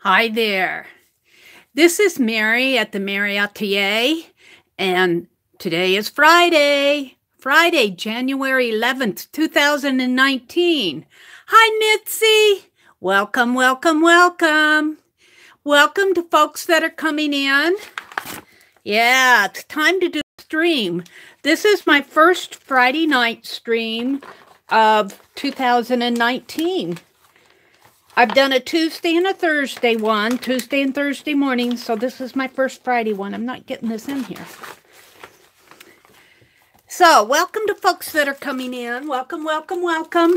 Hi there. This is Meri at the.meri.atelier, and today is Friday, January 11th, 2019. Hi, Mitzi. Welcome, welcome, welcome. Welcome to folks that are coming in. Yeah, it's time to do a stream. This is my first Friday night stream of 2019. I've done a Tuesday and a Thursday one, Tuesday and Thursday morning, so this is my first Friday one. I'm not getting this in here. So, welcome to folks that are coming in. Welcome, welcome, welcome.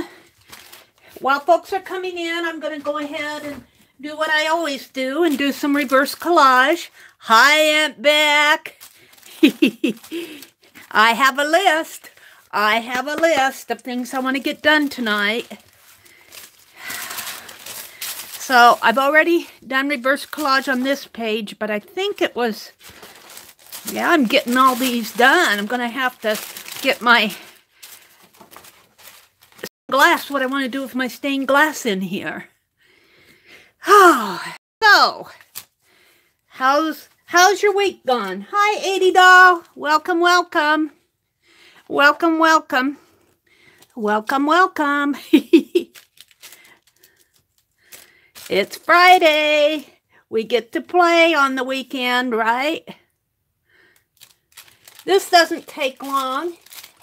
While folks are coming in, I'm going to go ahead and do what I always do and do some reverse collage. Hi, Aunt Beck. I have a list. I have a list of things I want to get done tonight. So I've already done reverse collage on this page, but I think it was, yeah, I'm getting all these done. I'm going to have to get my glass, what I want to do with my stained glass in here. Oh, so, how's your week gone? Hi, 80 Doll. Welcome, welcome. Welcome, welcome. Welcome, welcome. It's Friday. We get to play on the weekend, right? This doesn't take long.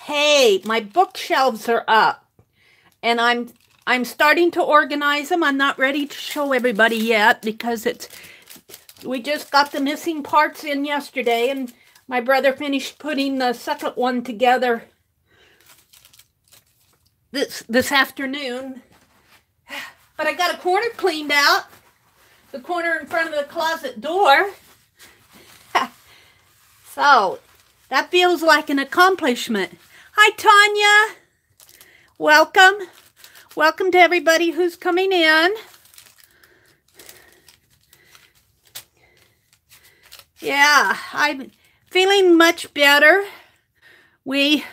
Hey, my bookshelves are up, and I'm starting to organize them. I'm not ready to show everybody yet because we just got the missing parts in yesterday, and my brother finished putting the second one together this afternoon. But I got a corner cleaned out, the corner in front of the closet door. So, that feels like an accomplishment. Hi, Tanya. Welcome. Welcome to everybody who's coming in. Yeah, I'm feeling much better. We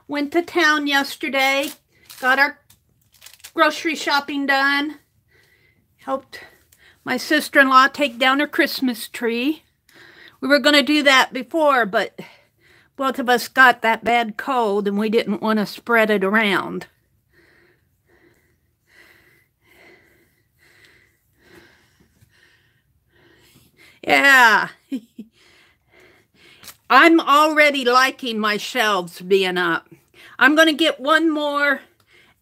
went to town yesterday, got our grocery shopping done. Helped my sister-in-law take down her Christmas tree. We were going to do that before, but both of us got that bad cold and we didn't want to spread it around. Yeah. I'm already liking my shelves being up. I'm going to get one more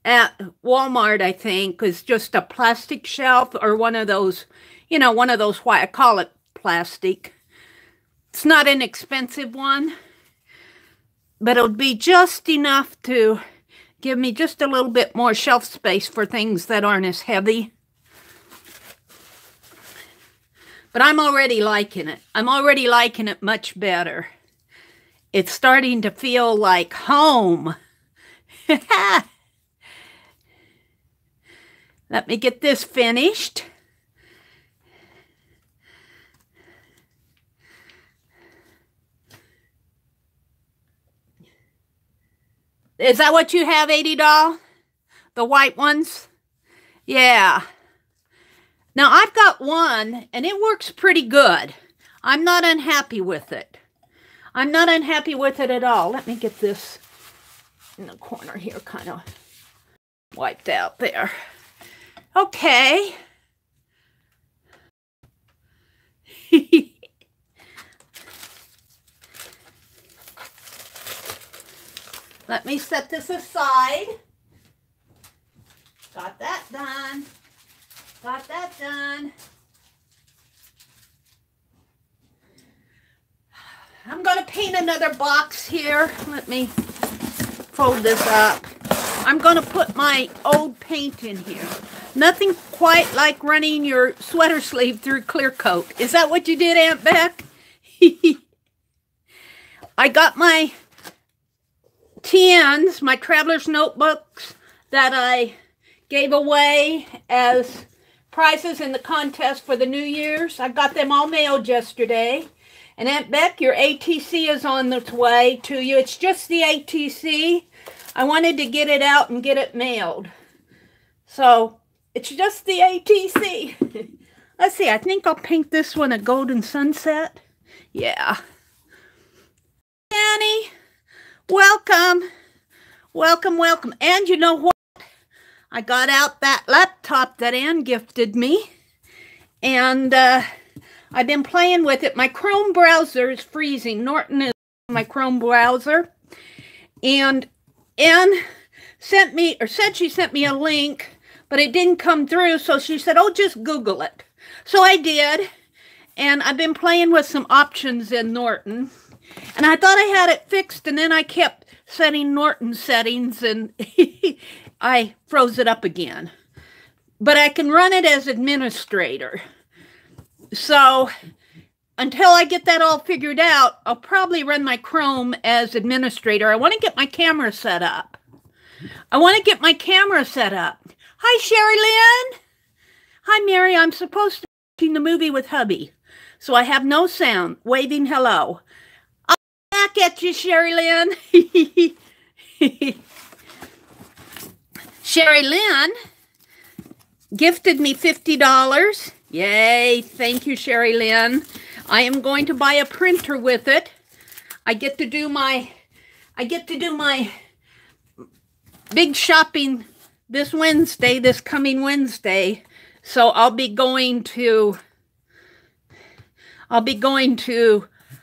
at Walmart, I think, is just a plastic shelf or one of those, one of those, why I call it plastic. It's not an expensive one, but it'll be just enough to give me just a little bit more shelf space for things that aren't as heavy. But I'm already liking it. I'm already liking it much better. It's starting to feel like home. Let me get this finished. Is that what you have, 80 Doll? The white ones? Yeah. Now, I've got one, and it works pretty good. I'm not unhappy with it. I'm not unhappy with it at all. Let me get this in the corner here, kind of wiped out there. Okay. Let me set this aside. Got that done. Got that done. I'm going to paint another box here. Let me fold this up. I'm going to put my old paint in here. Nothing quite like running your sweater sleeve through clear coat. Is that what you did, Aunt Beck? I got my TNs, my traveler's notebooks that I gave away as prizes in the contest for the New Year's. I got them all mailed yesterday. And Aunt Beck, your ATC is on its way to you. It's just the ATC. I wanted to get it out and get it mailed. So, it's just the ATC. Let's see, I think I'll paint this one a golden sunset. Yeah. Annie, welcome. Welcome, welcome. And you know what? I got out that laptop that Anne gifted me. And I've been playing with it. My Chrome browser is freezing. Norton is my Chrome browser. And Anne sent me, or said she sent me a link, but it didn't come through. So she said, oh, just Google it. So I did. And I've been playing with some options in Norton. And I thought I had it fixed, and then I kept setting Norton settings, and I froze it up again. But I can run it as administrator. So until I get that all figured out, I'll probably run my Chrome as administrator. I want to get my camera set up. Hi, Sherry Lynn. Hi, Mary. I'm supposed to be watching the movie with hubby, so I have no sound. Waving hello. I'll back at you, Sherry Lynn. Sherry Lynn gifted me $50. Yay, thank you, Sherry Lynn. I am going to buy a printer with it. I get to do my big shopping this coming Wednesday. So I'll be going to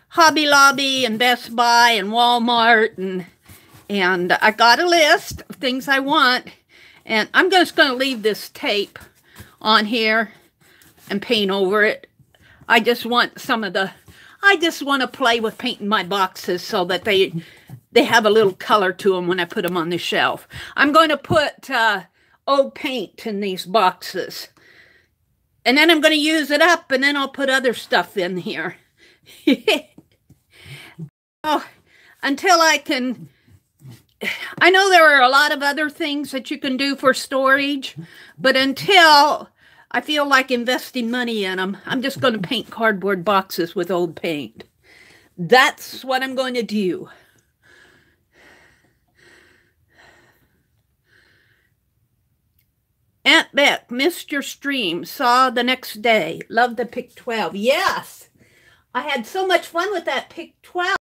Hobby Lobby and Best Buy and Walmart, and I got a list of things I want, and I'm just going to leave this tape on here and paint over it. I just want to play with painting my boxes so that they have a little color to them when I put them on the shelf. I'm going to put old paint in these boxes. And then I'm going to use it up, and then I'll put other stuff in here. Oh, until I can... I know there are a lot of other things that you can do for storage, but until I feel like investing money in them, I'm just going to paint cardboard boxes with old paint. That's what I'm going to do. Aunt Beck, missed your stream, saw the next day, loved the pick 12. Yes, I had so much fun with that pick 12.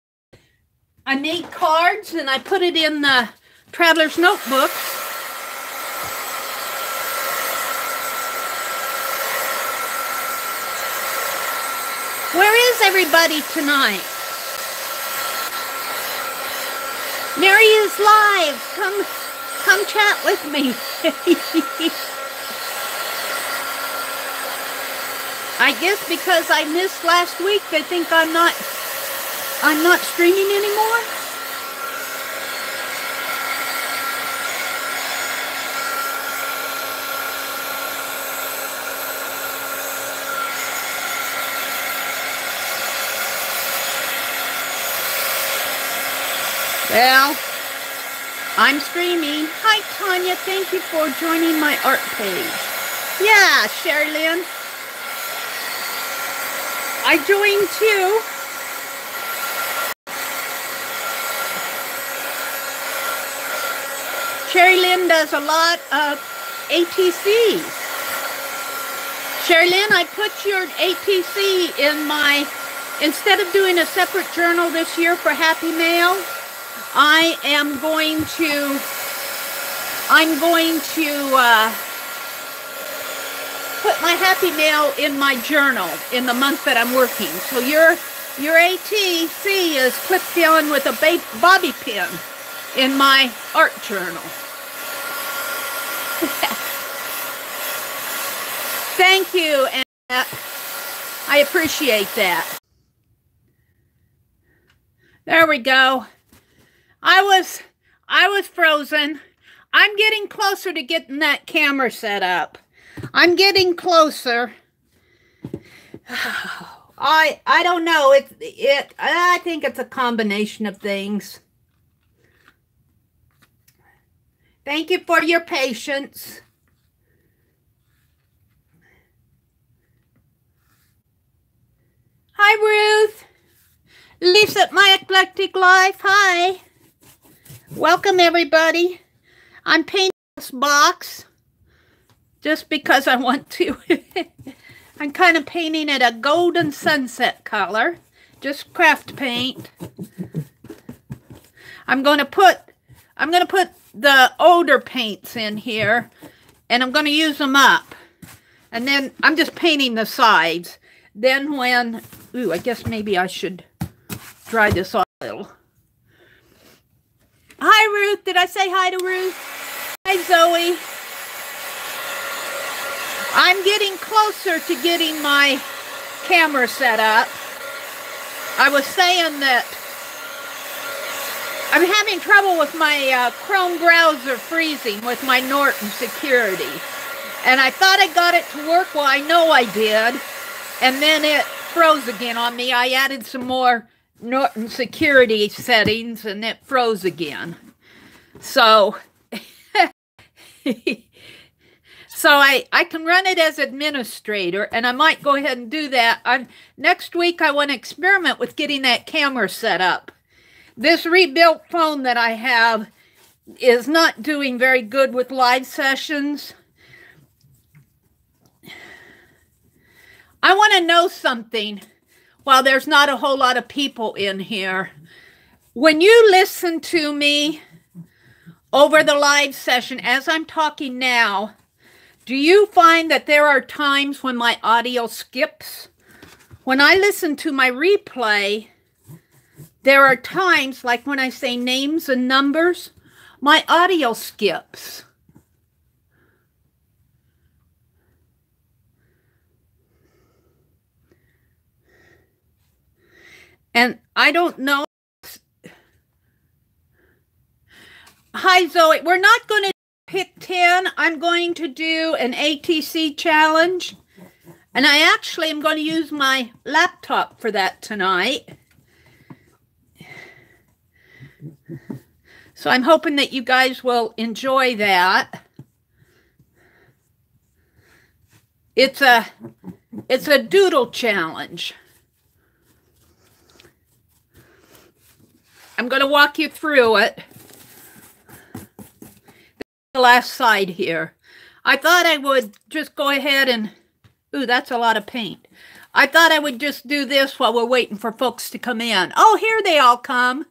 I made cards and I put it in the traveler's notebook. Where is everybody tonight? Meri is live. Come chat with me. I guess because I missed last week, they think I'm not streaming anymore. Well, I'm streaming. Hi, Tanya. Thank you for joining my art page. Yeah, Sherry Lynn. I joined too. Sherry Lynn does a lot of ATCs. Sherry Lynn, I put your ATC in my, instead of doing a separate journal this year for Happy Mail, I'm going to put my Happy Mail in my journal in the month that I'm working. So your ATC is clipped on with a bobby pin in my art journal. Thank you, Annette. I appreciate that. There we go. I was frozen. I'm getting closer to getting that camera set up. I'm getting closer. I don't know. I think it's a combination of things. Thank you for your patience. Hi, Ruth. Lisa at My Eclectic Life. Hi. Welcome, everybody. I'm painting this box just because I want to. I'm kind of painting it a golden sunset color, just craft paint. I'm going to put the older paints in here, and I'm going to use them up. And then I'm just painting the sides. Then when, I guess maybe I should dry this off a little. Hi, Ruth. Did I say hi to Ruth? Hi, Zoe. I'm getting closer to getting my camera set up. I was saying that I'm having trouble with my Chrome browser freezing with my Norton security. And I thought I got it to work. Well, I know I did. And then it froze again on me. I added some more Norton security settings and it froze again. So, I can run it as administrator, and I might go ahead and do that. Next week, I want to experiment with getting that camera set up. This rebuilt phone that I have is not doing very good with live sessions. I want to know something while there's not a whole lot of people in here. When you listen to me over the live session, as I'm talking now, do you find that there are times when my audio skips? When I listen to my replay, there are times, like when I say names and numbers, my audio skips. And I don't know. Hi, Zoe. We're not going to pick 10. I'm going to do an ATC challenge. And I actually am going to use my laptop for that tonight. So I'm hoping that you guys will enjoy that. It's a doodle challenge. I'm going to walk you through it. The last side here. I thought I would just go ahead and... Ooh, that's a lot of paint. I thought I would just do this while we're waiting for folks to come in. Oh, here they all come.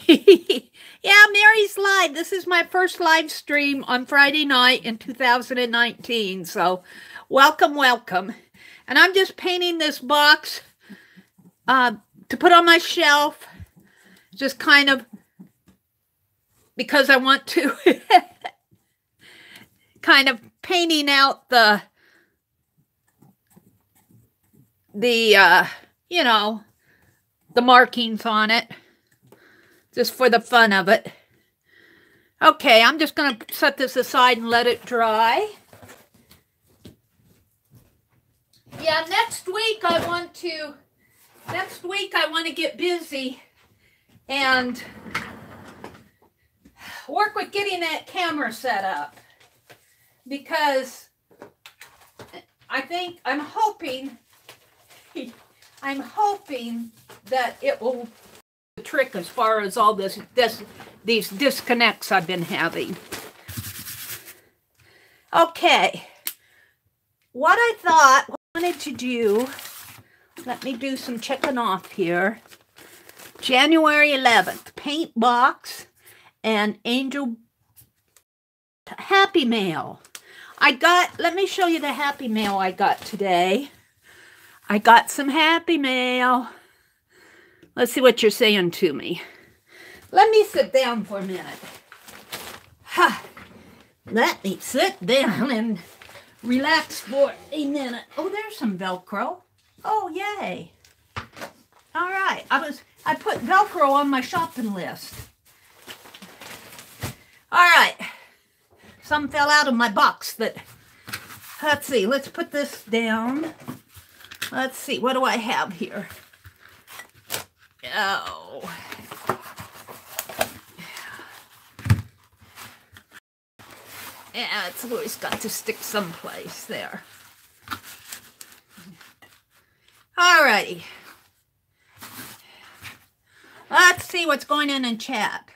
Yeah, Mary's live. This is my first live stream on Friday night in 2019. So, welcome, welcome. And I'm just painting this box to put on my shelf. Just kind of because I want to kind of painting out the you know, the markings on it, just for the fun of it. Okay, I'm just going to set this aside and let it dry. Yeah, next week I want to get busy and work with getting that camera set up, because I'm hoping that it will do the trick as far as all these disconnects I've been having. Okay, what I wanted to do, let me do some checking off here. January 11th, paint box and angel happy mail. Let me show you the happy mail I got today. I got some happy mail. Let's see what you're saying to me. Let me sit down for a minute. Let me sit down and relax for a minute. Oh, there's some Velcro. Oh, yay. All right. I put Velcro on my shopping list. All right. Some fell out of my box let's see. Let's put this down. Let's see. What do I have here? Oh. Yeah, it's always got to stick someplace there. All righty. Let's see what's going on in chat.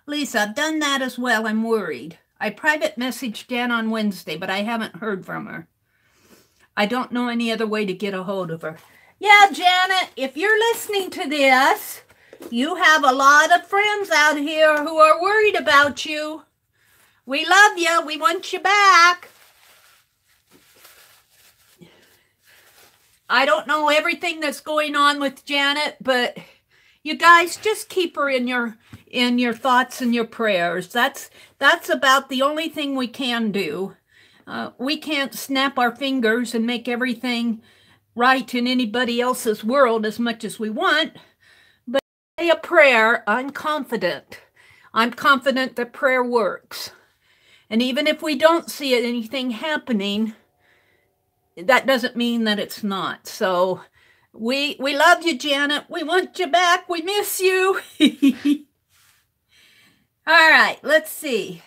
Lisa, I've done that as well. I'm worried. I private messaged Jan on Wednesday, but I haven't heard from her. I don't know any other way to get a hold of her. Yeah, Janet, if you're listening to this, you have a lot of friends out here who are worried about you. We love you. We want you back. I don't know everything that's going on with Janet, but you guys just keep her in your thoughts and your prayers. That's about the only thing we can do. We can't snap our fingers and make everything right in anybody else's world as much as we want. But say a prayer, I'm confident. I'm confident that prayer works. And even if we don't see anything happening, that doesn't mean that it's not. So we love you, Janet. We want you back. We miss you. All right, let's see.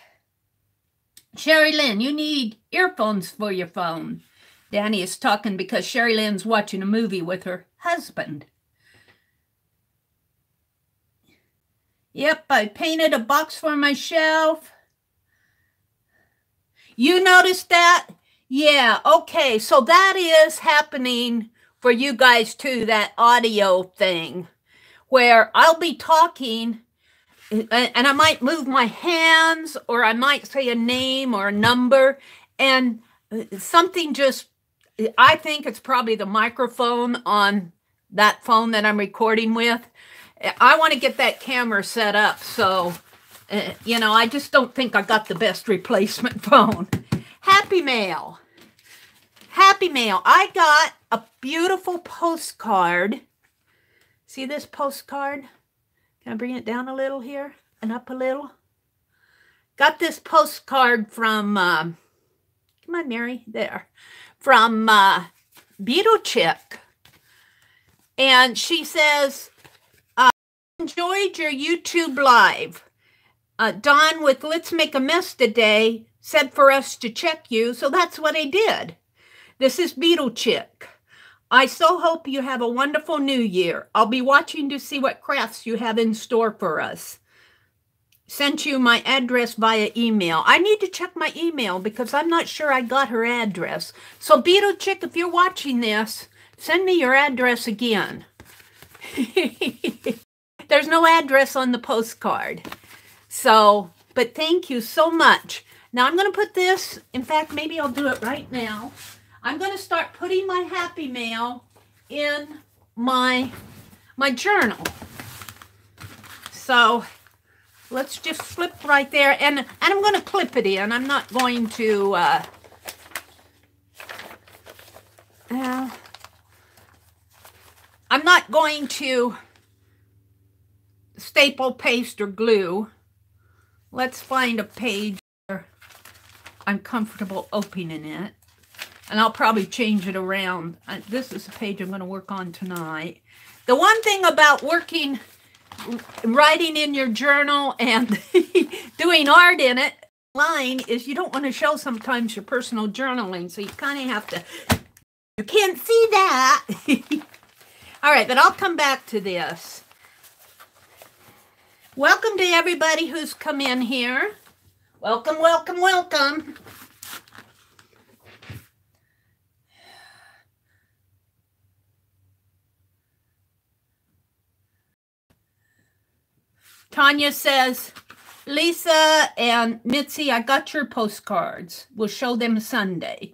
Sherry Lynn, you need earphones for your phone. Danny is talking because Sherry Lynn's watching a movie with her husband. Yep, I painted a box for my shelf. You noticed that? Yeah, okay, so that is happening for you guys too, that audio thing, where I'll be talking and I might move my hands, or I might say a name or a number, and something just, I think it's probably the microphone on that phone that I'm recording with. I want to get that camera set up, so, you know, I just don't think I got the best replacement phone. Happy Mail. Happy Mail. I got a beautiful postcard. See this postcard? Can I bring it down a little here and up a little? Got this postcard from, come on, Mary, there, from Beetle Chick. And she says, enjoyed your YouTube live. Don with Let's Make a Mess today said for us to check you, so that's what I did. This is Beetle Chick. I so hope you have a wonderful new year. I'll be watching to see what crafts you have in store for us. Sent you my address via email. I need to check my email because I'm not sure I got her address. So Beetle Chick, if you're watching this, send me your address again. There's no address on the postcard. So, but thank you so much. Now I'm going to put this, in fact, maybe I'll do it right now. I'm going to start putting my Happy Mail in my journal. So let's just flip right there, and I'm going to clip it in. I'm not going to I'm not going to staple, paste, or glue. Let's find a page where I'm comfortable opening it. And I'll probably change it around. This is the page I'm going to work on tonight. The one thing about writing in your journal and doing art in it line is you don't want to show sometimes your personal journaling. So you kind of have to, you can't see that. All right, but I'll come back to this. Welcome to everybody who's come in here. Welcome, welcome, welcome. Tanya says, Lisa and Mitzi, I got your postcards. We'll show them Sunday.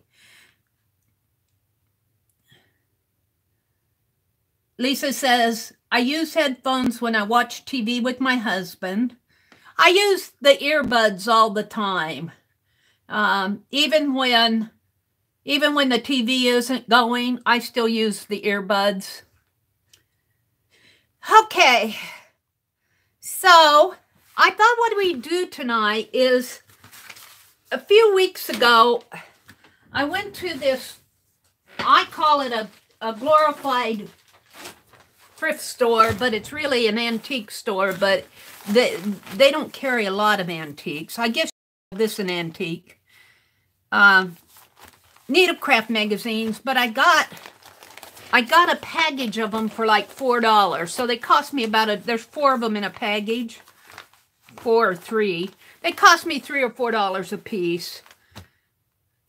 Lisa says, I use headphones when I watch TV with my husband. I use the earbuds all the time. Even when the TV isn't going, I still use the earbuds. Okay. So, I thought what we'd do tonight is, a few weeks ago, I went to this, I call it a glorified thrift store, but it's really an antique store, but they don't carry a lot of antiques. I guess this is an antique. Needlecraft magazines, but I got a package of them for like $4. So they cost me about there's 4 of them in a package. 4 or 3. They cost me $3 or $4 a piece.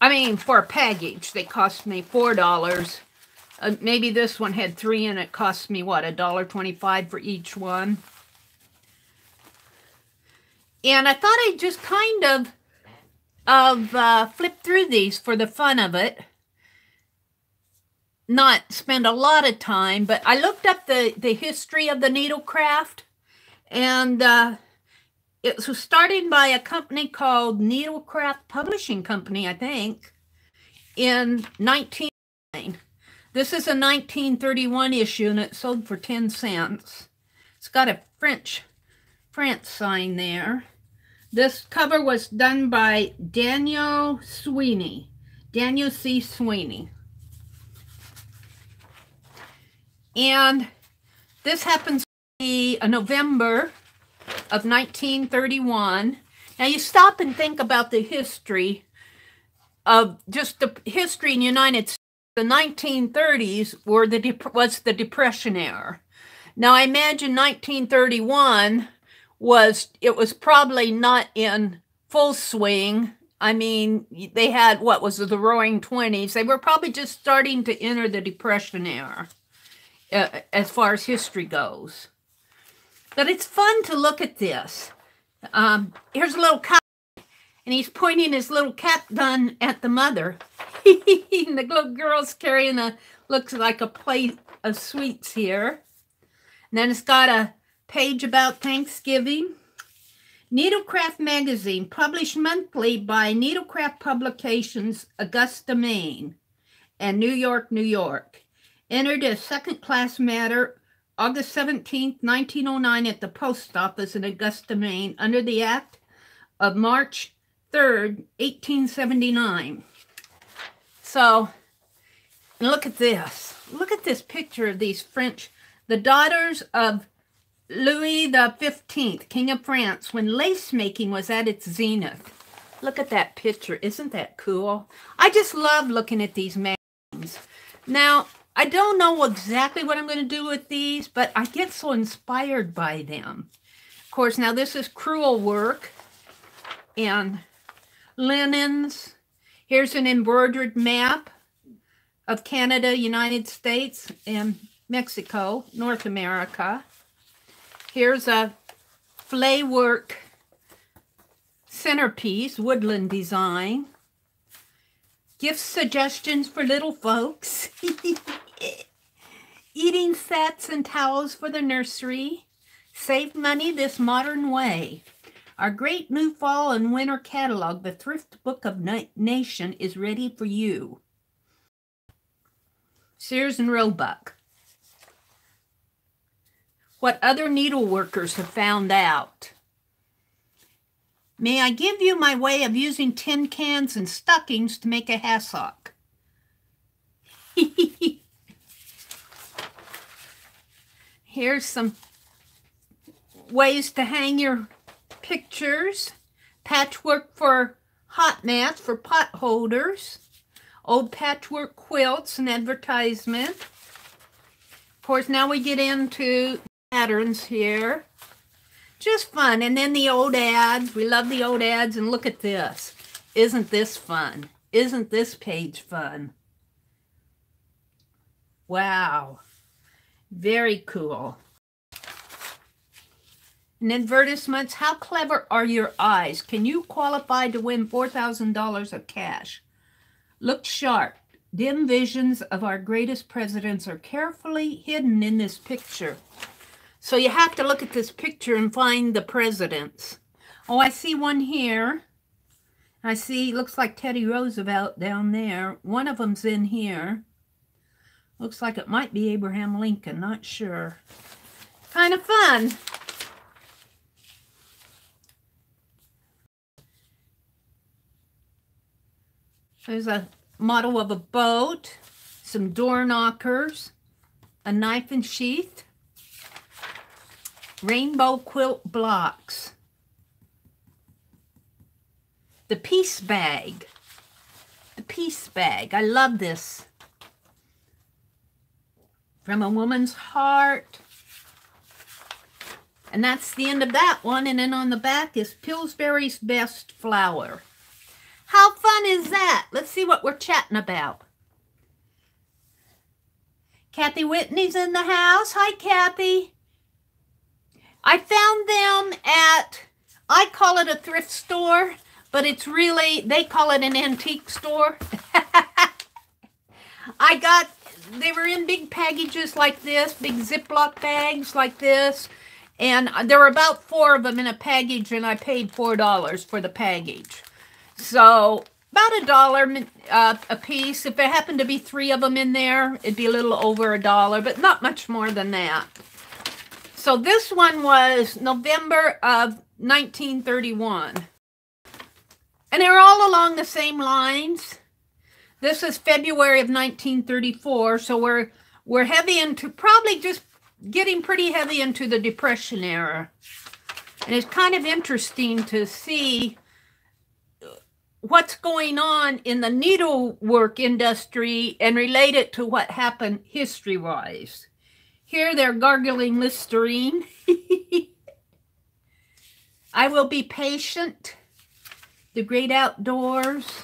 I mean, for a package, they cost me $4. Maybe this one had 3 and it cost me, what, $1.25 for each one. And I thought I'd just kind of flip through these for the fun of it. Not spend a lot of time, but I looked up the history of the needlecraft, and it was started by a company called Needlecraft Publishing Company, I think, in 1909. This is a 1931 issue, and it sold for 10 cents. It's got a France sign there. This cover was done by Daniel C. Sweeney. And this happens to be a November of 1931. Now you stop and think about the history of just the history in the United States. The 1930s was the Depression era. Now I imagine 1931 was probably not in full swing. I mean, they had, what was it, the Roaring 20s. They were probably just starting to enter the Depression era as far as history goes. But it's fun to look at this. Here's a little cat, and he's pointing his little cat gun at the mother. And the little girl's carrying looks like a plate of sweets here. And then it's got a page about Thanksgiving. Needlecraft magazine, published monthly by Needlecraft Publications, Augusta, Maine, and New York, New York. Entered as second-class matter August 17, 1909 at the post office in Augusta, Maine, under the Act of March 3rd, 1879. So, and look at this. Look at this picture of these French, the daughters of Louis XV, King of France, when lace making was at its zenith. Look at that picture. Isn't that cool? I just love looking at these magazines. Now, I don't know exactly what I'm going to do with these, but I get so inspired by them. Of course, now this is crewel work and linens. Here's an embroidered map of Canada, United States, and Mexico, North America. Here's a flay work centerpiece, woodland design. Gift suggestions for little folks. Eating sets and towels for the nursery. Save money this modern way. Our great new fall and winter catalog, the Thrift Book of Nation, is ready for you. Sears and Roebuck. What other needleworkers have found out. May I give you my way of using tin cans and stockings to make a hassock? Here's some ways to hang your pictures. Patchwork for hot mats for pot holders. Old patchwork quilts and advertisement. Of course, now we get into patterns here. Just fun. And then the old ads. We love the old ads. And look at this. Isn't this fun? Isn't this page fun? Wow. Very cool. And advertisements. How clever are your eyes? Can you qualify to win $4,000 of cash? Look sharp. Dim visions of our greatest presidents are carefully hidden in this picture. So you have to look at this picture and find the presidents. Oh, I see one here. I see, looks like Teddy Roosevelt down there. One of them's in here. Looks like it might be Abraham Lincoln, not sure. Kind of fun. There's a model of a boat, some door knockers, a knife and sheath, rainbow quilt blocks, the peace bag. The peace bag. I love this. From a woman's heart. And that's the end of that one. And then on the back is Pillsbury's Best Flour. How fun is that? Let's see what we're chatting about. Kathy Whitney's in the house. Hi, Kathy. I found them at, I call it a thrift store, but it's really, they call it an antique store. They were in big packages like this, big Ziploc bags like this. And there were about 4 of them in a package, and I paid $4 for the package. So about $1 a piece. If there happened to be 3 of them in there, it'd be a little over $1, but not much more than that. So this one was November of 1931. And they're all along the same lines. This is February of 1934, so we're heavy into, probably just getting pretty heavy into the Depression era. And it's kind of interesting to see what's going on in the needlework industry and relate it to what happened history-wise. Here they're gargling Listerine. I Will Be Patient. The Great Outdoors.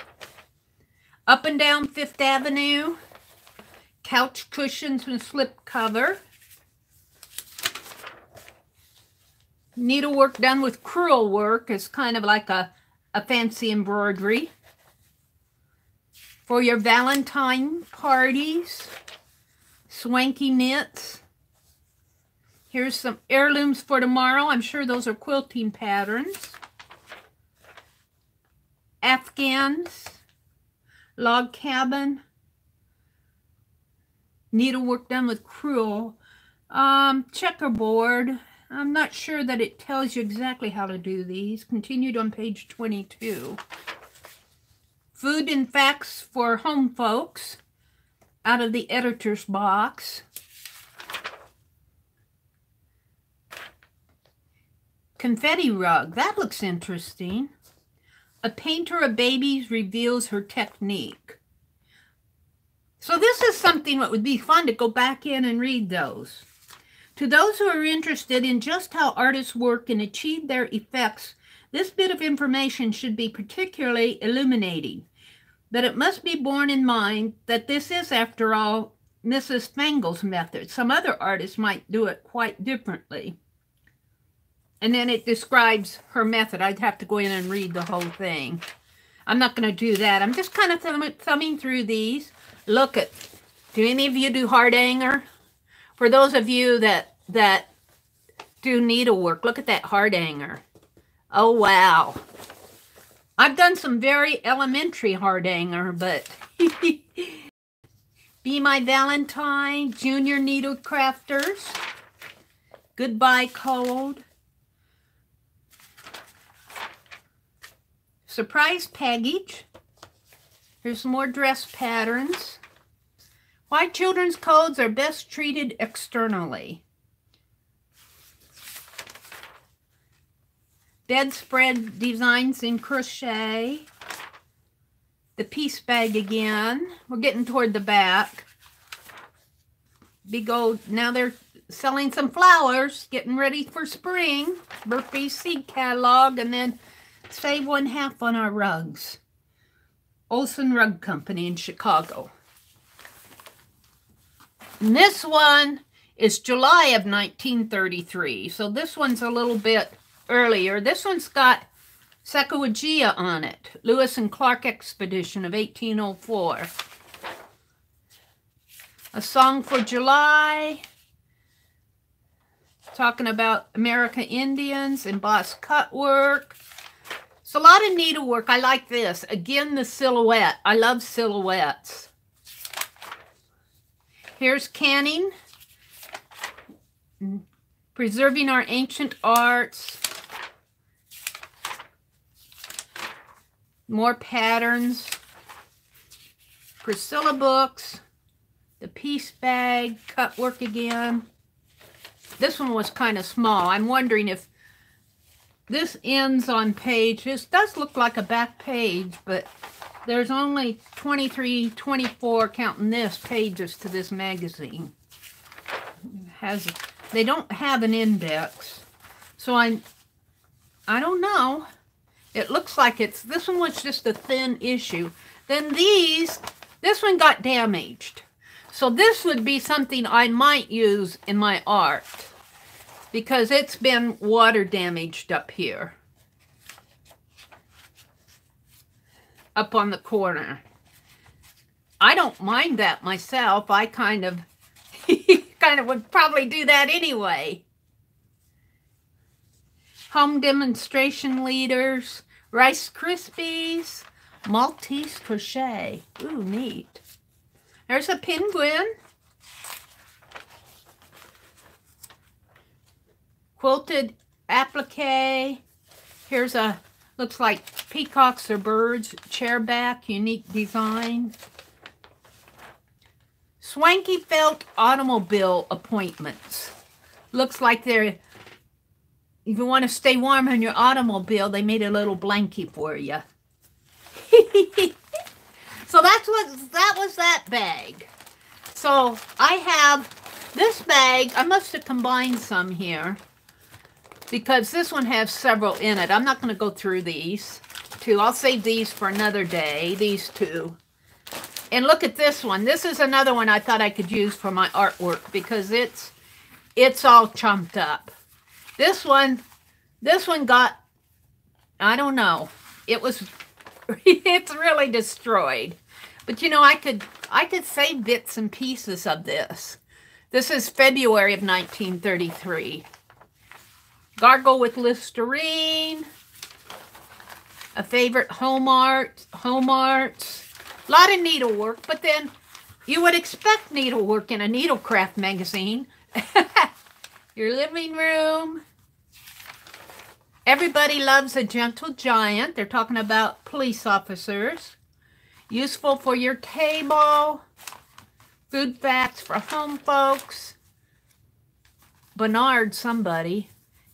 Up and Down Fifth Avenue. Couch Cushions and Slip Cover. Needlework done with crewel work is kind of like a fancy embroidery. For your Valentine parties. Swanky knits. Here's some heirlooms for tomorrow. I'm sure those are quilting patterns. Afghans. Log cabin. Needlework done with crewel. Checkerboard. I'm not sure that it tells you exactly how to do these. Continued on page 22. Food and Facts for Home Folks. Out of the editor's box. Confetti rug. That looks interesting. A Painter of Babies Reveals Her Technique. So this is something that would be fun to go back in and read those. To those who are interested in just how artists work and achieve their effects, this bit of information should be particularly illuminating. But it must be borne in mind that this is, after all, Mrs. Fangel's method. Some other artists might do it quite differently. And then it describes her method. I'd have to go in and read the whole thing. I'm not going to do that. I'm just kind of thumbing through these. Look at, do any of you do hardanger? For those of you that do needlework, look at that hardanger. Oh, wow. I've done some very elementary hardanger, but Be My Valentine, Junior Needlecrafters, Goodbye Cold, Surprise Package. Here's some more dress patterns. Why children's codes are best treated externally. Bedspread designs in crochet. The piece bag again. We're getting toward the back. Big old, now they're selling some flowers, getting ready for spring. Birthday seed catalog, and then save 1/2 on our rugs. Olson Rug Company in Chicago. And this one is July of 1933. So this one's a little bit earlier. This one's got Sacagawea on it. Lewis and Clark Expedition of 1804. A Song for July. Talking about America Indians, embossed cut work. It's a lot of needlework. I like this. Again, the silhouette. I love silhouettes. Here's canning. Preserving Our Ancient Arts. More patterns. Priscilla books. The piece bag. Cut work again. This one was kind of small. I'm wondering if this ends on page. This does look like a back page, but there's only 23, 24, counting this, pages to this magazine. They don't have an index. So I don't know. It looks like this one was just a thin issue. Then this one got damaged. So this would be something I might use in my art because it's been water damaged up here. Up on the corner. I don't mind that myself. I kind of would probably do that anyway. Home demonstration leaders, Rice Krispies, Maltese crochet. Ooh, neat. There's a penguin. Quilted applique. Here's a, looks like peacocks or birds, chair back, unique design. Swanky felt automobile appointments. Looks like they're, if you want to stay warm in your automobile, they made a little blankie for you. So that was that bag. So I have this bag. I must have combined some here because this one has several in it. I'm not going to go through these two. I'll save these for another day, these two. And look at this one. This is another one I thought I could use for my artwork because it's all chumped up. This one got, I don't know. It's really destroyed. But you know, I could save bits and pieces of this. This is February of 1933. Gargle with Listerine. A favorite home arts. A lot of needlework, but then you would expect needlework in a Needlecraft magazine. Your living room. Everybody loves a gentle giant. They're talking about police officers. Useful for your table. Food facts for home folks. Bernard somebody.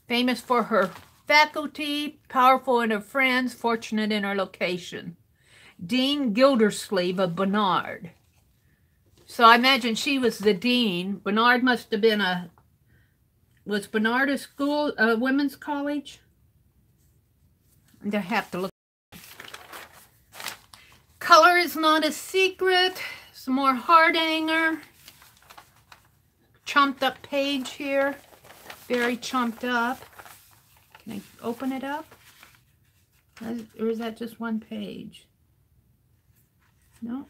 Famous for her faculty. Powerful in her friends. Fortunate in her location. Dean Gildersleeve of Bernard. So I imagine she was the dean. Bernard must have been was Bernard a school, a women's college? I have to look. Color is not a secret. Some more heart hanger. Chumped up page here. Very chumped up. Can I open it up? Or is that just one page? No.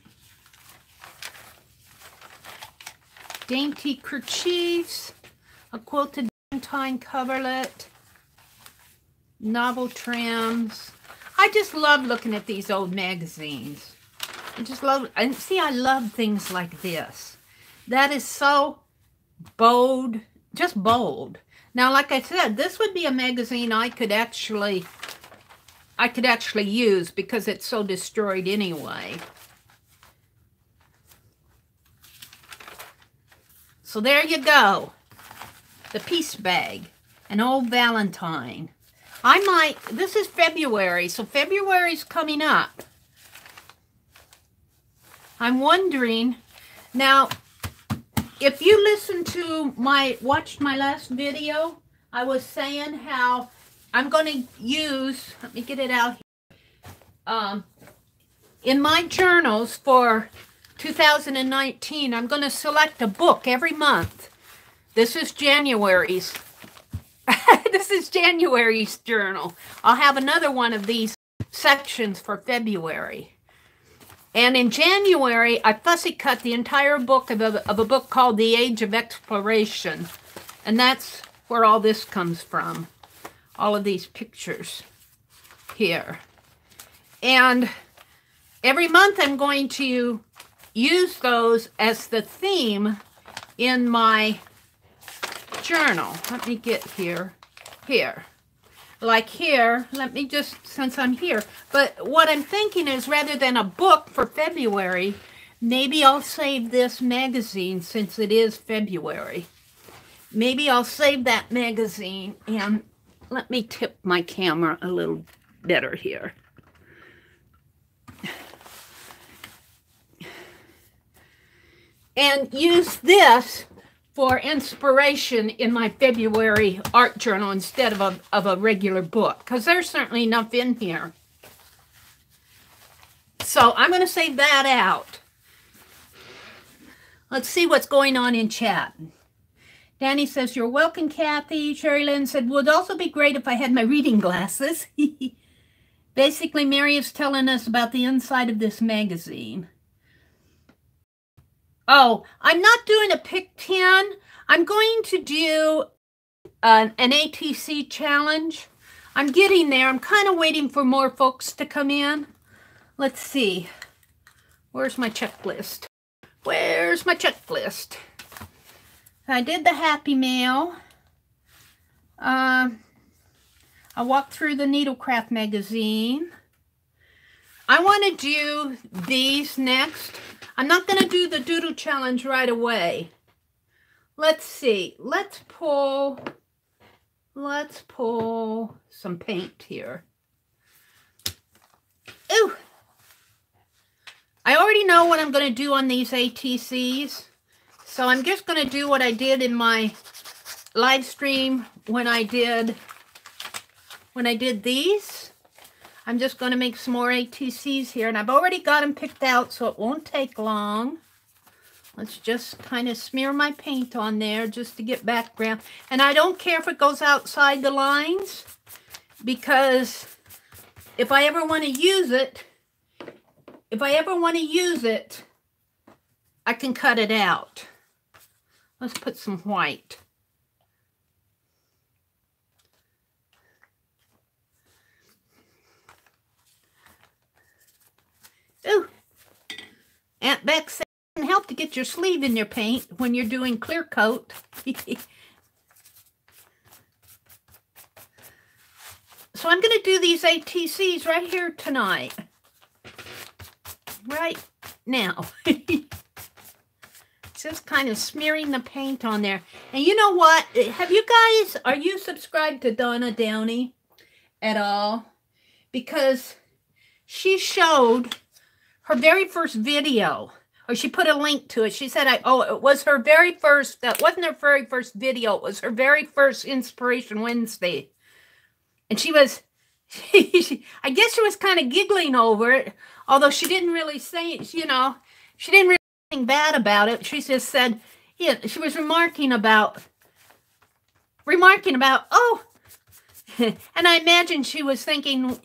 Dainty kerchiefs, a quilted Valentine coverlet, novel trims. I just love looking at these old magazines. I just love, and see, I love things like this. That is so bold, just bold. Now, like I said, this would be a magazine I could actually use because it's so destroyed anyway. So there you go. The piece bag. An old Valentine. This is February, so February's coming up. I'm wondering, now, if you listen to watched my last video, I was saying how I'm going to use, let me get it out here. In my journals for 2019, I'm going to select a book every month. This is January's. This is January's journal. I'll have another one of these sections for February. And in January, I fussy cut the entire book of a book called The Age of Exploration. And that's where all this comes from. All of these pictures here. And every month I'm going to use those as the theme in my journal. Let me get here. Like here, let me just, since I'm here. But what I'm thinking is rather than a book for February, maybe I'll save this magazine since it is February. Maybe I'll save that magazine and let me tip my camera a little better here. And use this for inspiration in my February art journal instead of a regular book, because there's certainly enough in here. So I'm going to save that out. Let's see what's going on in chat. Danny says, "You're welcome, Kathy." Sherry Lynn said, "Would also be great if I had my reading glasses." Basically, Meri is telling us about the inside of this magazine. Oh, I'm not doing a pick 10. I'm going to do an ATC challenge. I'm getting there. I'm kind of waiting for more folks to come in. Let's see. Where's my checklist? Where's my checklist? I did the Happy Mail. I walked through the Needlecraft magazine. I want to do these next. I'm not going to do the Doodle challenge right away. Let's see. Let's pull some paint here. Ooh. I already know what I'm going to do on these ATCs. So I'm just going to do what I did in my live stream when I did these. I'm just going to make some more ATCs here, and I've already got them picked out, so it won't take long. Let's just kind of smear my paint on there just to get background. And I don't care if it goes outside the lines, because if I ever want to use it, I can cut it out. Let's put some white. Ooh. Aunt Bex said it can help to get your sleeve in your paint when you're doing clear coat. So I'm going to do these ATCs right here tonight. Right now. Just kind of smearing the paint on there. And you know what? Are you subscribed to Donna Downey at all? Because she showed her very first video, or she put a link to it. She said, it was her very first, that wasn't her very first video, it was her very first Inspiration Wednesday. And she was, I guess she was kind of giggling over it, although she didn't really say, she didn't really say anything bad about it. She just said, yeah, she was remarking about, oh, and I imagine she was thinking,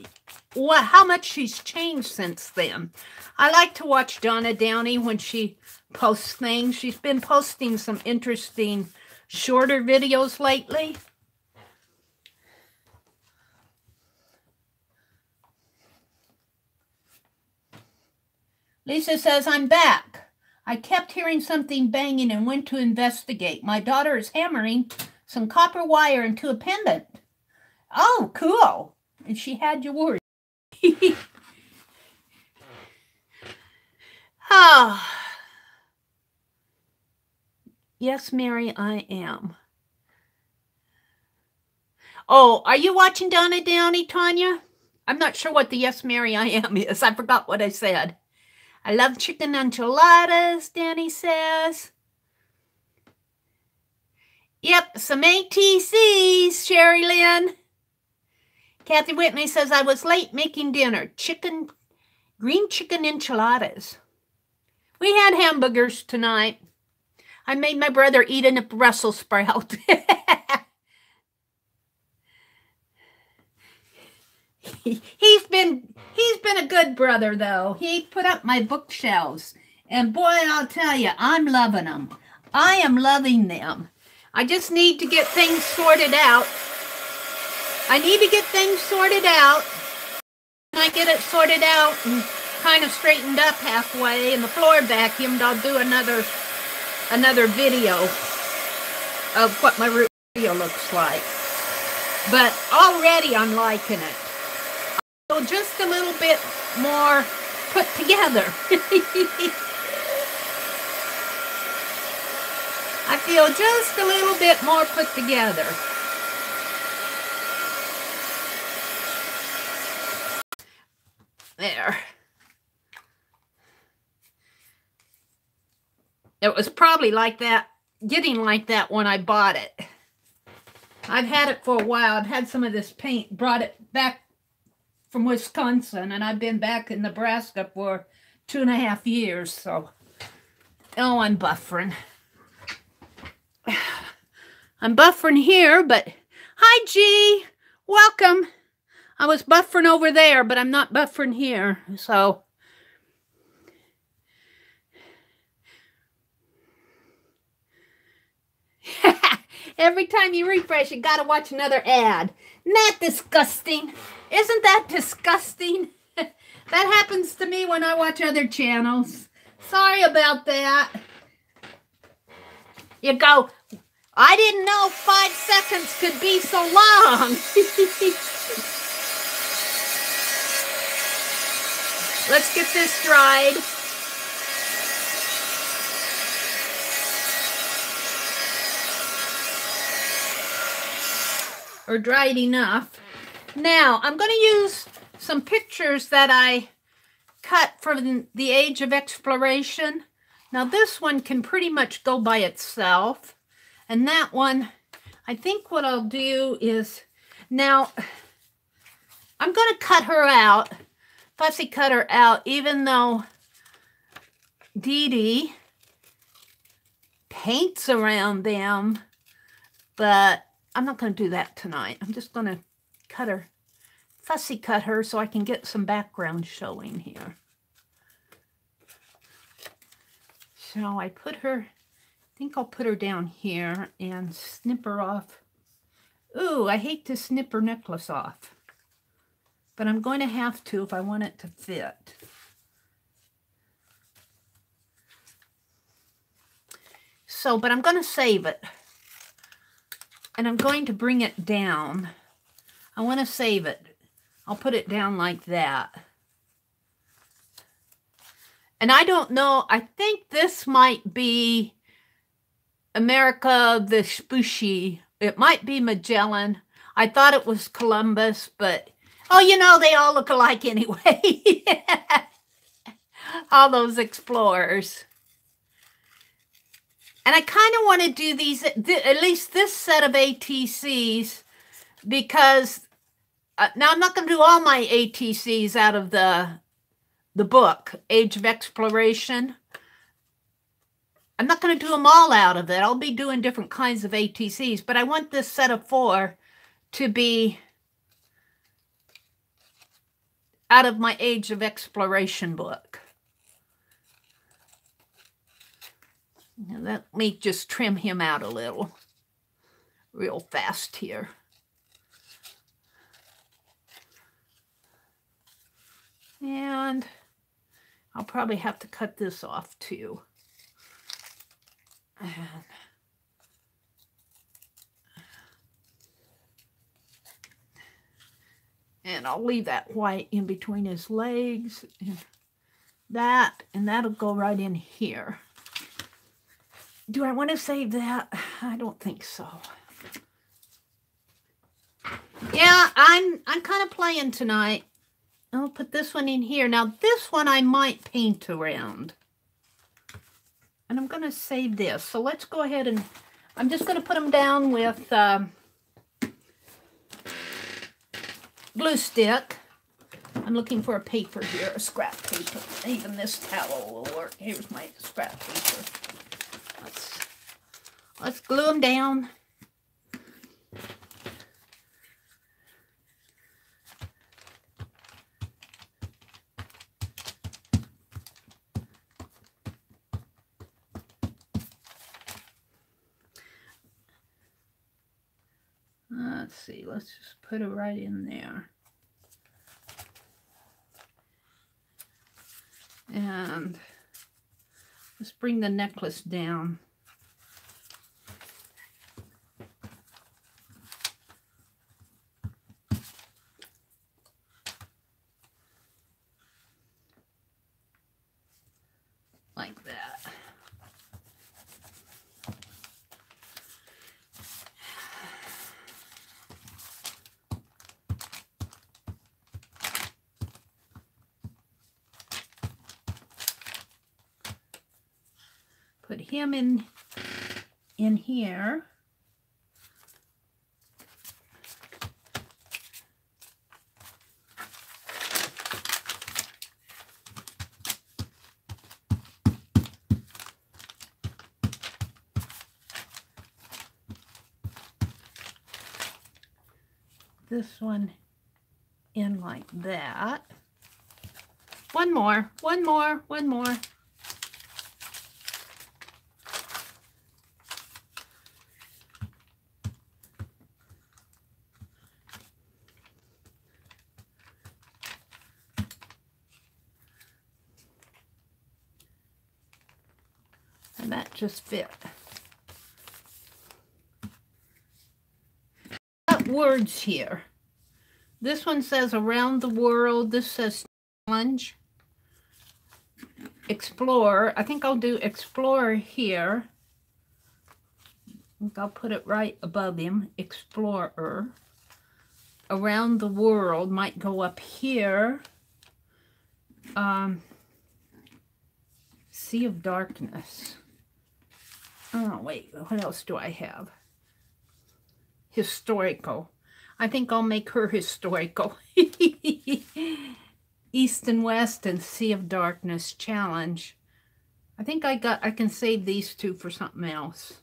how much she's changed since then. I like to watch Donna Downey when she posts things. She's been posting some interesting shorter videos lately. Lisa says, "I'm back. I kept hearing something banging and went to investigate. My daughter is hammering some copper wire into a pendant." Oh, cool. And she had you worried. Oh. Yes, Meri, I am. Oh, are you watching Donna Downey, Tanya? I'm not sure what the Yes, Meri, I am is. I forgot what I said. I love chicken enchiladas, Danny says. Yep, some ATCs, Sherry Lynn. Kathy Whitney says, "I was late making dinner. Green chicken enchiladas. We had hamburgers tonight. I made my brother eat a Brussels sprout." He's been a good brother, though. He put up my bookshelves. And boy, I'll tell you, I'm loving them. I am loving them. I just need to get things sorted out. I need to get things sorted out. When I get it sorted out and kind of straightened up halfway and the floor vacuumed, I'll do another video of what my video looks like. But already I'm liking it. So just a little bit more put together. I feel just a little bit more put together. There. It was probably like that getting like that when I bought it. I've had it for a while. I've had some of this paint, brought it back from Wisconsin, and I've been back in Nebraska for 2.5 years, so. Oh, I'm buffering. I'm buffering here, but hi, G. Welcome. I was buffering over there, but I'm not buffering here, so. Every time you refresh, you gotta watch another ad. Isn't that disgusting? Isn't that disgusting? That happens to me when I watch other channels. Sorry about that. You go, I didn't know 5 seconds could be so long. Let's get this dried. Or dried enough. Now, I'm going to use some pictures that I cut from the Age of Exploration. Now, this one can pretty much go by itself. And that one, I think what I'll do is, now, I'm going to cut her out, fussy cut her out, even though Dee Dee paints around them, but I'm not going to do that tonight. I'm just going to cut her, fussy cut her so I can get some background showing here. So I put her, I think I'll put her down here and snip her off. Ooh, I hate to snip her necklace off, but I'm going to have to if I want it to fit. So, but I'm going to save it. And I'm going to bring it down. I want to save it. I'll put it down like that. And I don't know, I think this might be America Vespucci. It might be Magellan. I thought it was Columbus, but, oh, you know, they all look alike anyway. All those explorers. And I kind of want to do these, at least this set of ATCs, because now I'm not going to do all my ATCs out of the book, Age of Exploration. I'm not going to do them all out of it. I'll be doing different kinds of ATCs, but I want this set of 4 to be out of my Age of Exploration book. Now let me just trim him out a little, real fast here. And I'll probably have to cut this off too. And I'll leave that white in between his legs. And that'll go right in here. Do I want to save that? I don't think so. Yeah, I'm kind of playing tonight. I'll put this one in here. Now, this one I might paint around. And I'm going to save this. So let's go ahead and I'm just going to put them down with glue stick. I'm looking for a paper here, a scrap paper. Even this towel will work. Here's my scrap paper. Let's glue them down. Let's see, let's just put it right in there. And let's bring the necklace down. Like that. Put him in in here. This one in like that. One more. And that just fit. Got words here. This one says around the world. This says challenge. Explorer. I think I'll do explorer here. I think I'll put it right above him. Explorer. Around the world might go up here. Sea of Darkness. Oh, wait. What else do I have? Historical. I think I'll make her historical. East and West and Sea of Darkness challenge. I think I can save these two for something else.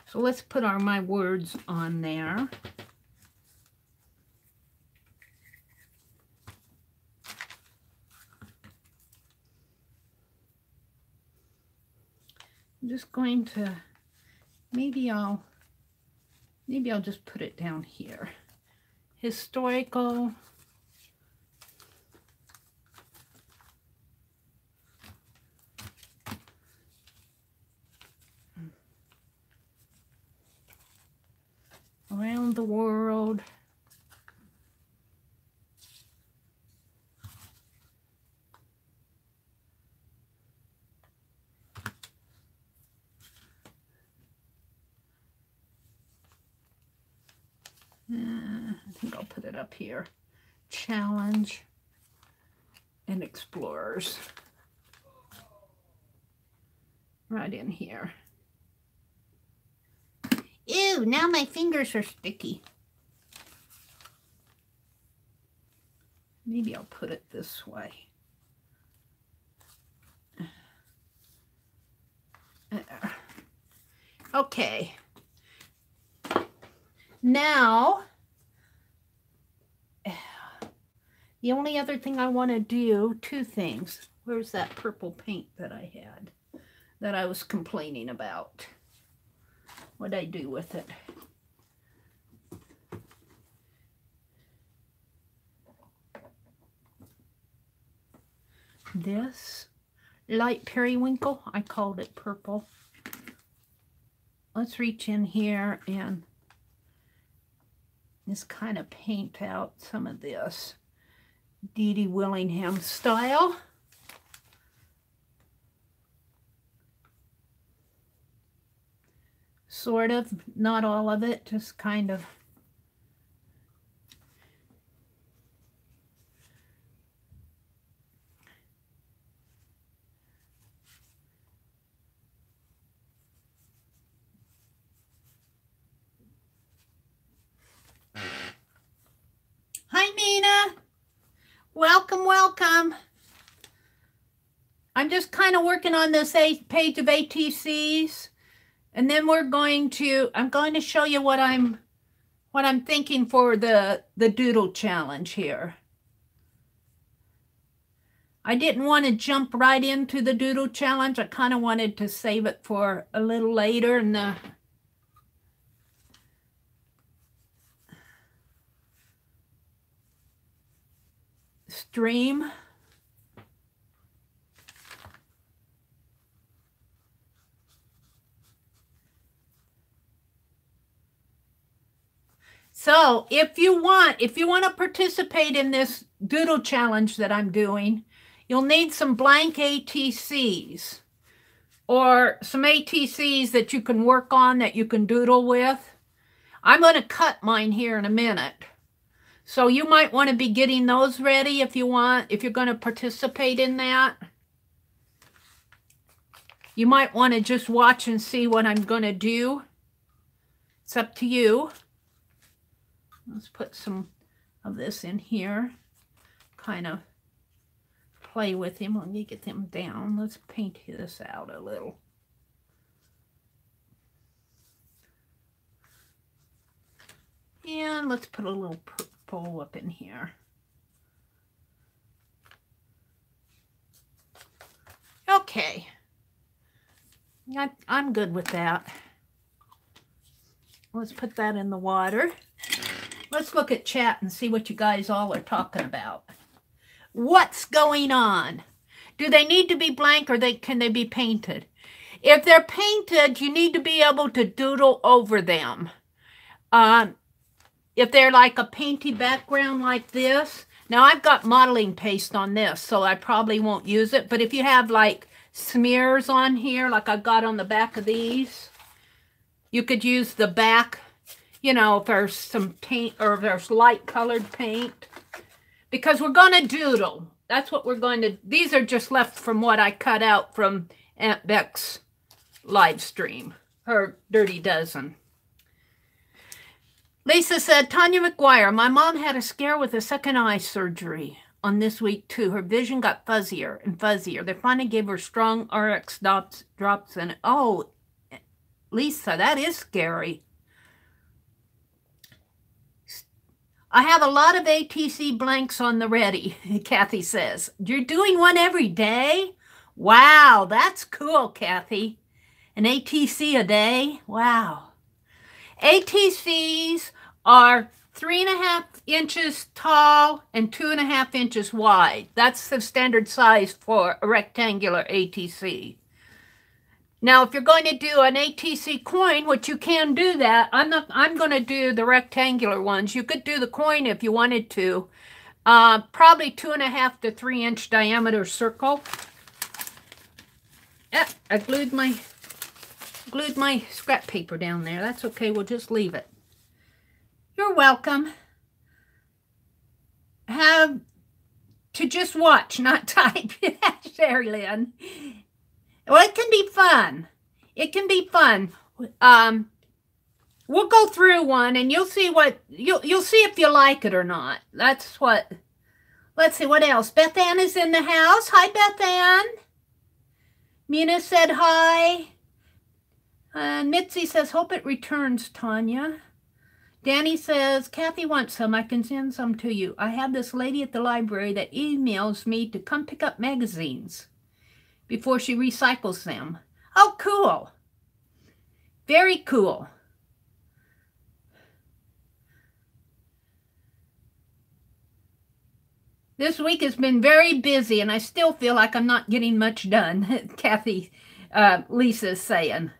So let's put my words on there. I'm just going to, maybe I'll just put it down here. Historical. Around the world. I think I'll put it up here. Challenge and explorers. Right in here. Ew, now my fingers are sticky. Maybe I'll put it this way. Okay. Now, the only other thing I want to do, two things. Where's that purple paint that I had, that I was complaining about? What'd I do with it? This light periwinkle, I called it purple. Let's reach in here and just kind of paint out some of this Dee Willingham style. Sort of, not all of it, just kind of. Hi, Mina. Welcome, welcome. I'm just kind of working on this page of ATCs, and then I'm going to show you what I'm thinking for the Doodle challenge here. I didn't want to jump right into the Doodle challenge. I kind of wanted to save it for a little later in the stream. So if you want to participate in this Doodle challenge that I'm doing, you'll need some blank ATCs or some ATCs that you can work on, that you can doodle with. I'm going to cut mine here in a minute. So you might want to be getting those ready if you're going to participate in that. You might want to just watch and see what I'm going to do. It's up to you. Let's put some of this in here. Kind of play with him. Let me get them down. Let's paint this out a little. And let's put a little purple up in here. Okay. I'm good with that. Let's put that in the water. Let's look at chat and see what you guys all are talking about. What's going on? Do they need to be blank or can they be painted? If they're painted, you need to be able to doodle over them. If they're like a painty background like this, now I've got modeling paste on this, so I probably won't use it. But if you have like smears on here, like I've got on the back of these, you could use the back, you know, if there's some paint or if there's light colored paint. Because we're going to doodle. That's what we're going to, these are just left from what I cut out from Aunt Beck's live stream, her Dirty Dozen. Lisa said, Tanya McGuire, my mom had a scare with a second eye surgery on this week too. Her vision got fuzzier and fuzzier. They finally gave her strong RX drops and oh, Lisa, that is scary. I have a lot of ATC blanks on the ready, Kathy says. You're doing one every day? Wow, that's cool, Kathy. An ATC a day? Wow. ATCs are 3.5 inches tall and 2.5 inches wide. That's the standard size for a rectangular ATC. Now, if you're going to do an ATC coin, which you can do that, I'm going to do the rectangular ones. You could do the coin if you wanted to. Probably 2.5 to 3 inch diameter circle. I glued my scrap paper down there. That's okay. We'll just leave it. You're welcome. Have to just watch, not type. Sherry Lynn. Well, it can be fun. It can be fun. We'll go through one and you'll see what you'll see if you like it or not. That's what. Let's see what else. Beth Ann is in the house. Hi, Beth Ann. Mina said hi. Mitzi says, hope it returns, Tanya. Danny says, Kathy wants some. I can send some to you. I have this lady at the library that emails me to come pick up magazines before she recycles them. Oh, cool. Very cool. This week has been very busy, and I still feel like I'm not getting much done, Kathy, Lisa's saying.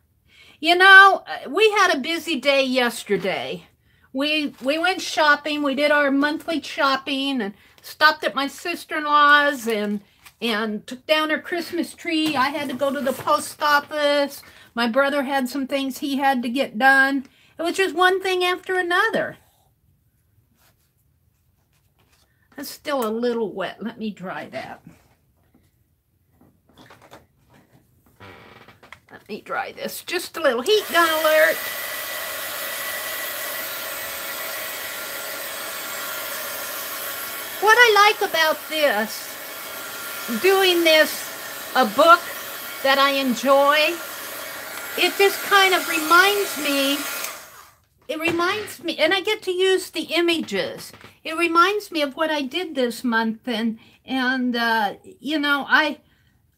You know, we had a busy day yesterday. We went shopping. We did our monthly shopping and stopped at my sister-in-law's and took down her Christmas tree. I had to go to the post office. My brother had some things he had to get done. It was just one thing after another. That's still a little wet. Let me dry that. Let me dry this. Just a little heat gun alert. What I like about this, doing this, a book that I enjoy, it just kind of reminds me, and I get to use the images. It reminds me of what I did this month, and you know, I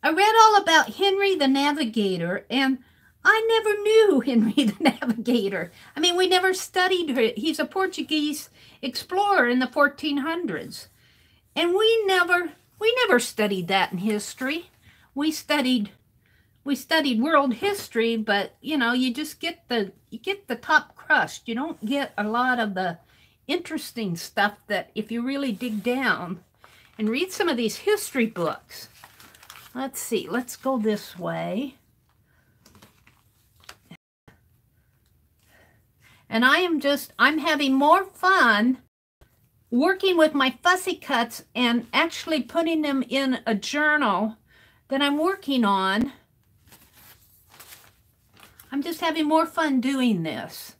read all about Henry the Navigator, and I never knew Henry the Navigator. I mean, we never studied it. He's a Portuguese explorer in the 1400s. And we never studied that in history. We studied world history, but you know, you just get the top crust. You don't get a lot of the interesting stuff that if you really dig down and read some of these history books. Let's see, let's go this way. And I'm having more fun working with my fussy cuts and actually putting them in a journal that I'm working on I'm just having more fun doing this.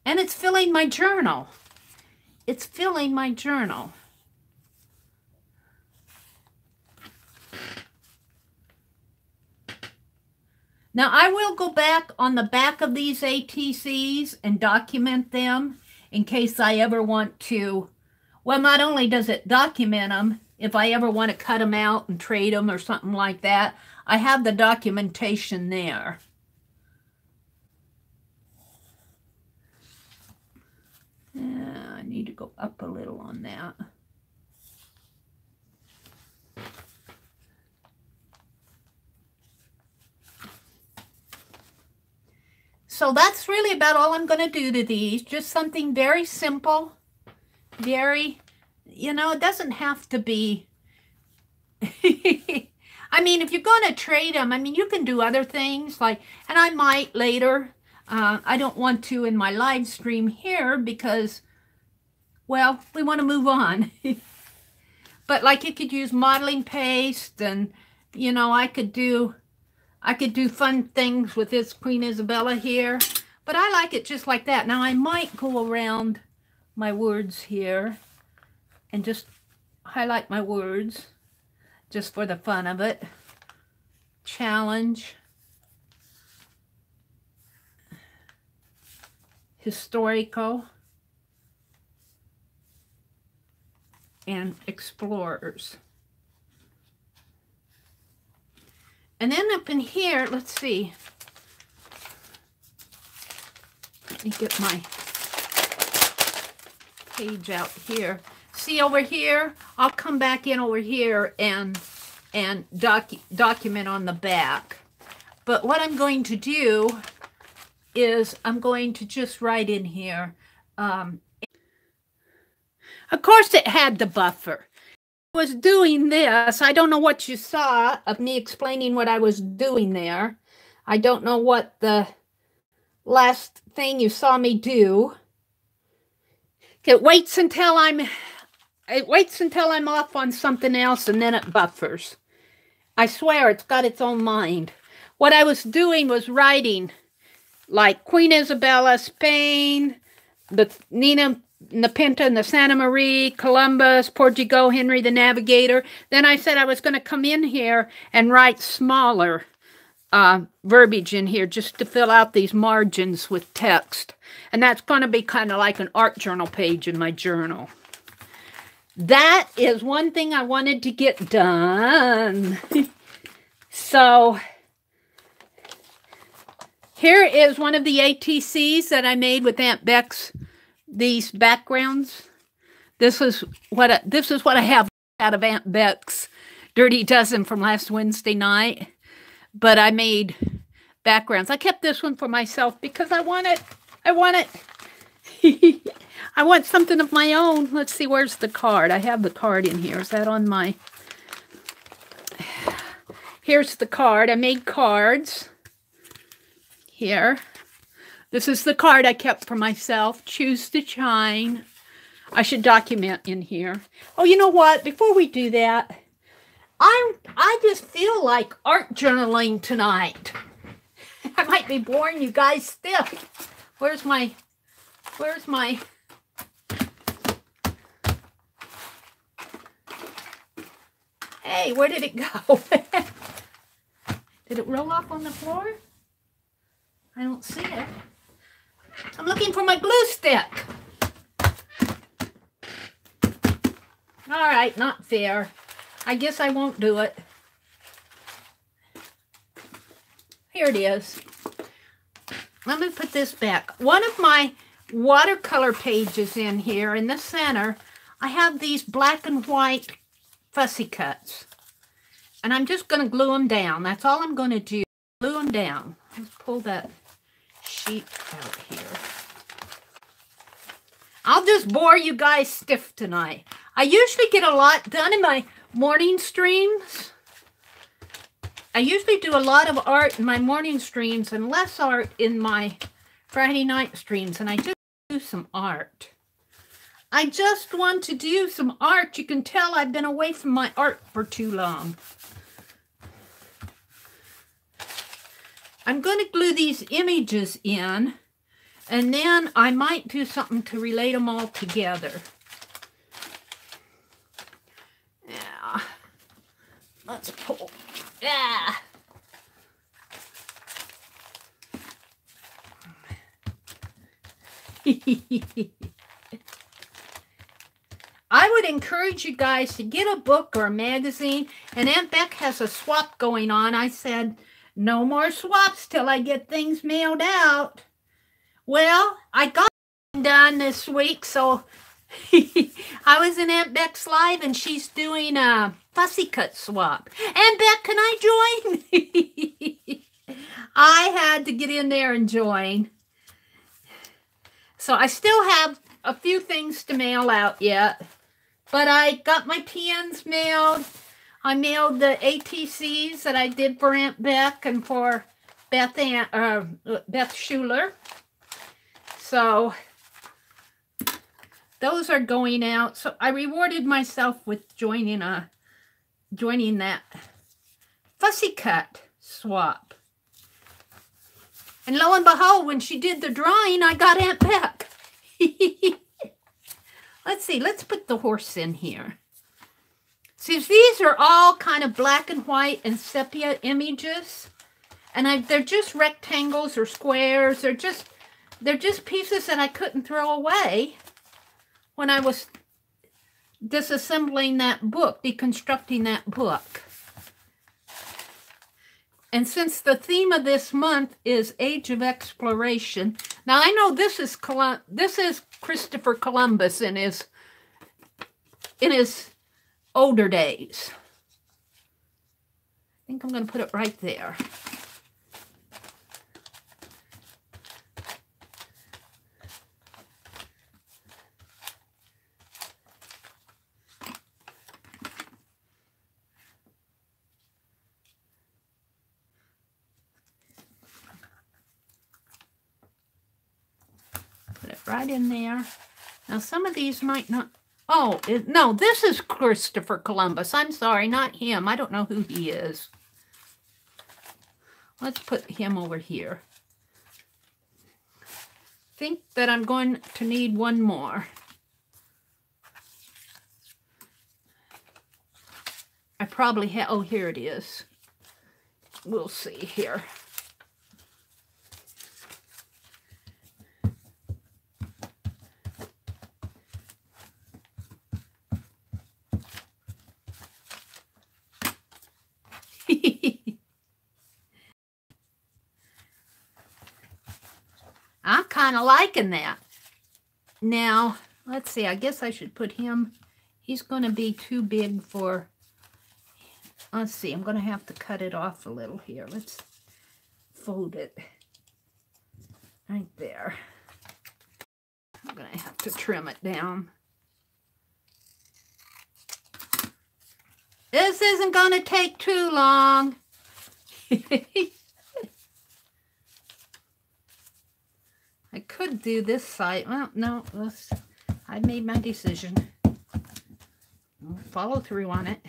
And it's filling my journal. It's filling my journal. Now, I will go back on the back of these ATCs and document them in case I ever want to. Well, not only does it document them, if I ever want to cut them out and trade them or something like that, I have the documentation there. I need to go up a little on that. So that's really about all I'm going to do to these. Just something very simple. Very, you know, it doesn't have to be. I mean, if you're going to trade them, I mean, you can do other things like, and I might later. I don't want to in my live stream here because, well, we want to move on. But like you could use modeling paste and, you know, I could do fun things with this Queen Isabella here. But I like it just like that. Now I might go around my words here and just highlight my words just for the fun of it. Challenge. Historical. And explorers. And then up in here, let's see. Let me get my page out here. See over here? I'll come back in over here and document on the back. But what I'm going to do is I'm going to just write in here. Of course, it had the buffer. I was doing this. I don't know what you saw of me explaining what I was doing there. I don't know what the last thing you saw me do. It waits until I'm off on something else and then it buffers. I swear it's got its own mind. What I was doing was writing like Queen Isabella, Spain, the Nina, the Pinta and the Santa Maria, Columbus, Portugal, Henry the Navigator. Then I said I was going to come in here and write smaller verbiage in here just to fill out these margins with text. And that's going to be kind of like an art journal page in my journal. That is one thing I wanted to get done. So here is one of the ATCs that I made with Aunt Beck's, these backgrounds. This is what I have out of Aunt Beck's Dirty Dozen from last Wednesday night. But I made backgrounds. I kept this one for myself because I want it. I want something of my own. Let's see, where's the card? I have the card in here. Is that on my... Here's the card. I made cards. Here. This is the card I kept for myself. Choose to shine. I should document in here. Oh, you know what? Before we do that, I just feel like art journaling tonight. I might be boring you guys stiff. Where's my... Hey, where did it go? Did it roll off on the floor? I don't see it. I'm looking for my glue stick. All right, not fair. I guess I won't do it. Here it is. Let me put this back. One of my watercolor pages in here in the center, I have these black and white fussy cuts. And I'm just going to glue them down. That's all I'm going to do. Glue them down. Let's pull that sheet out here. I'll just bore you guys stiff tonight. I usually get a lot done in my morning streams. I usually do a lot of art in my morning streams and less art in my Friday night streams. And I just do some art. I just want to do some art. You can tell I've been away from my art for too long. I'm going to glue these images in, and then I might do something to relate them all together. Yeah. Let's pull. Yeah. I would encourage you guys to get a book or a magazine, and Aunt Beck has a swap going on. I said, no more swaps till I get things mailed out. Well, I got done this week, so I was in Aunt Beck's live, and she's doing a fussy cut swap. Aunt Beck, can I join? I had to get in there and join. So I still have a few things to mail out yet, but I got my PNs mailed. I mailed the ATCs that I did for Aunt Beck and for Beth Schuler. So those are going out. So I rewarded myself with joining that fussy cut swap. And lo and behold, when she did the drawing, I got Aunt Beck. Let's see, let's put the horse in here. See, these are all kind of black and white and sepia images. And they're just rectangles or squares. They're just pieces that I couldn't throw away when I was disassembling that book, deconstructing that book. And since the theme of this month is Age of Exploration, now I know this is Christopher Columbus in his older days. I think I'm going to put it right there. Right in there. Now some of these might not. Oh, no, this is Christopher Columbus. I'm sorry, not him. I don't know who he is. Let's put him over here. Think that I'm going to need one more. I probably have. Oh, here it is. We'll see here. I'm kind of liking that. Now, let's see. I guess I should put him. He's going to be too big for... Let's see. I'm going to have to cut it off a little here. Let's fold it right there. I'm going to have to trim it down. This isn't going to take too long. I could do this side. Well, no, I made my decision. I'll follow through on it.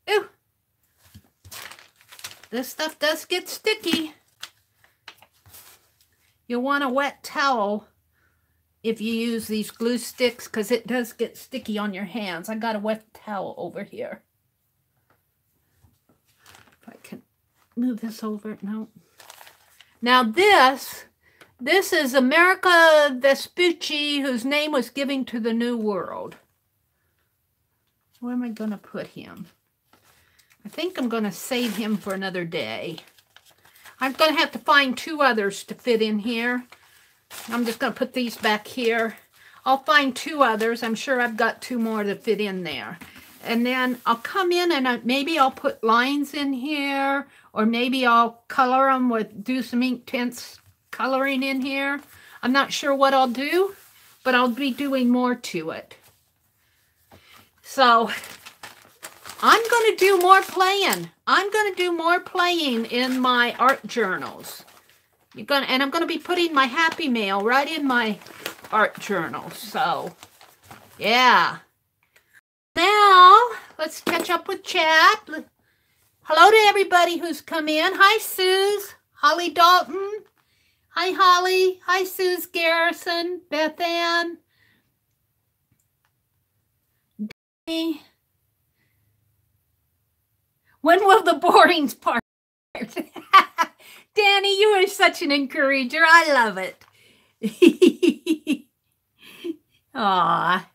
Ooh. This stuff does get sticky. You'll want a wet towel if you use these glue sticks, because it does get sticky on your hands. I got a wet towel over here. If I can move this over. No. Now this is America Vespucci, whose name was given to the New World. Where am I going to put him? I think I'm going to save him for another day. I'm going to have to find two others to fit in here. I'm just going to put these back here. I'll find two others. I'm sure I've got two more to fit in there. And then I'll come in and maybe I'll put lines in here, or maybe I'll color them do some ink tints coloring in here. I'm not sure what I'll do, but I'll be doing more to it. So I'm going to do more playing. I'm going to do more playing in my art journals. And I'm going to be putting my Happy Mail right in my art journal. So, yeah. Now, let's catch up with chat. Hello to everybody who's come in. Hi, Suze. Holly Dalton. Hi, Holly. Hi, Suze Garrison. Beth Ann. Danny. When will the boring part? Danny, you are such an encourager. I love it. Aw.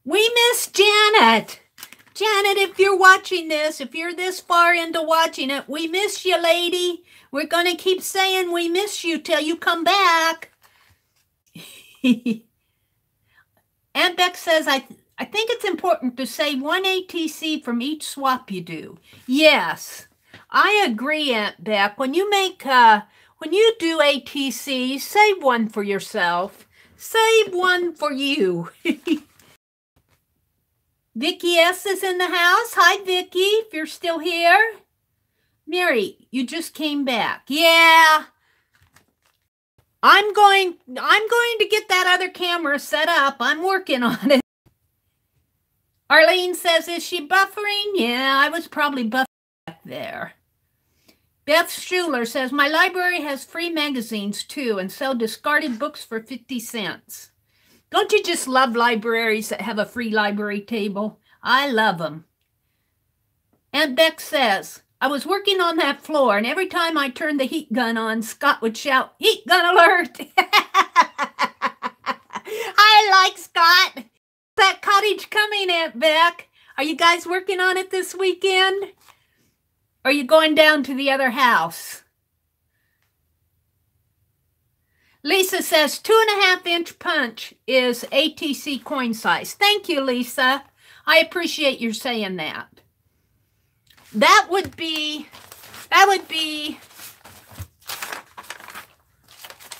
We miss Janet. Janet, if you're watching this, if you're this far into watching it, we miss you, lady. We're going to keep saying we miss you till you come back. Aunt Beck says, I think it's important to say one ATC from each swap you do. Yes, I agree, Aunt Beck. When you make, when you do ATC, save one for yourself. Save one for you. Vicki S. is in the house. Hi, Vicki, if you're still here. Meri, you just came back. Yeah. I'm going to get that other camera set up. I'm working on it. Arlene says, is she buffering? Yeah, I was probably buffering back there. Beth Schuler says, my library has free magazines too and sell discarded books for 50 cents. Don't you just love libraries that have a free library table? I love them. Aunt Beck says, I was working on that floor, and every time I turned the heat gun on, Scott would shout, heat gun alert! I like Scott. That cottage coming, Aunt Beck. Are you guys working on it this weekend? Or are you going down to the other house? Lisa says 2.5-inch punch is ATC coin size. Thank you, Lisa. I appreciate your saying that. That would be,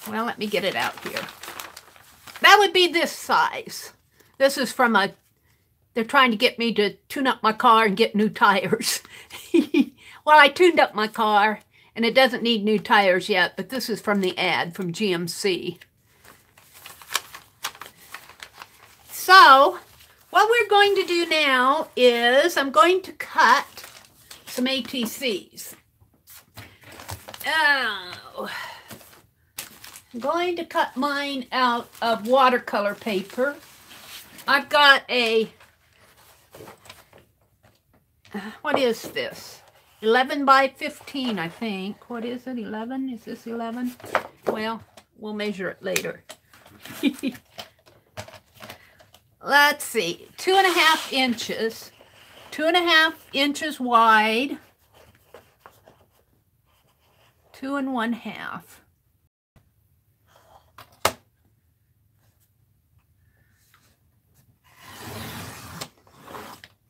well, let me get it out here. That would be this size. This is from they're trying to get me to tune up my car and get new tires. Well, I tuned up my car. And it doesn't need new tires yet, but this is from the ad from GMC. So, what we're going to do now is I'm going to cut some ATCs. Oh, I'm going to cut mine out of watercolor paper. I've got a, what is this? 11 by 15, I think. What is it, 11? Is this 11? Well, we'll measure it later. Let's see, 2.5 inches. 2.5 inches wide. 2 1/2.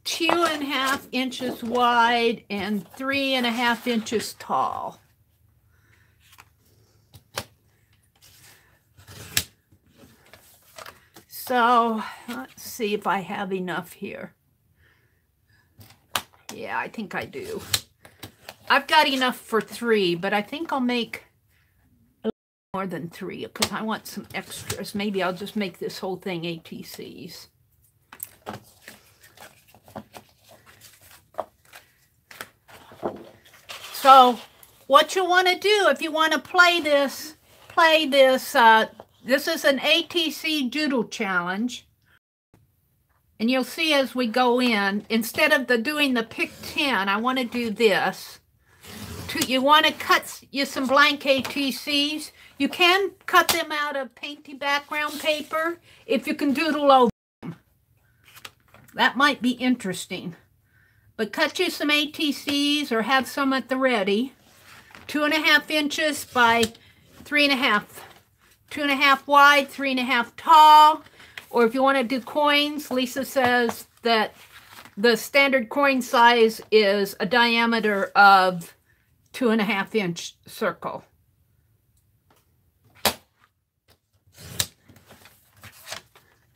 2.5 inches wide and 3.5 inches tall. So let's see if I have enough here. Yeah, I think I do. I've got enough for 3, but I think I'll make a little more than 3 because I want some extras. Maybe I'll just make this whole thing ATCs. So what you want to do if you want to play this, this is an ATC Doodle challenge. And you'll see as we go in, instead of doing the pick 10, I want to do this. You want to cut you some blank ATCs. You can cut them out of painty background paper if you can doodle over them. That might be interesting. But cut you some ATCs or have some at the ready. 2.5 inches by 3.5. 2.5 wide, 3.5 tall. Or if you want to do coins, Lisa says that the standard coin size is a diameter of 2.5 inch circle.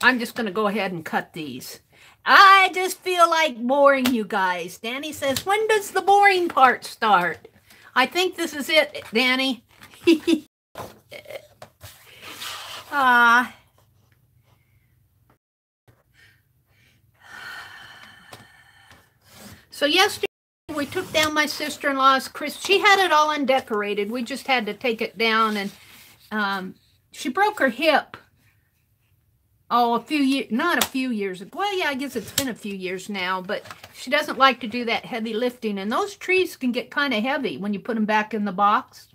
I'm just going to go ahead and cut these. I just feel like boring you guys. Danny says, when does the boring part start? I think this is it, Danny. So So yesterday we took down my sister-in-law's Christmas. She had it all undecorated. We just had to take it down, and she broke her hip. Oh, not a few years ago. Well, yeah, I guess it's been a few years now, but she doesn't like to do that heavy lifting, and those trees can get kind of heavy when you put them back in the box.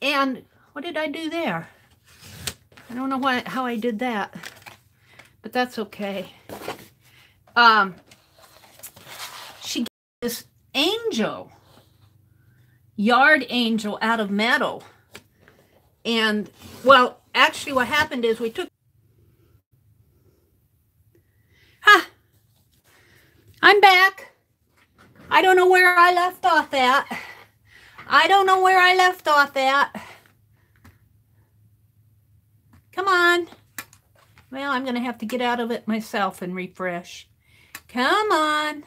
And what did I do there? I don't know how I did that, but that's okay. She got this angel, yard angel out of metal. And, well, actually what happened is we took... I'm back. I don't know where I left off at. Come on. Well, I'm going to have to get out of it myself and refresh. Come on.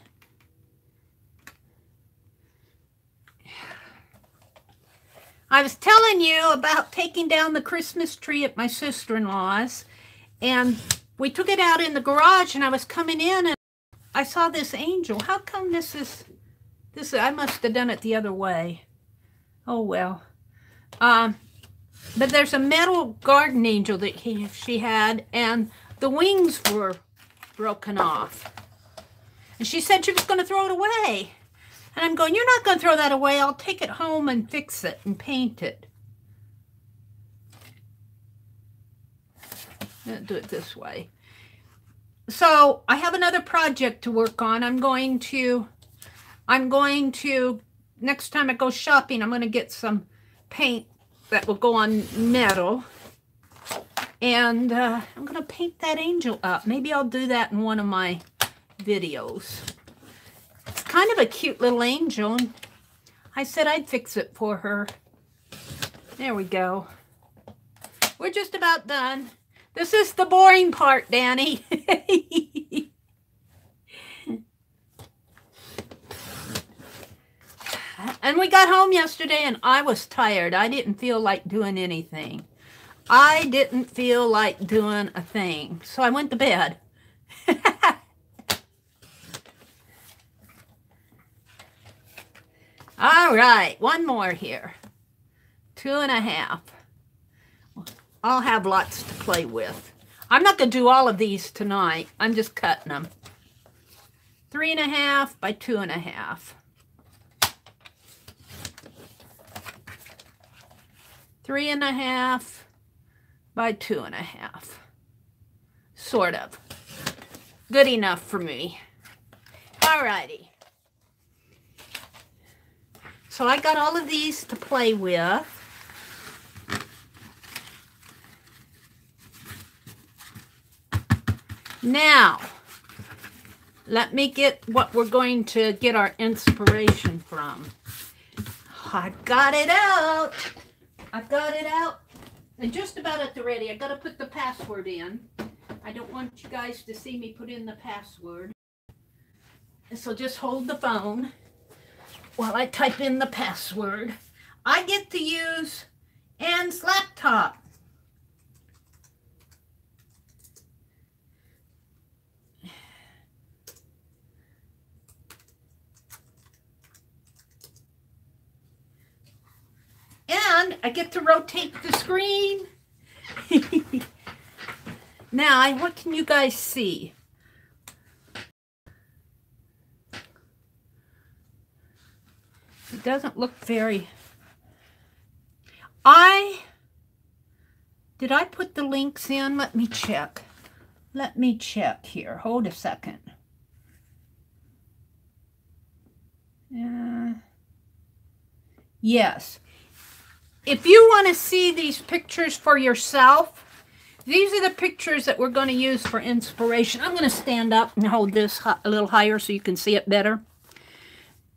I was telling you about taking down the Christmas tree at my sister-in-law's, and we took it out in the garage, and I was coming in and I saw this angel. How come this is, I must have done it the other way. Oh, well. But there's a metal garden angel that she had, and the wings were broken off. And she said she was going to throw it away. And I'm going, you're not going to throw that away. I'll take it home and fix it and paint it. I'm going to do it this way. So I have another project to work on. I'm going to, next time I go shopping, I'm going to get some paint that will go on metal. And I'm going to paint that angel up. Maybe I'll do that in one of my videos. It's kind of a cute little angel. I said I'd fix it for her. There we go. We're just about done. This is the boring part, Danny. And we got home yesterday and I was tired. I didn't feel like doing anything. I didn't feel like doing a thing. So I went to bed. All right, one more here. 2.5. I'll have lots to play with. I'm not going to do all of these tonight. I'm just cutting them. 3.5 by 2.5. 3.5 by 2.5. Sort of. Good enough for me. All righty. So I got all of these to play with. Now, let me get what we're going to get our inspiration from. I've got it out. I've got it out. And just about at the ready. I've got to put the password in. I don't want you guys to see me put in the password. So just hold the phone while I type in the password. I get to use Anne's laptop. And I get to rotate the screen. Now, what can you guys see? It doesn't look very... Did I put the links in? Let me check. Let me check here. Hold a second. Yes. If you want to see these pictures for yourself, these are the pictures that we're going to use for inspiration. I'm going to stand up and hold this a little higher so you can see it better.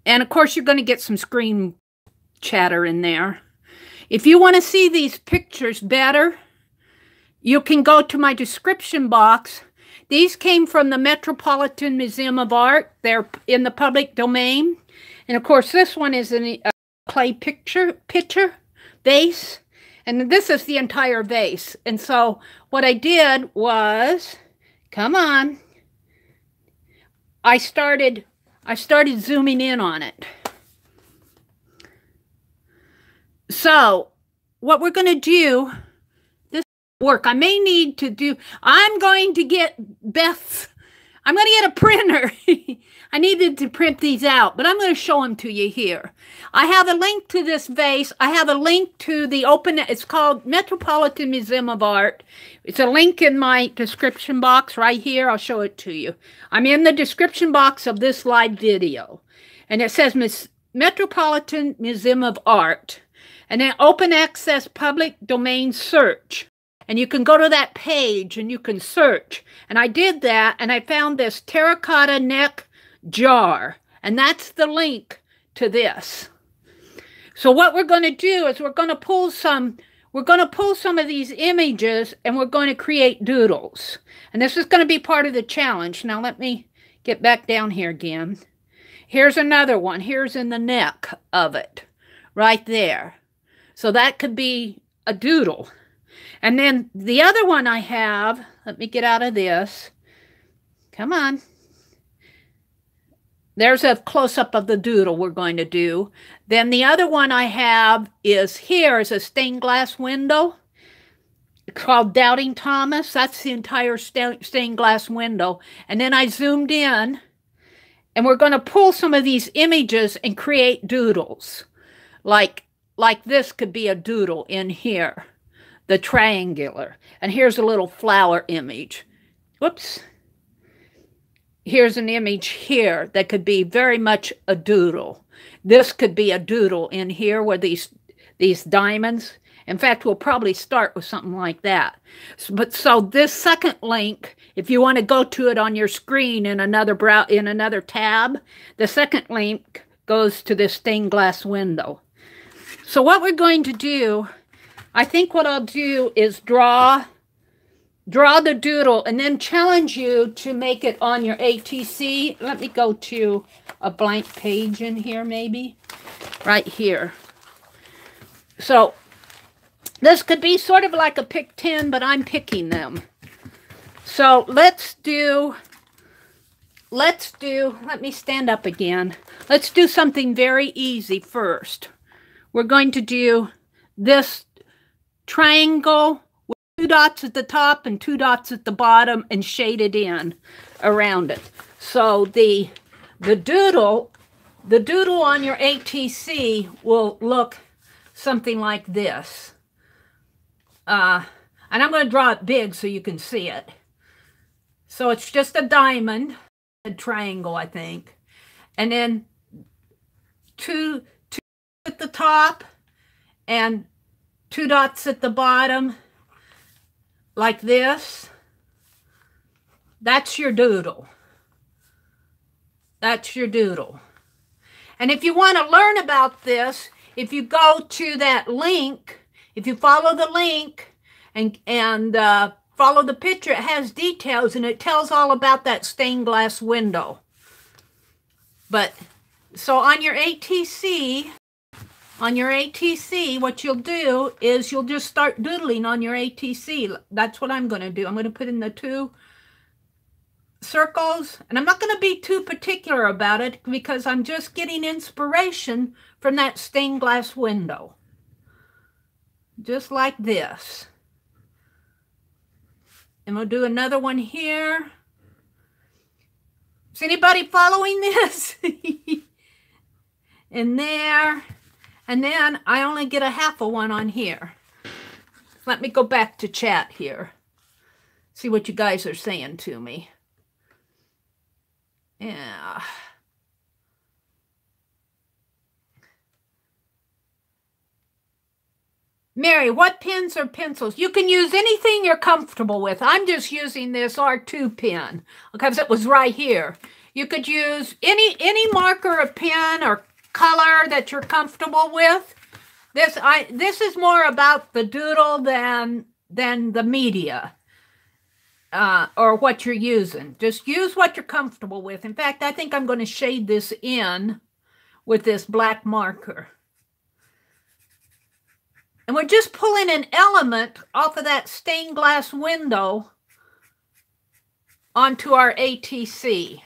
And of course, you're going to get some screen chatter in there. If you want to see these pictures better, you can go to my description box. These came from the Metropolitan Museum of Art. They're in the public domain. And of course, this one is a clay picture vase. And this is the entire vase. And so what I did was, come on, I started I started zooming in on it. So what we're going to do, this work, I may need to do, I'm going to get I'm going to get a printer. I needed to print these out, but I'm going to show them to you here. I have a link to this vase. I have a link to the it's called Metropolitan Museum of Art. It's a link in my description box right here. I'll show it to you. I'm in the description box of this live video. And it says Metropolitan Museum of Art. And then open access public domain search. And you can go to that page and you can search. And I did that and I found this terracotta neck jar. And that's the link to this. So what we're going to do is we're going to pull some of these images and we're going to create doodles. And this is going to be part of the challenge. Now let me get back down here again. Here's another one. Here's in the neck of it. Right there. So that could be a doodle. And then the other one I have, let me get out of this. Come on. There's a close-up of the doodle we're going to do. Then the other one I have is here is a stained glass window called Doubting Thomas. That's the entire stained glass window. And then I zoomed in, and we're going to pull some of these images and create doodles. Like this could be a doodle in here, the triangular. And here's a little flower image. Whoops. Here's an image here that could be very much a doodle. This could be a doodle in here where these diamonds. In fact, we'll probably start with something like that. So this second link, if you want to go to it on your screen in another tab, the second link goes to this stained glass window. So what we're going to do, I think what I'll do is draw the doodle and then challenge you to make it on your ATC. Let me go to a blank page in here maybe. Right here. So this could be sort of like a pick 10, but I'm picking them. So let me stand up again. Let's do something very easy first. We're going to do this triangle with 2 dots at the top and 2 dots at the bottom and shade it in around it. So the doodle on your ATC will look something like this. And I'm going to draw it big so you can see it. So it's just a diamond, a triangle, I think. And then two at the top and 2 dots at the bottom, like this. That's your doodle. That's your doodle. And if you want to learn about this, if you go to that link, if you follow the link and follow the picture, it has details and it tells all about that stained glass window. But so on your ATC, what you'll do is you'll just start doodling on your ATC. That's what I'm going to do. I'm going to put in the 2 circles, and I'm not going to be too particular about it because I'm just getting inspiration from that stained glass window. Just like this. And we'll do another one here. Is anybody following this? In there. And then I only get a half of one on here. Let me go back to chat here. See what you guys are saying to me. Yeah. Mary, what pens or pencils? You can use anything you're comfortable with. I'm just using this R2 pen because it was right here. You could use any marker or pen or color that you're comfortable with. This is more about the doodle than the media or what you're using. Just use what you're comfortable with. In fact, I think I'm going to shade this in with this black marker. And we're just pulling an element off of that stained glass window onto our ATC.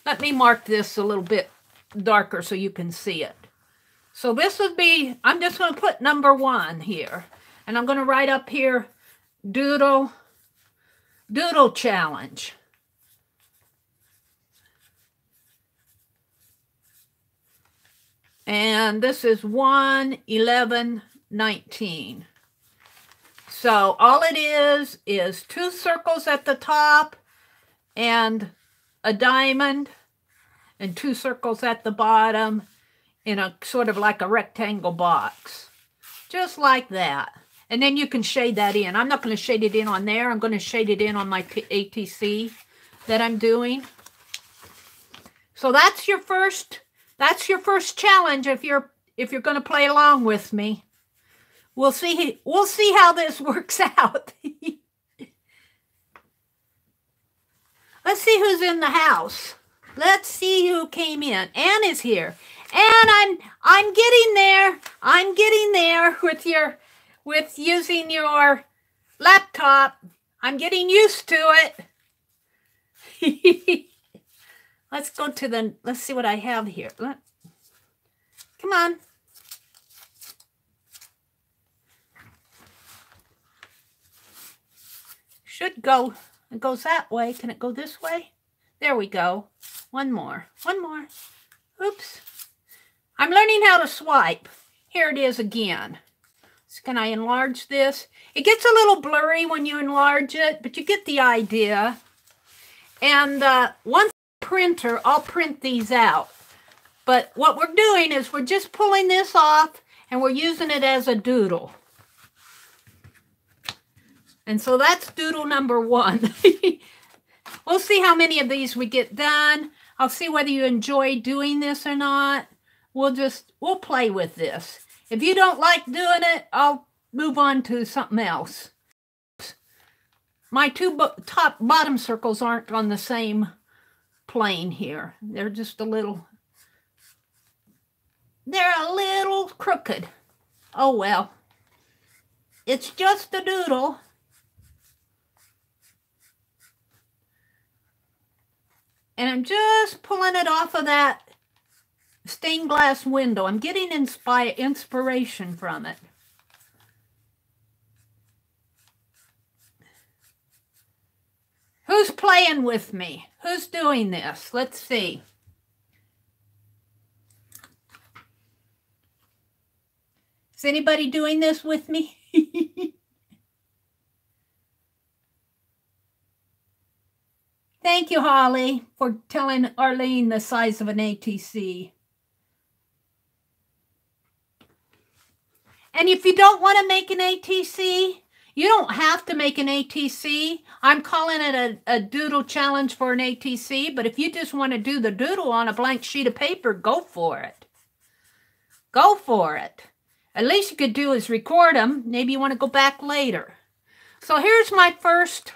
Let me mark this a little bit darker so you can see it. So this would be, I'm just going to put number 1 here. And I'm going to write up here, Doodle Challenge. And this is 1/11/19. So all it is 2 circles at the top and a diamond and 2 circles at the bottom in a sort of like a rectangle box. Just like that. And then you can shade that in. I'm not going to shade it in on there. I'm going to shade it in on my ATC that I'm doing. So that's your first challenge if you're going to play along with me. We'll see how this works out. Let's see who's in the house. Let's see who came in. Anne is here. And I'm getting there. I'm getting there with using your laptop. I'm getting used to it. Let's go to let's see what I have here. Come on. Should go, it goes that way. Can it go this way? There we go. One more. Oops. I'm learning how to swipe. Here it is again. So can I enlarge this? It gets a little blurry when you enlarge it, but you get the idea. And once printer, I'll print these out. But what we're doing is we're just pulling this off and we're using it as a doodle. And so that's doodle number 1. We'll see how many of these we get done. I'll see whether you enjoy doing this or not. We'll play with this. If you don't like doing it, I'll move on to something else. My 2 bottom circles aren't on the same plane here. They're just a little crooked. Oh well. It's just a doodle. And I'm just pulling it off of that stained glass window. I'm getting inspiration from it. Who's playing with me? Who's doing this? Let's see. Is anybody doing this with me? Thank you, Holly, for telling Arlene the size of an ATC. And if you don't want to make an ATC, you don't have to make an ATC. I'm calling it a doodle challenge for an ATC, but if you just want to do the doodle on a blank sheet of paper, go for it. Go for it. At least you could do is record them. Maybe you want to go back later. So here's my first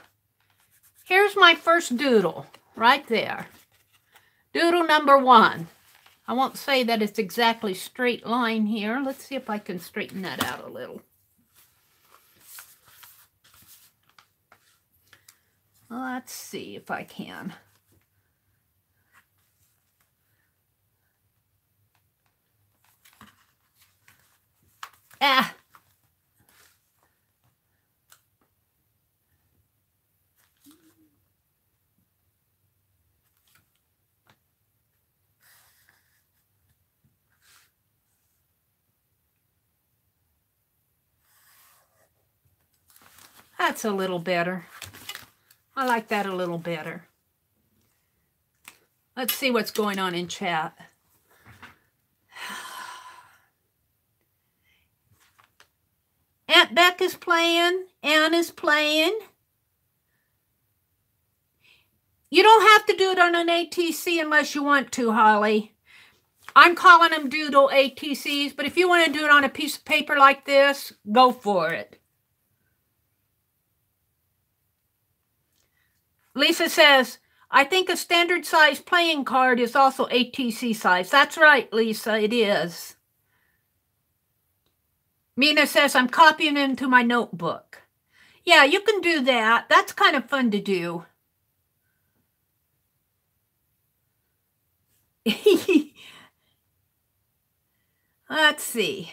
doodle right there. Doodle number 1. I won't say that it's exactly straight line here. Let's see if I can straighten that out a little. Let's see if I can. Ah. That's a little better. I like that a little better. Let's see what's going on in chat. Aunt Beck is playing. Anne is playing. You don't have to do it on an ATC unless you want to, Holly. I'm calling them doodle ATCs, but if you want to do it on a piece of paper like this, go for it. Lisa says, I think a standard size playing card is also ATC size. That's right, Lisa, it is. Mina says, I'm copying into my notebook. Yeah, you can do that. That's kind of fun to do. Let's see.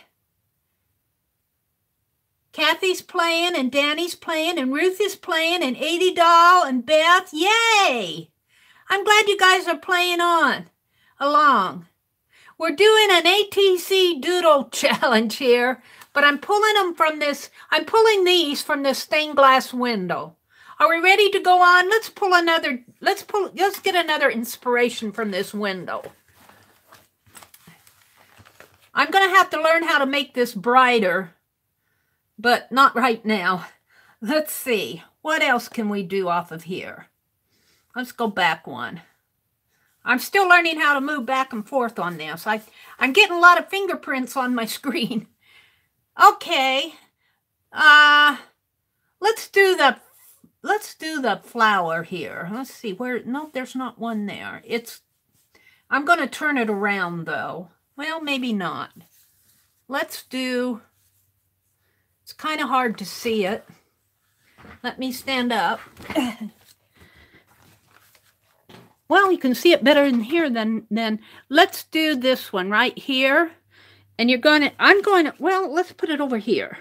Kathy's playing, and Danny's playing, and Ruth is playing, and Adie Doll, and Beth. Yay! I'm glad you guys are playing along. We're doing an ATC Doodle challenge here, but I'm pulling these from this stained glass window. Are we ready to go on? Let's get another inspiration from this window. I'm going to have to learn how to make this brighter, but not right now. Let's see. What else can we do off of here? Let's go back one. I'm still learning how to move back and forth on this. I'm getting a lot of fingerprints on my screen. Okay. Let's do the flower here. Let's see where. No, there's not one there. I'm going to turn it around though. Well, maybe not. It's kind of hard to see it. Let me stand up. Well, you can see it better in here than let's do this one right here. And well, let's put it over here.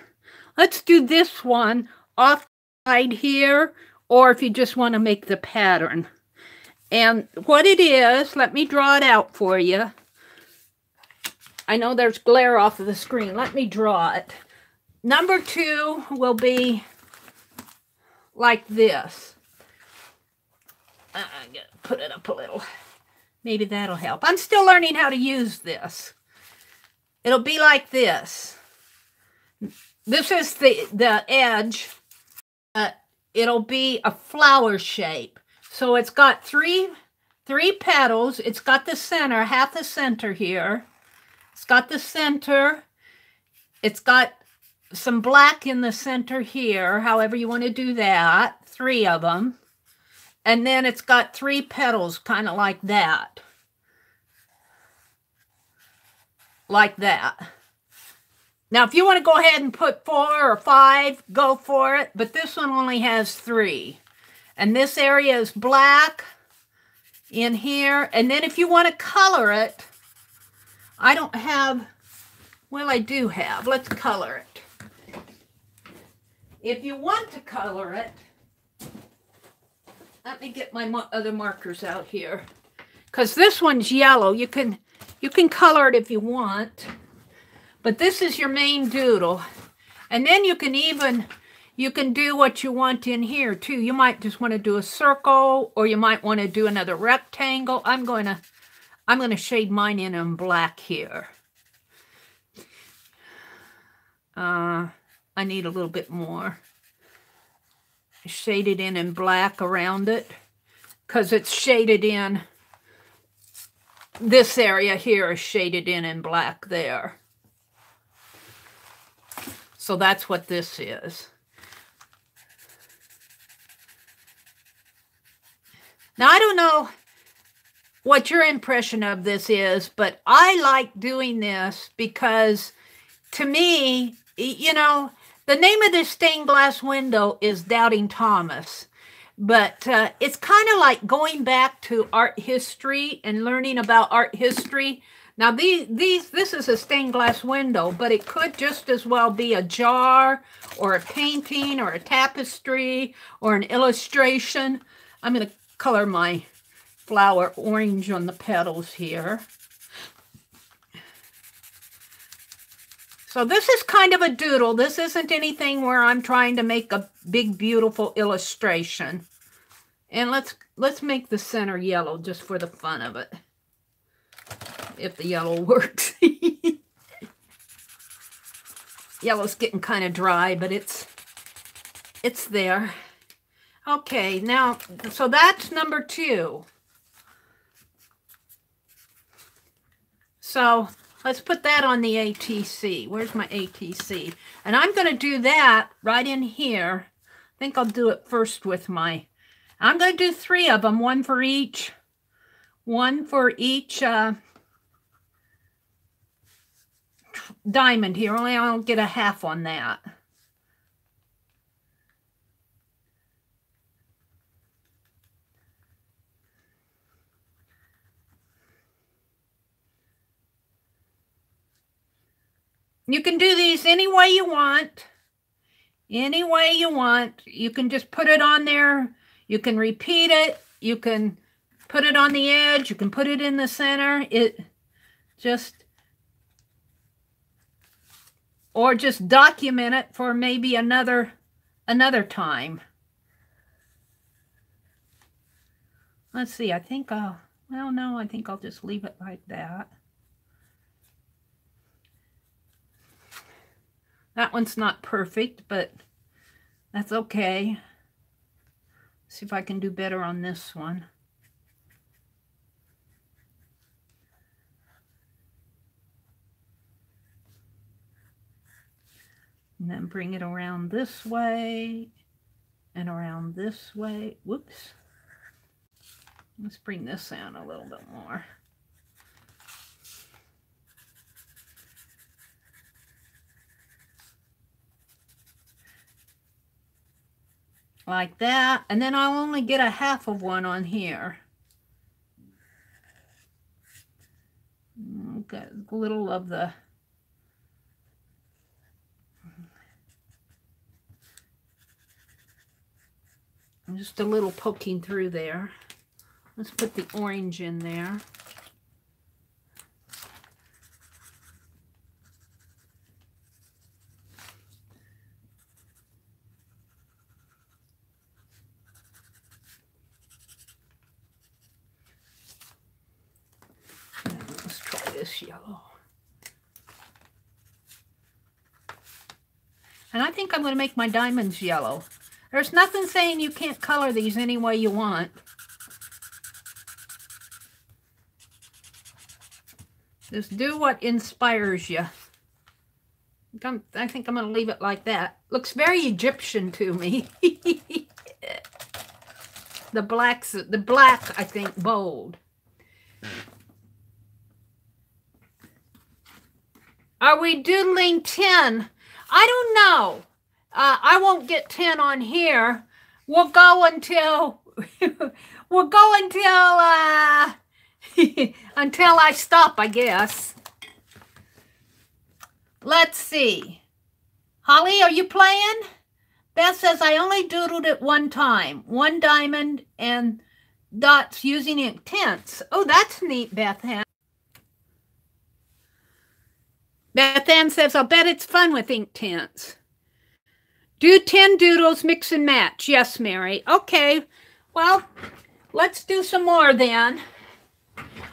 Let's do this one off the side here, or if you just want to make the pattern. And what it is, let me draw it out for you. I know there's glare off of the screen. Let me draw it. Number 2 will be like this. I'm going to put it up a little. Maybe that'll help. I'm still learning how to use this. It'll be like this. This is the edge. It'll be a flower shape. So it's got three petals. It's got the center, half the center here. It's got the center. It's got some black in the center here, however you want to do that. 3 of them. And then it's got 3 petals, kind of like that. Like that. Now, if you want to go ahead and put 4 or 5, go for it. But this one only has 3. And this area is black in here. And then if you want to color it, I don't have, well, I do have. Let's color it. If you want to color it, let me get my other markers out here. Because this one's yellow. You can color it if you want. But this is your main doodle. And then you can do what you want in here too. You might just want to do a circle, or you might want to do another rectangle. I'm going to shade mine in black here. I need a little bit more. Shade it in black around it, because it's shaded in. This area here is shaded in black there. So that's what this is. Now, I don't know what your impression of this is, but I like doing this because, to me, you know, the name of this stained glass window is Doubting Thomas. But it's kind of like going back to art history and learning about art history. Now, this is a stained glass window, but it could just as well be a jar or a painting or a tapestry or an illustration. I'm going to color my flower orange on the petals here. So this is kind of a doodle. This isn't anything where I'm trying to make a big, beautiful illustration. And let's make the center yellow just for the fun of it. If the yellow works. Yellow's getting kind of dry, but it's there. Okay, now, so that's number 2. So let's put that on the ATC. Where's my ATC? And I'm going to do that right in here. I think I'll do it first with I'm going to do 3 of them, one for each diamond here. Only I'll get a half on that. You can do these any way you want. Any way you want. You can just put it on there. You can repeat it. You can put it on the edge. You can put it in the center. Or just document it for maybe another time. Let's see, I think I think I'll just leave it like that. That one's not perfect, but that's okay. See if I can do better on this one. And then bring it around this way and around this way. Whoops. Let's bring this down a little bit more. Like that. And then I'll only get a half of one on here. Got a little of the just a little poking through there. Let's put the orange in there. Let's try this yellow. And I think I'm going to make my diamonds yellow. There's nothing saying you can't color these any way you want. Just do what inspires you. I think I'm going to leave it like that. Looks very Egyptian to me. The black, I think, bold. Are we doodling 10? I don't know. I won't get 10 on here. We'll go until until I stop, I guess. Let's see. Holly, are you playing? Beth says, I only doodled it one time. One diamond and dots using ink tints. Oh, that's neat, Beth Ann. Beth Ann says, I'll bet it's fun with ink tints. Do 10 doodles, mix and match. Yes, Mary. Okay, well, let's do some more then.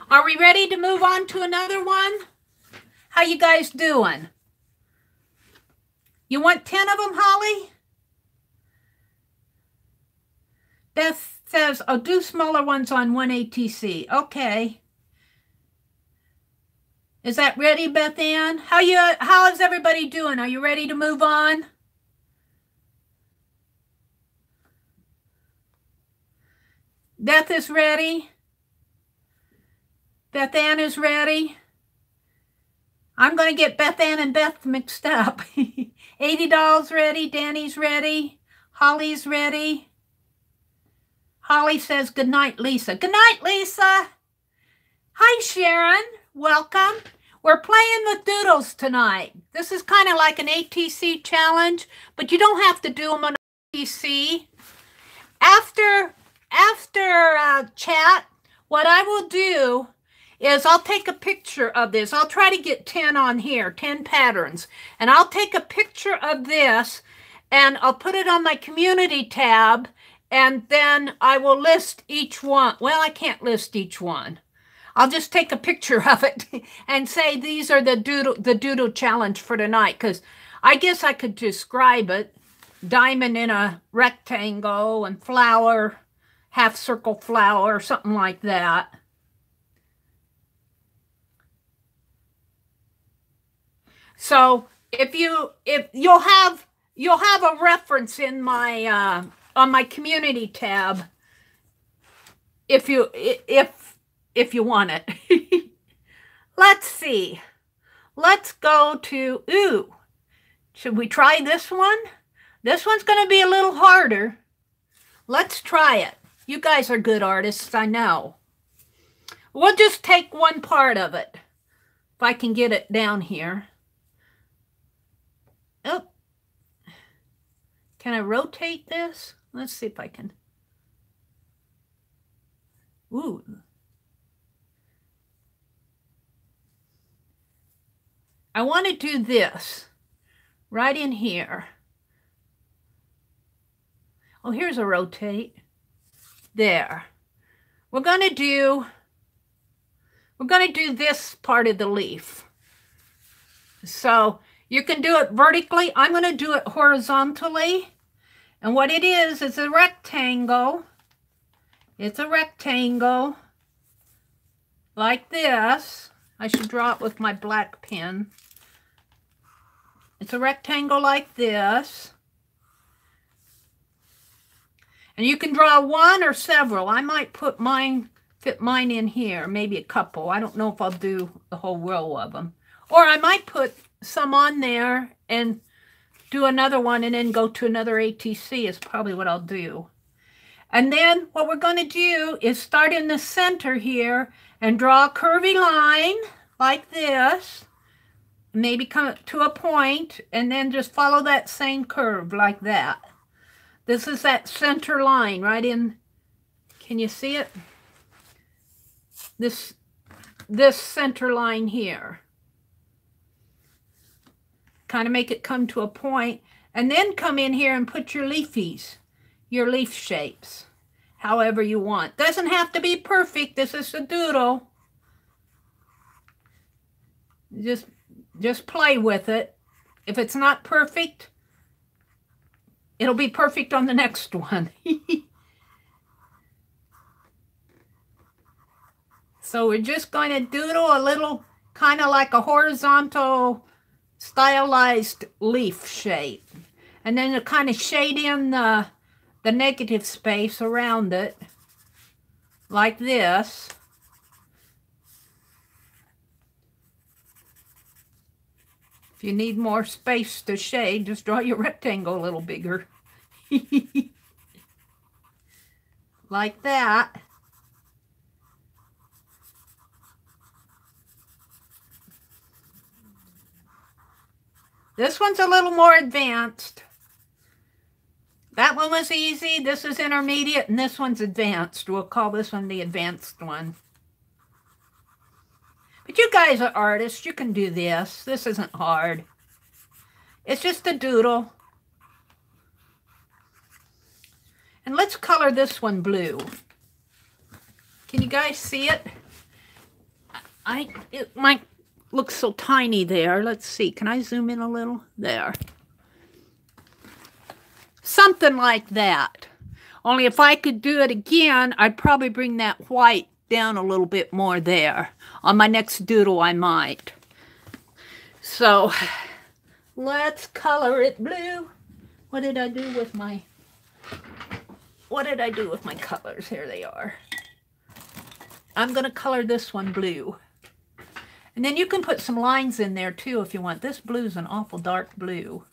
Are we ready to move on to another one? How you guys doing? You want 10 of them, Holly? Beth says, I'll do smaller ones on 1 ATC. Okay. Is that ready, Beth Ann? How is everybody doing? Are you ready to move on? Beth is ready. Beth Ann is ready. I'm going to get Beth Ann and Beth mixed up. $80 ready. Danny's ready. Holly's ready. Holly says, good night, Lisa. Good night, Lisa. Hi, Sharon. Welcome. We're playing with doodles tonight. This is kind of like an ATC challenge, but you don't have to do them on ATC. After chat, what I will do is I'll take a picture of this. I'll try to get 10 on here, 10 patterns. And I'll take a picture of this and I'll put it on my community tab, and then I will list each one. Well, I can't list each one. I'll just take a picture of it and say these are the doodle challenge for tonight, because I guess I could describe it. Diamond in a rectangle and flower, half circle flower, something like that. So if you'll have a reference in my on my community tab if you want it. Let's see. Let's go to, ooh, should we try this one? This one's going to be a little harder. Let's try it. You guys are good artists, I know. We'll just take one part of it, if I can get it down here. Can I rotate this? Let's see if I can. Ooh. I want to do this right in here. Oh, here's a rotate. There. We're going to do this part of the leaf. So you can do it vertically. I'm going to do it horizontally. And what it is a rectangle. It's a rectangle like this. I should draw it with my black pen. It's a rectangle like this. And you can draw one or several. I might fit mine in here, maybe a couple. I don't know if I'll do the whole row of them. Or I might put some on there and do another one and then go to another ATC is probably what I'll do. And then what we're going to do is start in the center here and draw a curvy line like this. Maybe come to a point and then just follow that same curve like that. This is that center line right in. Can you see it? This center line here. Kind of make it come to a point and then come in here and put your leafies, your leaf shapes, however you want. Doesn't have to be perfect. This is a doodle. Just play with it. If it's not perfect, it'll be perfect on the next one. So we're just going to doodle a little, kind of like a horizontal stylized leaf shape. And then to kind of shade in the negative space around it, like this. If you need more space to shade, just draw your rectangle a little bigger. Like that. This one's a little more advanced. That one was easy, this is intermediate, and this one's advanced. We'll call this one the advanced one. But you guys are artists, you can do this. This isn't hard. It's just a doodle. And let's color this one blue. Can you guys see it? It might look so tiny there. Let's see, can I zoom in a little? There. Something like that. Only if I could do it again, I'd probably bring that white down a little bit more there. On my next doodle, I might. So, let's color it blue. What did I do with my colors? Here they are. I'm going to color this one blue. And then you can put some lines in there too if you want. This blue's an awful dark blue.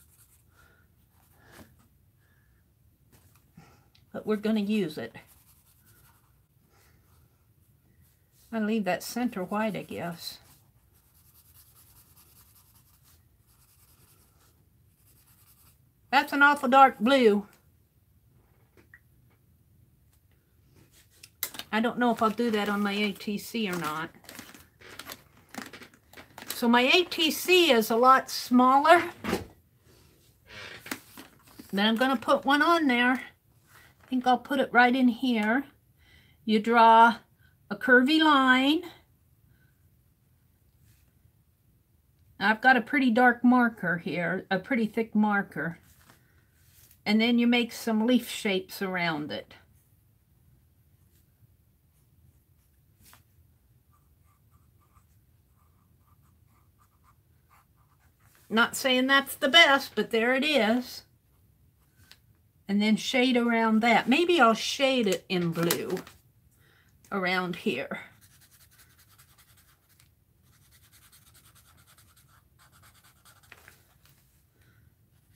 But we're going to use it. I'll leave that center white, I guess. That's an awful dark blue. I don't know if I'll do that on my ATC or not. So my ATC is a lot smaller. Then I'm going to put one on there. I think I'll put it right in here. You draw a curvy line. I've got a pretty dark marker here, a pretty thick marker. And then you make some leaf shapes around it. Not saying that's the best, but there it is. And then shade around that. Maybe I'll shade it in blue around here.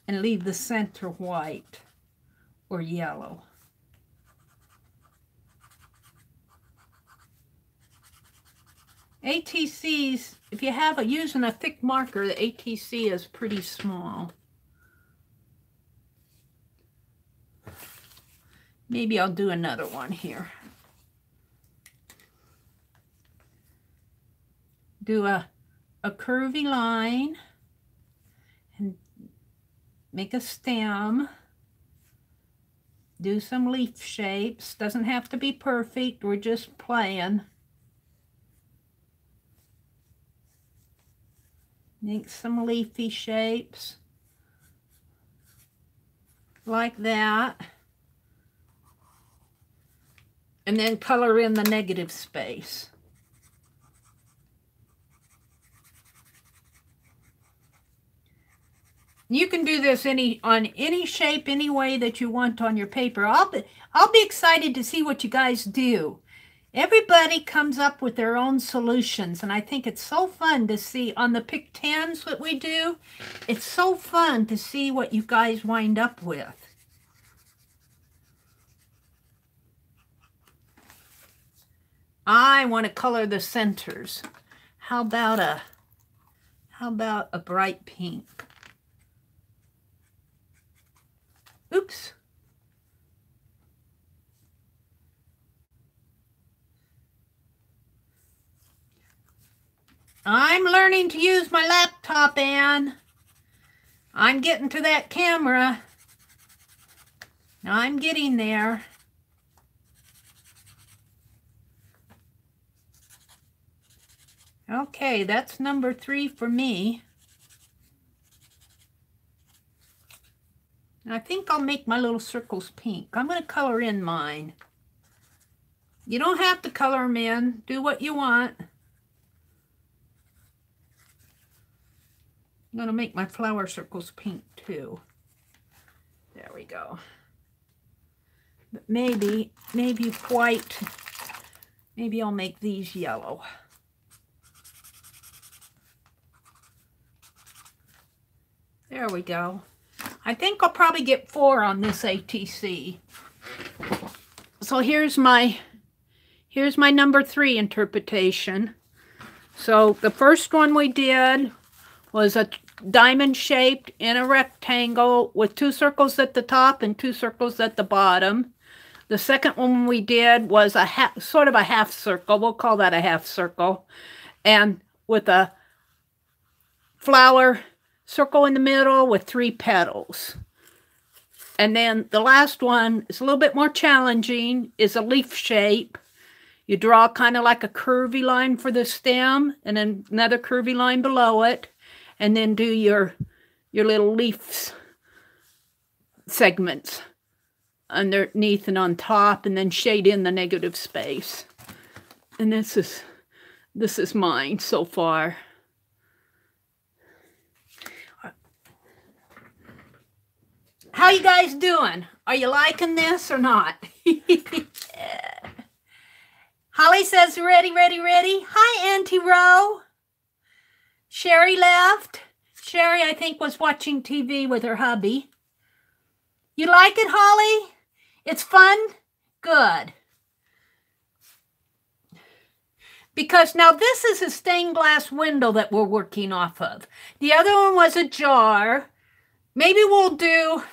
And leave the center white or yellow. ATCs, if you have using a thick marker, the ATC is pretty small. Maybe I'll do another one here. Do a curvy line and make a stem. Do some leaf shapes. Doesn't have to be perfect. We're just playing. Make some leafy shapes. Like that. And then color in the negative space. You can do this on any shape, any way that you want on your paper. I'll be excited to see what you guys do. Everybody comes up with their own solutions, and I think it's so fun to see on the Pick 10s that we do. It's so fun to see what you guys wind up with. I want to color the centers. How about a bright pink? Oops. I'm learning to use my laptop, Anne. I'm getting to that camera. I'm getting there. Okay, that's number 3 for me. I think I'll make my little circles pink. I'm going to color in mine. You don't have to color them in. Do what you want. I'm going to make my flower circles pink too. There we go. But maybe white. Maybe I'll make these yellow. There we go. I think I'll probably get 4 on this ATC. So here's my number 3 interpretation. So the first one we did was a diamond shaped in a rectangle with 2 circles at the top and 2 circles at the bottom. The second one we did was sort of a half circle. We'll call that a half circle. And with a flower circle in the middle with 3 petals. And then the last one is a little bit more challenging, is a leaf shape. You draw kind of like a curvy line for the stem and then another curvy line below it, and then do your little leaf segments underneath and on top, and then shade in the negative space. And this is mine so far. How you guys doing? Are you liking this or not? Holly says, ready, ready, ready. Hi, Auntie Ro. Sherry left. Sherry, I think, was watching TV with her hubby. You like it, Holly? It's fun? Good. Because now this is a stained glass window that we're working off of. The other one was a jar. Maybe we'll do...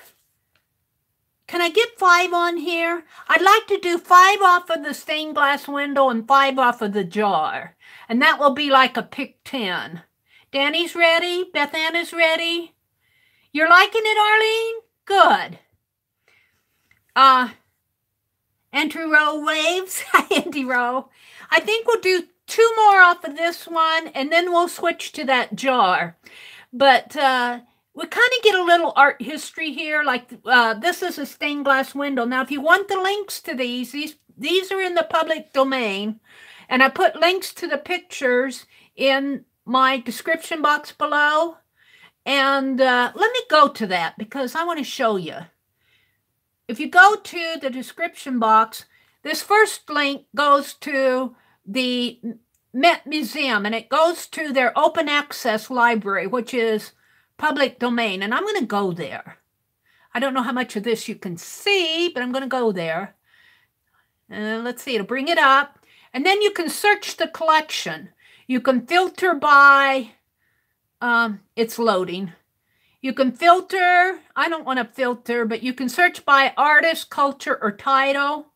Can I get 5 on here? I'd like to do 5 off of the stained glass window and 5 off of the jar. And that will be like a pick 10. Danny's ready. Beth Ann is ready. You're liking it, Arlene? Good. Andrew Rowe waves. Hi, Andy Rowe. I think we'll do 2 more off of this one, and then we'll switch to that jar. But we kind of get a little art history here. Like this is a stained glass window. Now, if you want the links to these are in the public domain. And I put links to the pictures in my description box below. And let me go to that because I want to show you. If you go to the description box, this first link goes to the Met Museum, and it goes to their open access library, which is public domain, and I'm going to go there. I don't know how much of this you can see, but I'm going to go there. Let's see, it'll bring it up. And then you can search the collection. You can filter by, it's loading. You can filter. I don't want to filter, but you can search by artist, culture, or title.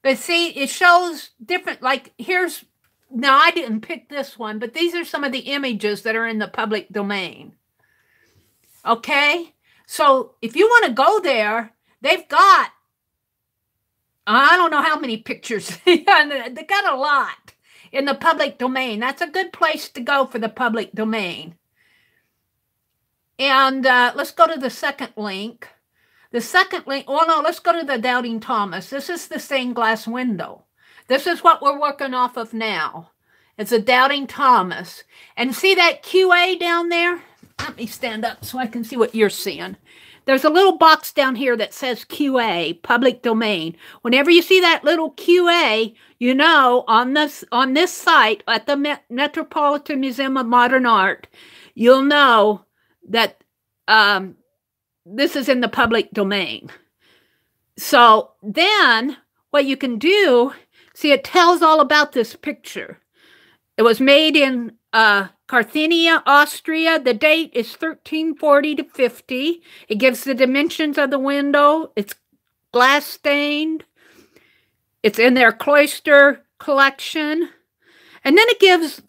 But see, it shows different, like here's, now I didn't pick this one, but these are some of the images that are in the public domain. Okay? So if you want to go there, they've got, I don't know how many pictures. They got a lot in the public domain. That's a good place to go for the public domain. And let's go to the second link. The second link, oh no, let's go to the Doubting Thomas. This is the stained glass window. This is what we're working off of now. It's a Doubting Thomas. And see that QA down there? Let me stand up so I can see what you're seeing. There's a little box down here that says QA, public domain. Whenever you see that little QA, you know on this site at the Metropolitan Museum of Modern Art, you'll know that this is in the public domain. So then what you can do, see, it tells all about this picture. It was made in Carthenia, Austria. The date is 1340 to 50. It gives the dimensions of the window. It's glass stained. It's in their cloister collection. And then it gives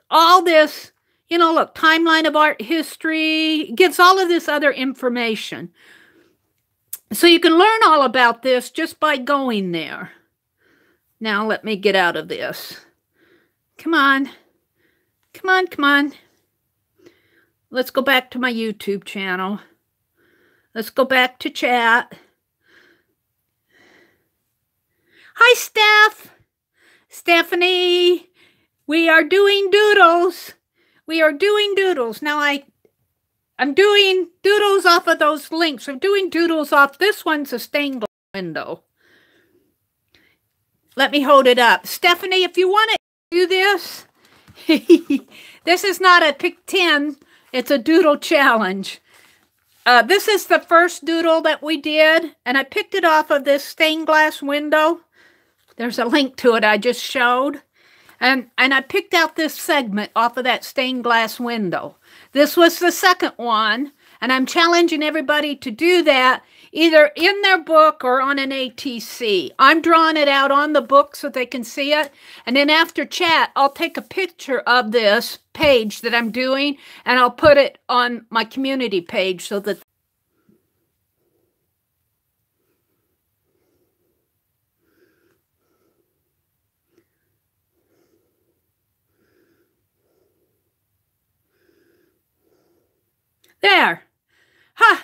all this, you know, look, timeline of art history. It gives all of this other information. So you can learn all about this just by going there. Now let me get out of this. Come on. Come on, come on. Let's go back to my YouTube channel. Let's go back to chat. Hi, Steph. Stephanie. We are doing doodles. We are doing doodles. Now I'm doing doodles off of those links. I'm doing doodles off. This one's a stained glass window. Let me hold it up. Stephanie, if you want to do this, this is not a pick 10. It's a doodle challenge. This is the first doodle that we did, and I picked it off of this stained glass window. There's a link to it I just showed. And I picked out this segment off of that stained glass window. This was the second one, and I'm challenging everybody to do that either in their book or on an ATC. I'm drawing it out on the book so they can see it, and then after chat, I'll take a picture of this page that I'm doing, and I'll put it on my community page so that there. Huh.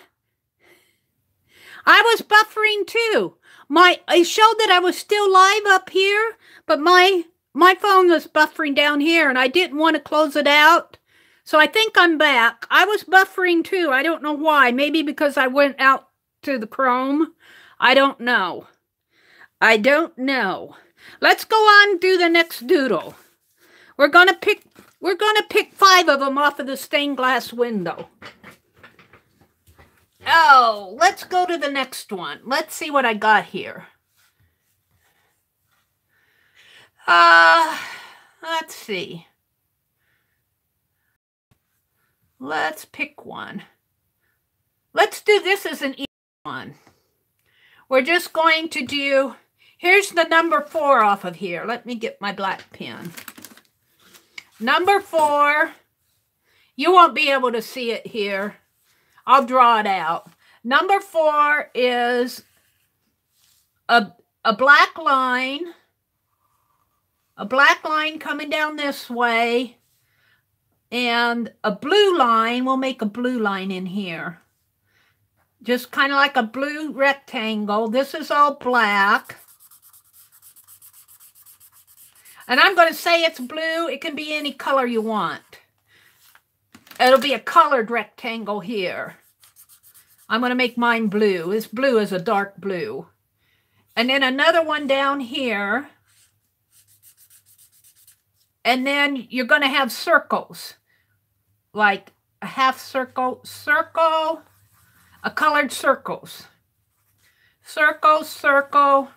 I was buffering too. It showed that I was still live up here, but my phone was buffering down here, and I didn't want to close it out. So I think I'm back. I was buffering too. I don't know why. Maybe because I went out to the Chrome. I don't know. I don't know. Let's go on and do the next doodle. We're gonna pick 5 of them off of the stained glass window. Oh, let's go to the next one. Let's see what I got here. Let's see. Let's pick one. Let's do this as an easy one. We're just going to do, here's the number 4 off of here. Let me get my black pen. Number 4. You won't be able to see it here. I'll draw it out. Number 4 is a black line. A black line coming down this way. And a blue line. We'll make a blue line in here. Just kind of like a blue rectangle. This is all black. And I'm going to say it's blue. It can be any color you want. It'll be a colored rectangle here. I'm going to make mine blue. This blue is a dark blue. And then another one down here. And then you're going to have circles. Like a half circle, circle, a colored circles. Circle, circle,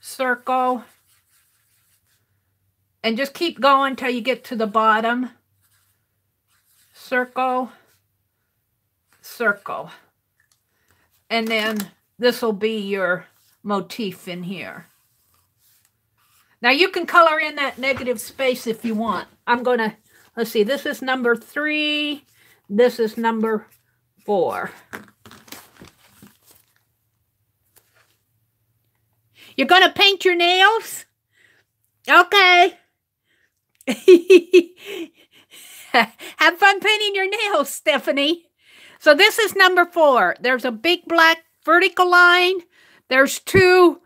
circle. And just keep going until you get to the bottom. Circle, circle. And then this will be your motif in here. Now you can color in that negative space if you want. I'm going to, let's see, this is number 3. This is number 4. You're going to paint your nails? Okay. Have fun painting your nails, Stephanie. So this is number 4. There's a big black vertical line. There's 2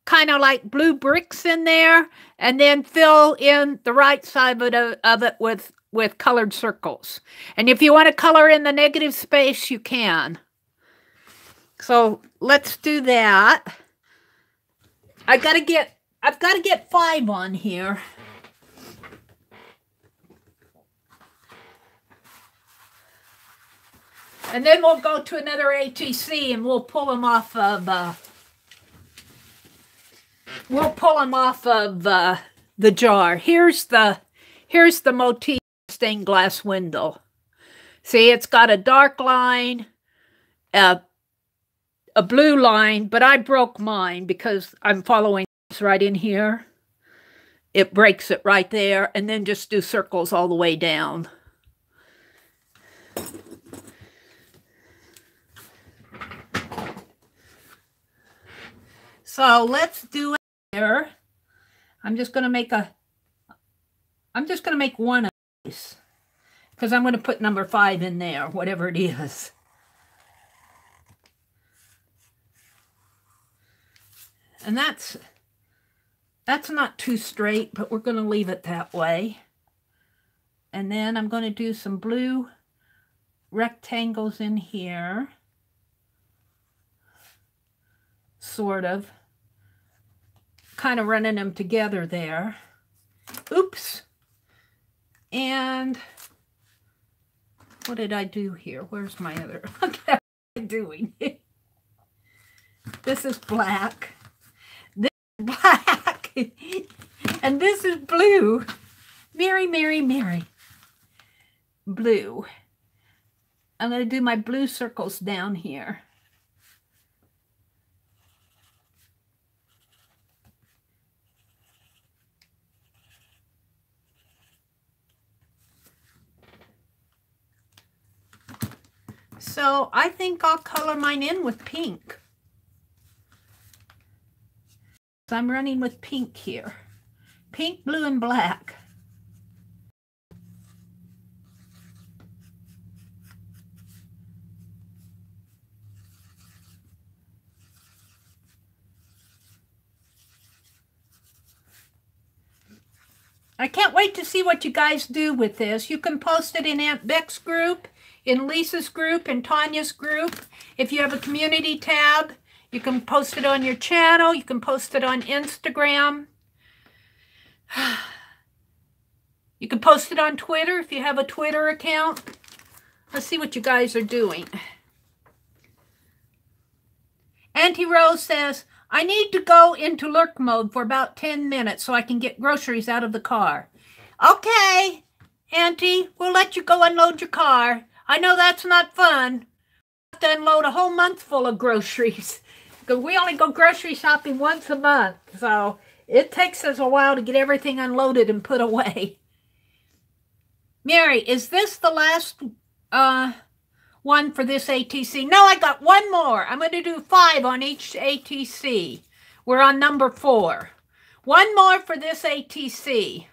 kind of like blue bricks in there. And then fill in the right side of it with colored circles. And if you want to color in the negative space, you can. So let's do that. I've got to get 5 on here. And then we'll go to another ATC and we'll pull them off of the jar. Here's the motif stained glass window. See, it's got a dark line, a blue line, but I broke mine because I'm following this right in here. It breaks it right there, and then just do circles all the way down. So let's do it here. I'm just going to make one of these because I'm going to put number 5 in there, whatever it is. And that's not too straight, but we're going to leave it that way. And then I'm going to do some blue rectangles in here. Sort of. Kind of running them together there. Oops. And what did I do here? Where's my other? What am I doing? This is black. This is black. And this is blue. Meri, Meri, Meri. Blue. I'm going to do my blue circles down here. So I think I'll color mine in with pink. So I'm running with pink here. Pink, blue, and black. I can't wait to see what you guys do with this. You can post it in Aunt Beck's group, in Lisa's group, in Tanya's group. If you have a community tab, you can post it on your channel. You can post it on Instagram. You can post it on Twitter if you have a Twitter account. Let's see what you guys are doing. Auntie Rose says, I need to go into lurk mode for about 10 minutes so I can get groceries out of the car. Okay, Auntie, we'll let you go unload your car. I know that's not fun. I have to unload a whole month full of groceries. Because we only go grocery shopping once a month. So it takes us a while to get everything unloaded and put away. Meri, is this the last one for this ATC? No, I got one more. I'm going to do 5 on each ATC. We're on number 4. One more for this ATC.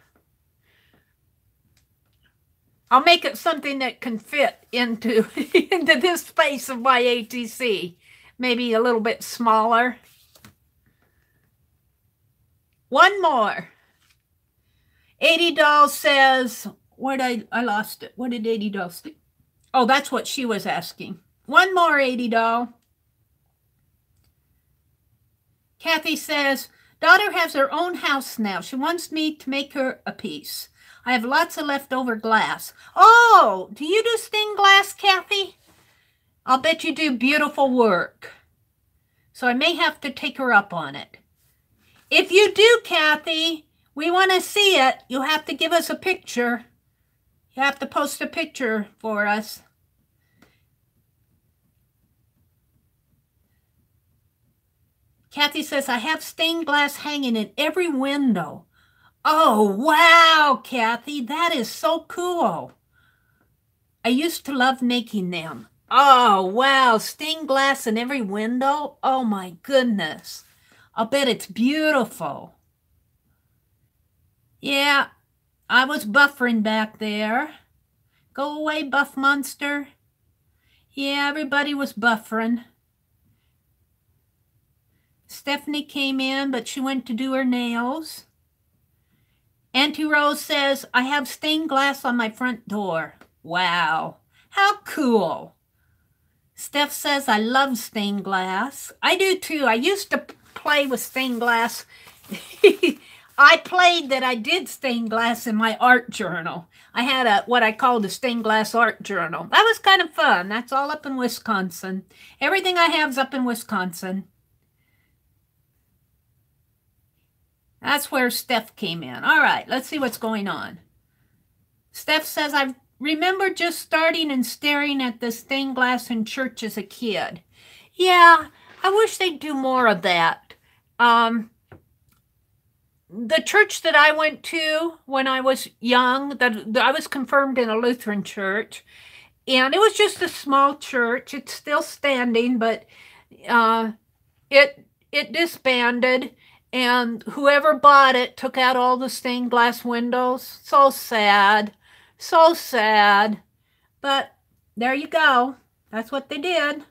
I'll make it something that can fit into, into this space of my ATC. Maybe a little bit smaller. One more. 80 Doll says, where did I lost it? What did 80 Doll say? Oh, that's what she was asking. One more, 80 Doll. Kathy says, daughter has her own house now. She wants me to make her a piece. I have lots of leftover glass. Oh, do you do stained glass, Kathy? I'll bet you do beautiful work. So I may have to take her up on it. If you do, Kathy, we want to see it. You'll have to give us a picture. You have to post a picture for us. Kathy says, I have stained glass hanging in every window. Oh, wow, Kathy, that is so cool. I used to love making them. Oh, wow, stained glass in every window? Oh, my goodness. I'll bet it's beautiful. Yeah, I was buffering back there. Go away, buff monster. Yeah, everybody was buffering. Stephanie came in, but she went to do her nails. Auntie Rose says, I have stained glass on my front door. Wow, how cool. Steph says, I love stained glass. I do too. I used to play with stained glass. I played that I did stained glass in my art journal. I had what I called a stained glass art journal. That was kind of fun. That's all up in Wisconsin. Everything I have is up in Wisconsin. That's where Steph came in. All right, let's see what's going on. Steph says, I remember just starting and staring at the stained glass in church as a kid. Yeah, I wish they'd do more of that. The church that I went to when I was young, I was confirmed in a Lutheran church, and it was just a small church. It's still standing, but it disbanded, and whoever bought it took out all the stained glass windows. So sad. So sad. But there you go. That's what they did.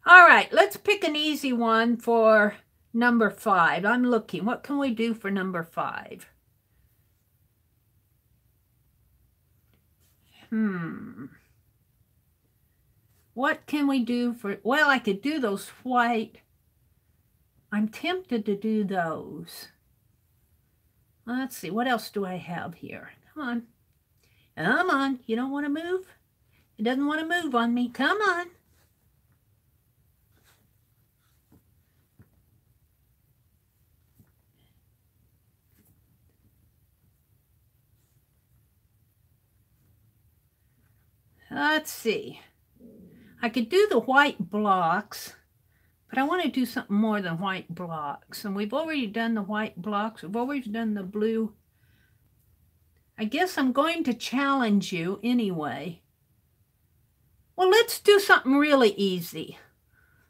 All right, let's pick an easy one for number 5. I'm looking. What can we do for number 5? What can we do for... Well, I could do those white... I'm tempted to do those. Let's see, what else do I have here? Come on. Come on. You don't want to move? It doesn't want to move on me. Come on. Let's see. I could do the white blocks. But I want to do something more than white blocks. And we've already done the white blocks. We've already done the blue. I guess I'm going to challenge you anyway. Well, let's do something really easy.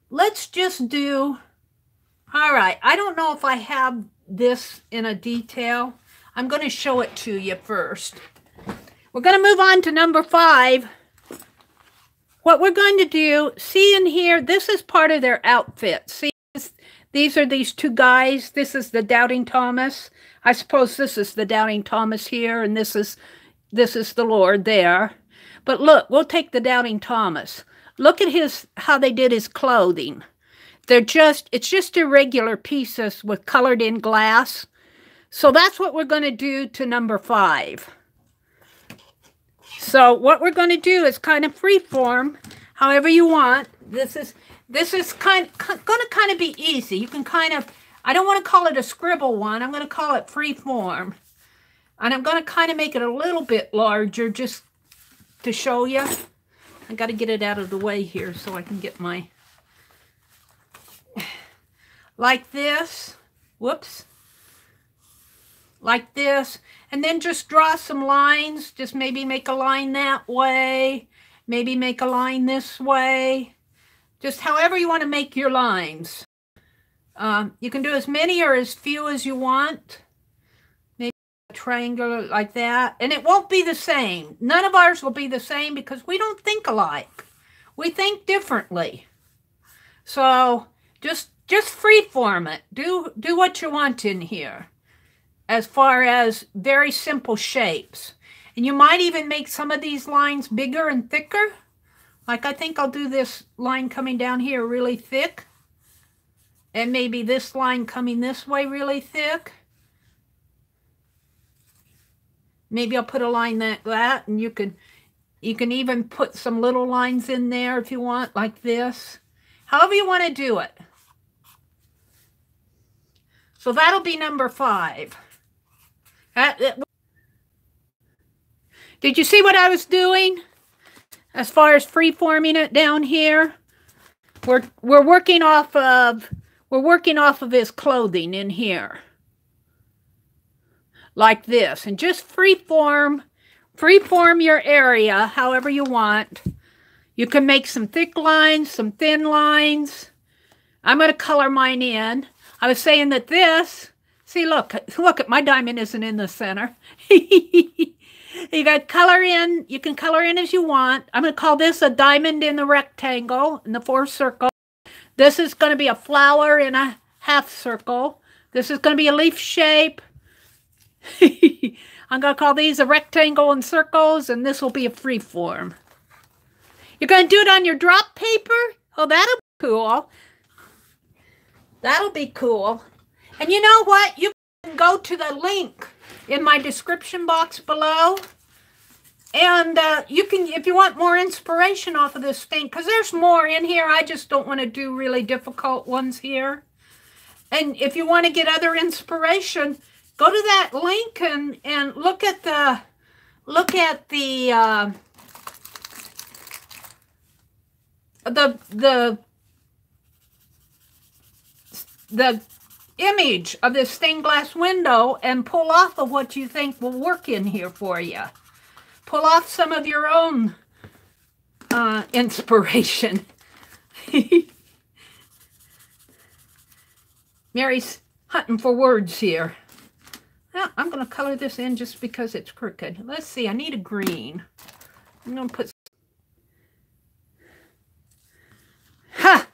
Let's just do... All right, I don't know if I have this in a detail. I'm going to show it to you first. We're going to move on to number 5. What we're going to do, see in here, this is part of their outfit. See, these are these two guys. This is the Doubting Thomas. I suppose this is the Doubting Thomas here, and this is the Lord there. But look, we'll take the Doubting Thomas. Look at how they did his clothing. It's just irregular pieces with colored in glass. So that's what we're going to do to number 5. So what we're going to do is kind of freeform, however you want. This is going to kind of be easy. You can kind of, I don't want to call it a scribble one. I'm going to call it freeform. And I'm going to kind of make it a little bit larger just to show you. I got to get it out of the way here so I can get my, like this. Whoops. Like this. And then just draw some lines. Just maybe make a line that way. Maybe make a line this way. Just however you want to make your lines. You can do as many or as few as you want. Maybe a triangle like that. And it won't be the same. None of ours will be the same because we don't think alike. We think differently. So just freeform it. Do what you want in here. As far as very simple shapes. And you might even make some of these lines bigger and thicker. Like I think I'll do this line coming down here really thick. And maybe this line coming this way really thick. Maybe I'll put a line like that. And you can even put some little lines in there if you want, like this. However you want to do it. So that'll be number 5. Did you see what I was doing as far as free-forming it down here? We're working off of his clothing in here. Like this. And just freeform your area however you want. You can make some thick lines, some thin lines. I'm going to color mine in. I was saying that this, see, look at my diamond isn't in the center. You got color in, you can color in as you want. I'm going to call this a diamond in the rectangle, in the 4 circle. This is going to be a flower in a half circle. This is going to be a leaf shape. I'm going to call these a rectangle and circles, and this will be a free form. You're going to do it on your drop paper? Oh, that'll be cool. That'll be cool. And you know what? You can go to the link in my description box below. And you can, if you want more inspiration off of this thing, because there's more in here. I just don't want to do really difficult ones here. And if you want to get other inspiration, go to that link and look at the image of this stained glass window and pull off of what you think will work in here for you. Pull off some of your own inspiration. Mary's hunting for words here. Well, I'm going to color this in just because it's crooked. Let's see, I need a green. I'm going to put... Ha!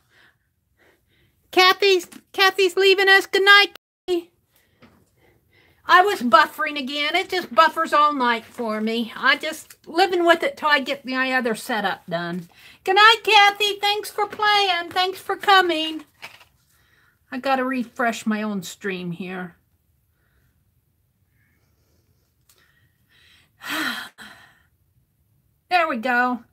Kathy's leaving us. Good night, Kathy. I was buffering again. It just buffers all night for me. I just living with it till I get my other setup done. Good night, Kathy. Thanks for playing. Thanks for coming. I got to refresh my own stream here. There we go.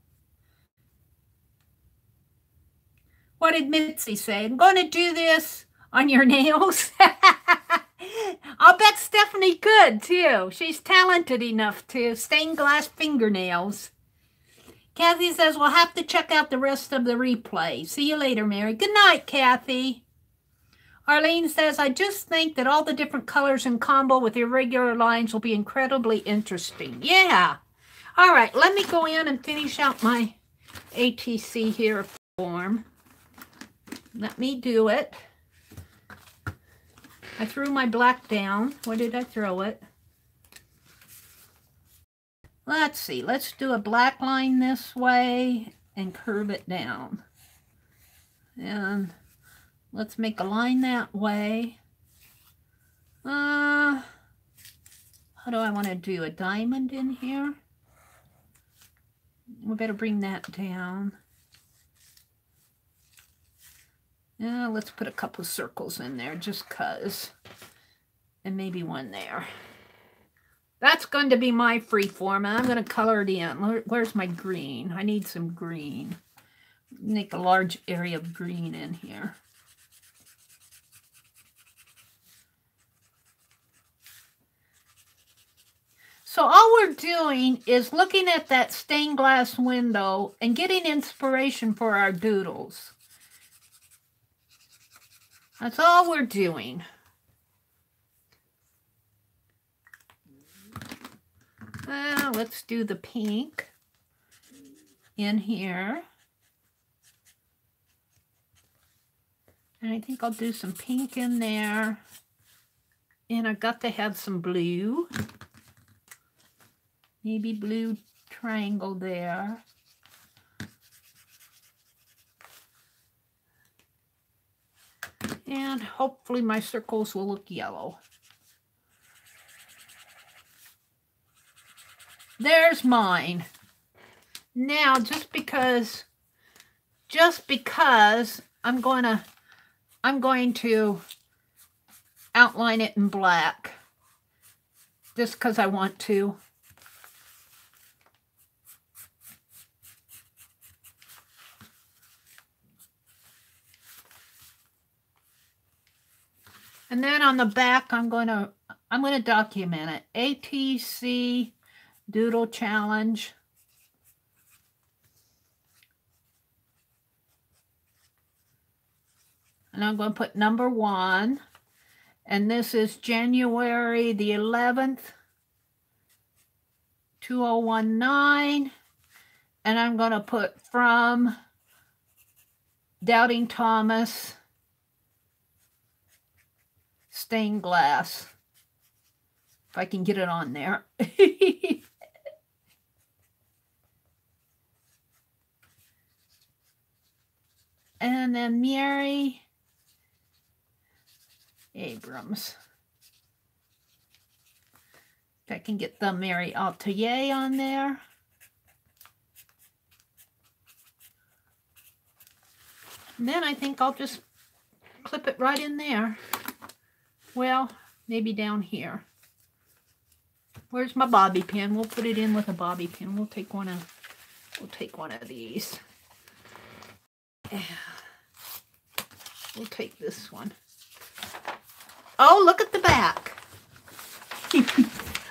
What did Mitzi say? I'm going to do this on your nails. I'll bet Stephanie could, too. She's talented enough to. Stained glass fingernails. Kathy says, we'll have to check out the rest of the replay. See you later, Mary. Good night, Kathy. Arlene says, I just think that all the different colors in combo with irregular lines will be incredibly interesting. Yeah. All right, let me go in and finish out my ATC here form. Let me do it. I threw my black down. Where did I throw it? Let's see. Let's do a black line this way and curve it down. And let's make a line that way. How do I want to do a diamond in here? We better bring that down. Yeah, let's put a couple circles in there just because. And maybe one there. That's going to be my free form, and I'm going to color it in. Where's my green? I need some green. Make a large area of green in here. So all we're doing is looking at that stained glass window and getting inspiration for our doodles. That's all we're doing. Well, let's do the pink in here. And I think I'll do some pink in there. And I've got to have some blue. Maybe blue triangle there. And hopefully my circles will look yellow. There's mine. Now, just because I'm going to outline it in black. Just because I want to. And then on the back, I'm going to document it. ATC Doodle Challenge. And I'm going to put number 1. And this is January the 11th, 2019. And I'm going to put from Doubting Thomas, stained glass. If I can get it on there. And then Jeri Abrams. If I can get the TheMeriAtelier on there. And then I think I'll just clip it right in there. Well, maybe down here. Where's my bobby pin? We'll put it in with a bobby pin. We'll take one of these. Yeah. We'll take this one. Oh, look at the back.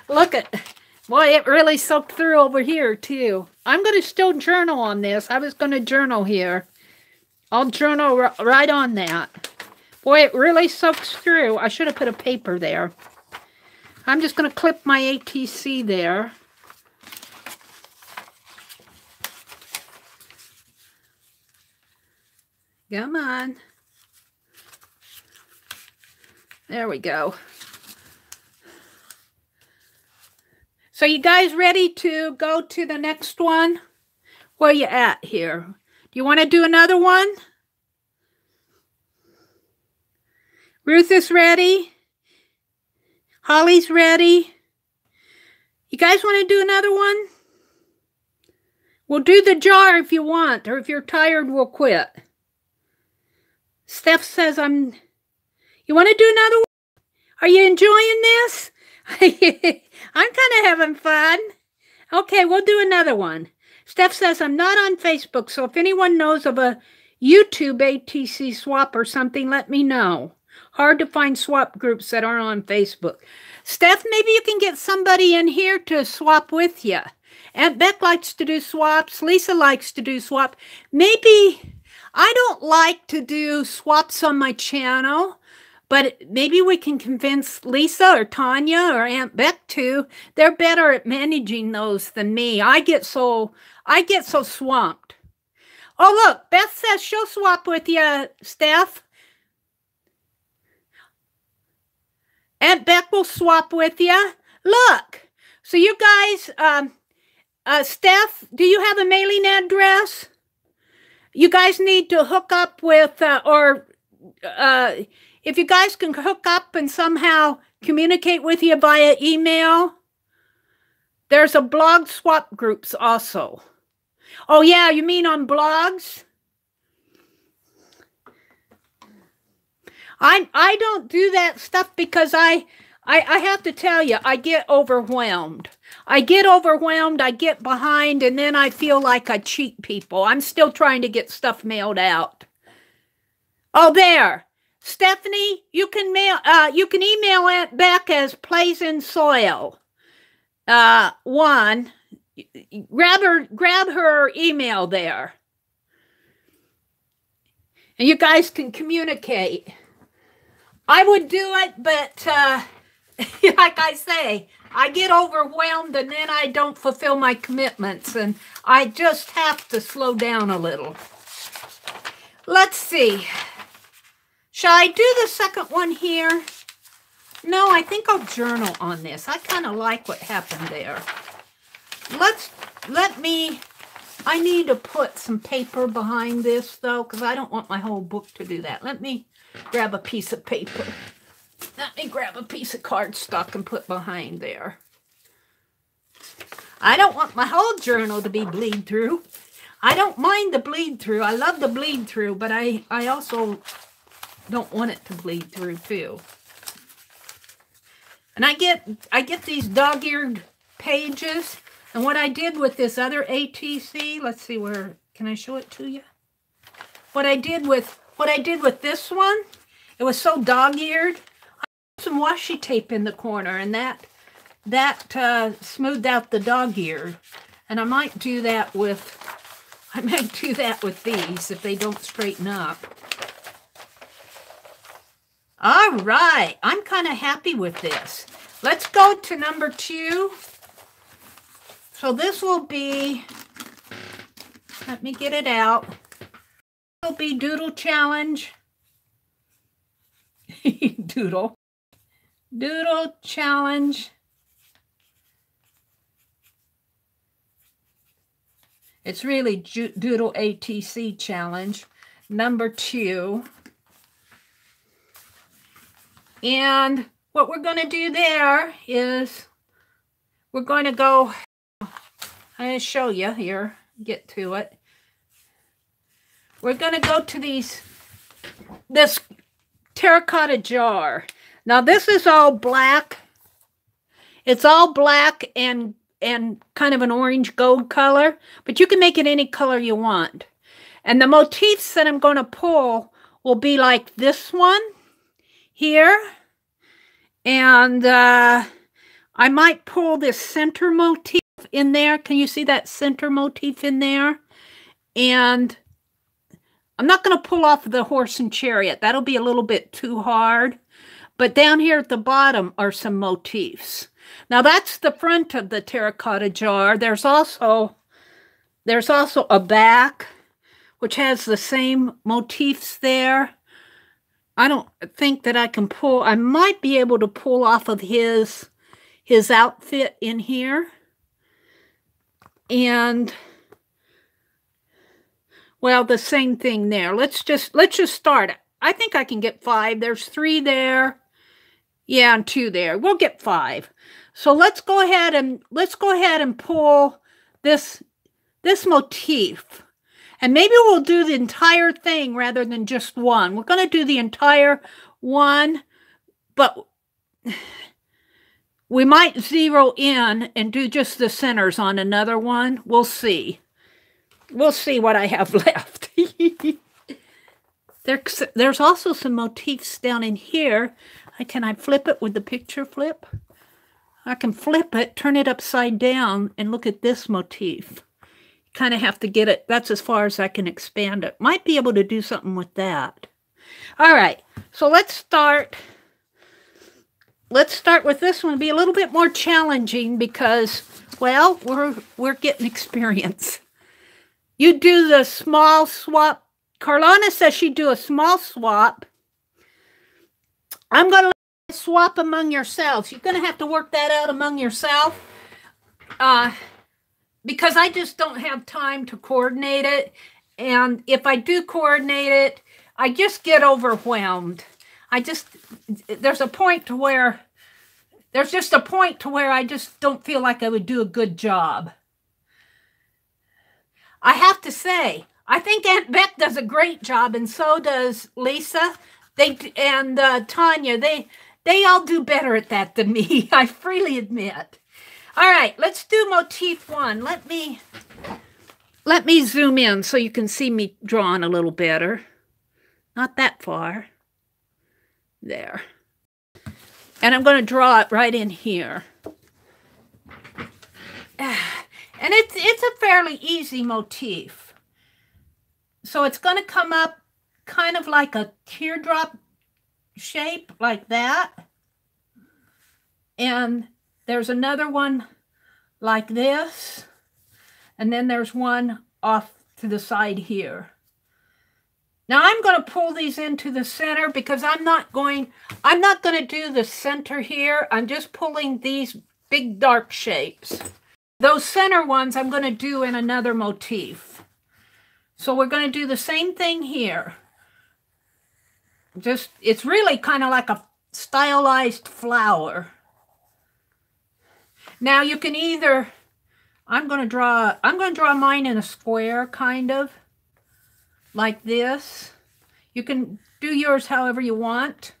Look at, boy, it really soaked through over here too. I'm going to still journal on this. I was going to journal here. I'll journal right on that. Boy, it really soaks through. I should have put a paper there. I'm just going to clip my ATC there. Come on. There we go. So you guys ready to go to the next one? Where you at here? Do you want to do another one? Ruth is ready. Holly's ready. You guys want to do another one? We'll do the jar if you want, or if you're tired, we'll quit. Steph says you want to do another one? Are you enjoying this? I'm kind of having fun. Okay, we'll do another one. Steph says, I'm not on Facebook, so if anyone knows of a YouTube ATC swap or something, let me know. Hard to find swap groups that aren't on Facebook. Steph, maybe you can get somebody in here to swap with you. Aunt Beck likes to do swaps. Lisa likes to do swap. Maybe I don't like to do swaps on my channel, but maybe we can convince Lisa or Tanya or Aunt Beck to. They're better at managing those than me. I get so swamped. Oh, look, Beth says she'll swap with you, Steph. Aunt Beck will swap with you. Look. So you guys, Steph, do you have a mailing address? You guys need to hook up with, if you guys can hook up and somehow communicate with you via email. There's a blog swap groups also. Oh yeah, you mean on blogs? I don't do that stuff because I have to tell you, I get overwhelmed. I get behind, and then I feel like I cheat people. I'm still trying to get stuff mailed out. Oh, there. Stephanie, you can email Aunt Beck as Plays in Soil. Grab her email there. And you guys can communicate. I would do it, but like I say, I get overwhelmed and then I don't fulfill my commitments, and I just have to slow down a little. Let's see. Shall I do the second one here? No, I think I'll journal on this. I kind of like what happened there. I need to put some paper behind this, though, because I don't want my whole book to do that. Let me grab a piece of paper. Let me grab a piece of cardstock and put behind there. I don't want my whole journal to be bleed through. I don't mind the bleed through. I love the bleed through, but I also don't want it to bleed through too. And I get these dog-eared pages. And what I did with this other ATC, let's see where, can I show it to you? What I did with this one, it was so dog-eared. I put some washi tape in the corner, and that smoothed out the dog-ear. And I might do that with these if they don't straighten up. All right, I'm kind of happy with this. Let's go to number 2. So this will be, let me get it out. This will be Doodle Challenge. Doodle Challenge. It's really Doodle ATC Challenge, number 2. And what we're going to do there is we're going to go, I'm going to show you here, get to it. We're going to go to this terracotta jar. Now this is all black. It's all black and kind of an orange gold color, but you can make it any color you want. And the motifs that I'm going to pull will be like this one here. And I might pull this center motif in there. Can you see that center motif in there? And I'm not going to pull off the horse and chariot. That'll be a little bit too hard. But down here at the bottom are some motifs. Now that's the front of the terracotta jar. There's also a back, which has the same motifs there. I don't think that I can pull. I might be able to pull off of his outfit in here. And well, the same thing there. Let's just start. I think I can get 5. There's 3 there. Yeah, and 2 there. We'll get 5. So let's go ahead and pull this motif. And maybe we'll do the entire thing rather than just one. We're going to do the entire one, but we might zero in and do just the centers on another one. We'll see. We'll see what I have left. There's also some motifs down in here. Can I flip it with the picture flip? I can flip it, turn it upside down, and look at this motif. Kind of have to get it. That's as far as I can expand it. Might be able to do something with that. All right, so let's start. Let's start with this one. It'll be a little bit more challenging because, well, we're getting experience. You do the small swap. Carlana says she'd do a small swap. I'm going to swap among yourselves. You're going to have to work that out among yourself. Because I just don't have time to coordinate it. And if I do coordinate it, I just get overwhelmed. There's a point to where, I just don't feel like I would do a good job. I have to say, I think Aunt Beck does a great job, and so does Lisa. And Tanya, they all do better at that than me, I freely admit. All right, let's do motif 1. Let me zoom in so you can see me drawing a little better. Not that far. There. And I'm going to draw it right in here. And it's a fairly easy motif. So it's going to come up kind of like a teardrop shape, like that. And there's another one like this. And then there's one off to the side here. Now I'm going to pull these into the center because I'm not going to do the center here. I'm just pulling these big dark shapes. Those center ones I'm going to do in another motif. So we're going to do the same thing here. It's really kind of like a stylized flower. Now you can either, I'm going to draw mine in a square, kind of like this. You can do yours however you want.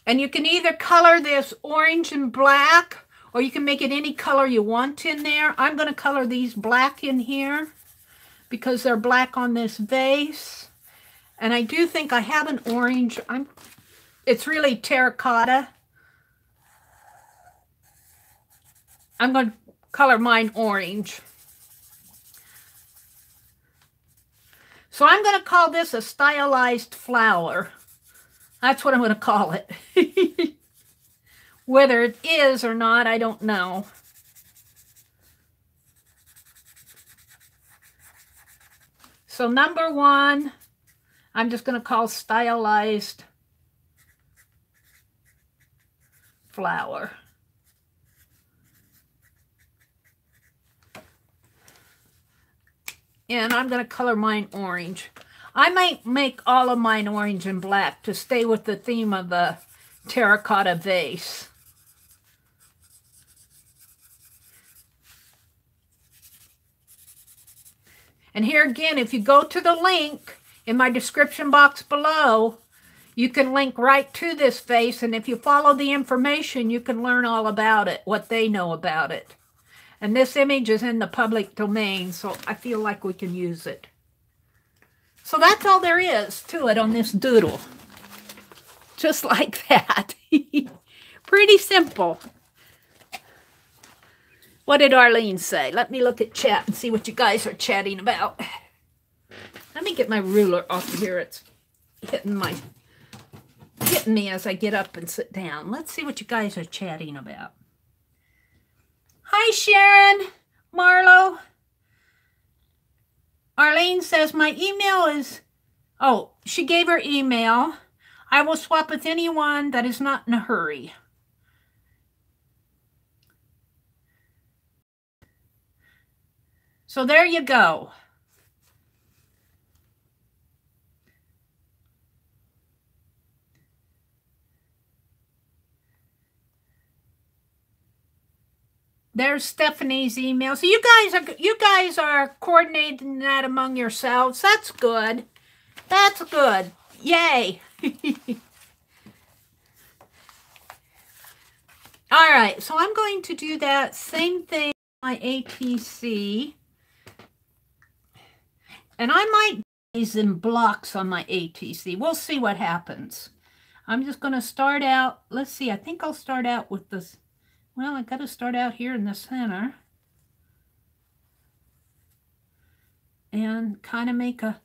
And you can either color this orange and black, or you can make it any color you want in there. I'm going to color these black in here because they're black on this vase. And I do think I have an orange. It's really terracotta. I'm going to color mine orange. So I'm going to call this a stylized flower. That's what I'm going to call it. Whether it is or not, I don't know. So number 1, I'm just going to call stylized flower. And I'm going to color mine orange. I might make all of mine orange and black to stay with the theme of the terracotta vase. And here again, if you go to the link in my description box below, you can link right to this vase, and if you follow the information, you can learn all about it, what they know about it. And this image is in the public domain, so I feel like we can use it. So that's all there is to it on this doodle. Just like that. Pretty simple. What did Arlene say? Let me look at chat and see what you guys are chatting about. Let me get my ruler off here. It's hitting me as I get up and sit down. Let's see what you guys are chatting about. Hi, Sharon, Marlo. Arlene says, my email is... Oh, she gave her email. I will swap with anyone that is not in a hurry. So there you go. There's Stephanie's email. So you guys are coordinating that among yourselves. That's good. That's good. Yay. All right, so I'm going to do that same thing on my ATC. And I might do these in blocks on my ATC. We'll see what happens. I'm just going to start out. Let's see. I think I'll start out with this. Well, I got to start out here in the center. And kind of make a...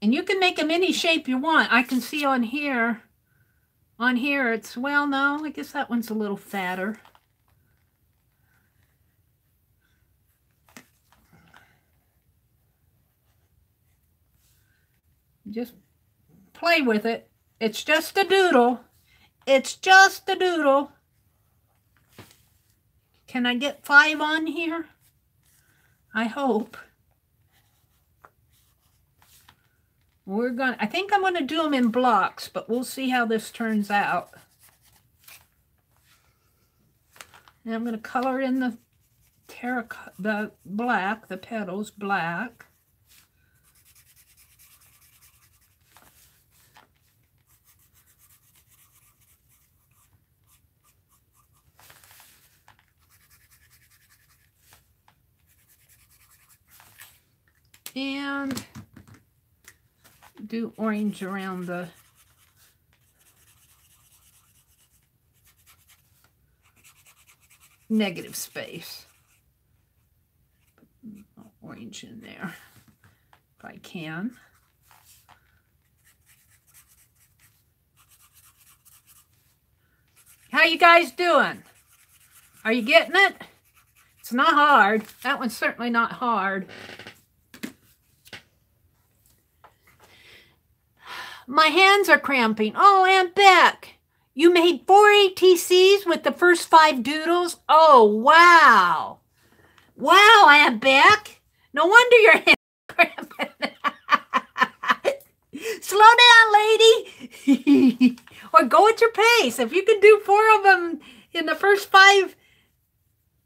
And you can make them any shape you want. I can see on here it's... Well, no, I guess that one's a little fatter. Just play with it. It's just a doodle. It's just a doodle. Can I get 5 on here? I hope. I think I'm gonna do them in blocks, but we'll see how this turns out. And I'm gonna color in the terracotta, the black, the petals black. And do orange around the negative space. Put orange in there if I can. How you guys doing? Are you getting it? It's not hard. That one's certainly not hard. My hands are cramping. Oh, Aunt Beck, you made 4 ATCs with the first 5 doodles? Oh, wow. Wow, Aunt Beck. No wonder your hands are cramping. Slow down, lady. Or go at your pace. If you can do 4 of them in the first 5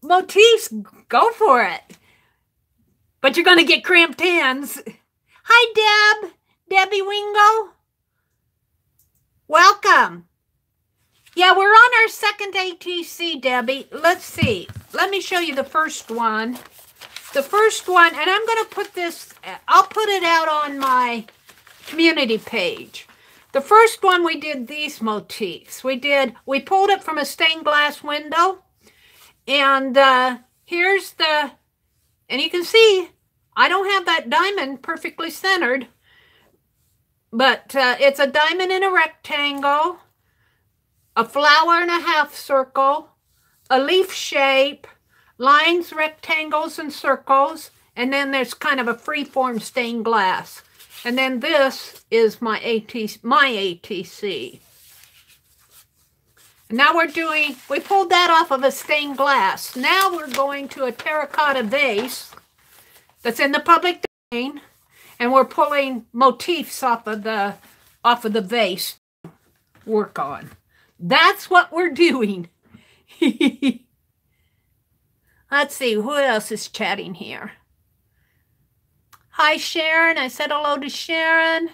motifs, go for it. But you're going to get cramped hands. Hi, Debbie Wingo. Welcome. Yeah, we're on our second ATC, Debbie. Let's see. Let me show you the first one. The first one, and I'm going to put this, I'll put it out on my community page. The first one, we did these motifs. We pulled it from a stained glass window. And here's the, and you can see, I don't have that diamond perfectly centered. but it's a diamond in a rectangle, a flower in a half circle, a leaf shape, lines, rectangles, and circles, and then there's kind of a free-form stained glass. And then this is my ATC. And now we pulled that off of a stained glass. Now we're going to a terracotta vase that's in the public domain, and we're pulling motifs off of the vase to work on. That's what we're doing. Let's see, who else is chatting here? Hi, Sharon. I said hello to Sharon.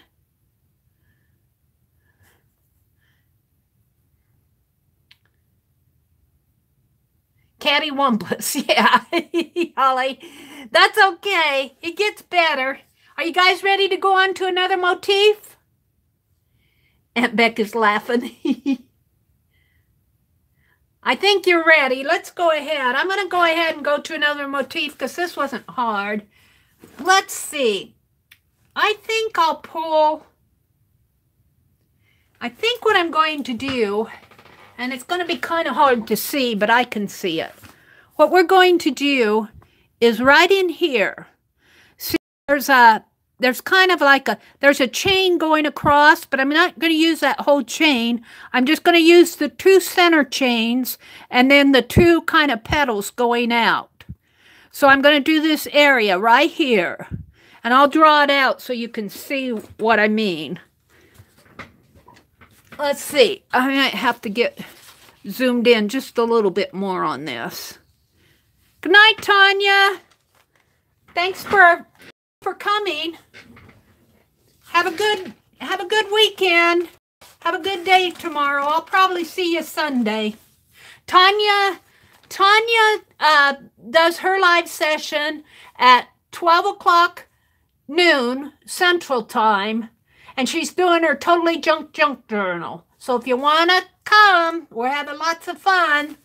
Cattywampus, yeah. Holly, that's okay. It gets better. Are you guys ready to go on to another motif? Aunt Beck is laughing. I think you're ready. Let's go ahead. I'm going to go ahead and go to another motif because this wasn't hard. Let's see. I think what I'm going to do, and it's going to be kind of hard to see, but I can see it. What we're going to do is right in here. See, there's kind of like there's a chain going across, but I'm not going to use that whole chain. I'm just going to use the two center chains and then the two kind of petals going out. So I'm going to do this area right here, and I'll draw it out so you can see what I mean. Let's see. I might have to get zoomed in just a little bit more on this. Good night, Tanya. Thanks for coming. Have a good weekend. Have a good day tomorrow. I'll probably see you Sunday. Tanya does her live session at 12 o'clock noon Central Time, and she's doing her Totally Junk Journal. So if you want to come, we're having lots of fun.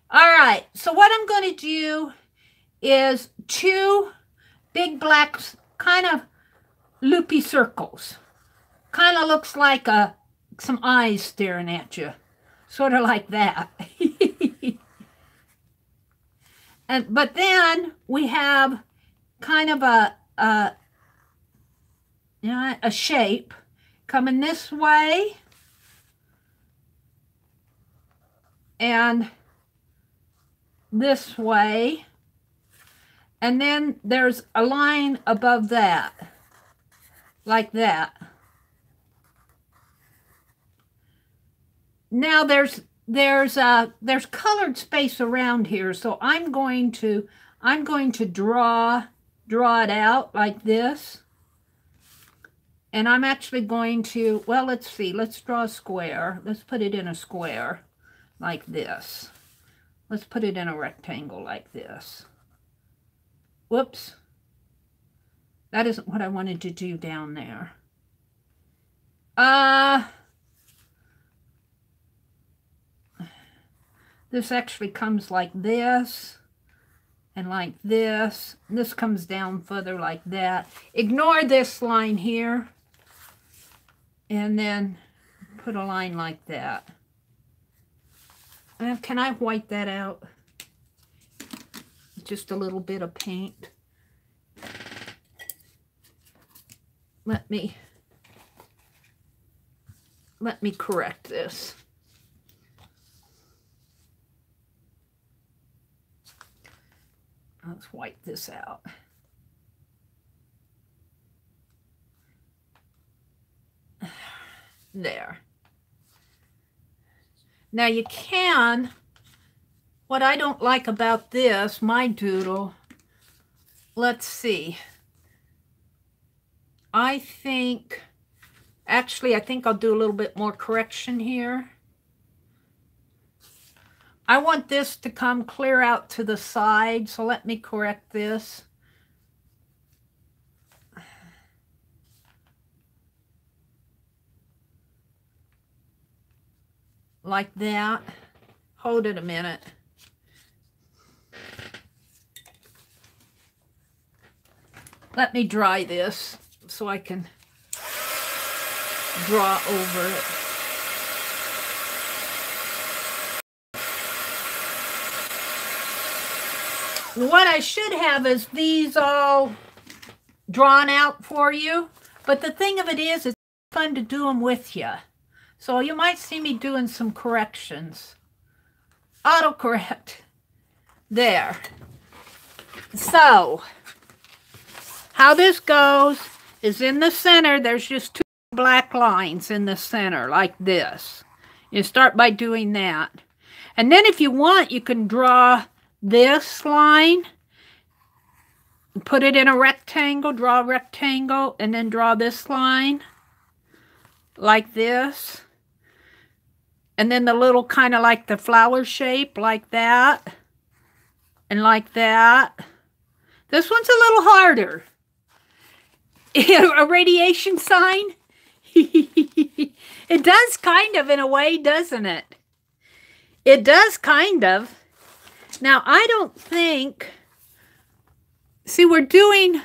All right, so what I'm going to do is two big black kind of loopy circles. Kind of looks like some eyes staring at you. Sort of like that. But then we have kind of a shape coming this way and this way, and then there's a line above that, like that. Now there's colored space around here, so I'm going to draw it out like this. And I'm actually going to, well, let's see, let's draw a square. Let's put it in a square like this. Let's put it in a rectangle like this. Whoops. That isn't what I wanted to do down there. This actually comes like this and like this. This comes down further like that. Ignore this line here. And then put a line like that. Can I white that out? Just a little bit of paint. Let me correct this. Let's white this out. There. Now you can, what I don't like about this, my doodle, let's see. I think I'll do a little bit more correction here. I want this to come clear out to the side, so let me correct this. Like that. Hold it a minute. Let me dry this so I can draw over it. What I should have is these all drawn out for you, but the thing of it is, it's fun to do them with you. So you might see me doing some corrections. Autocorrect. There. So, how this goes is in the center, there's just two black lines in the center, like this. You start by doing that. And then if you want, you can draw this line, put it in a rectangle, draw a rectangle, and then draw this line, like this. And then the little kind of like the flower shape, like that, and like that. This one's a little harder. A radiation sign? It does kind of in a way, doesn't it? It does kind of. Now, I don't think, see, we're doing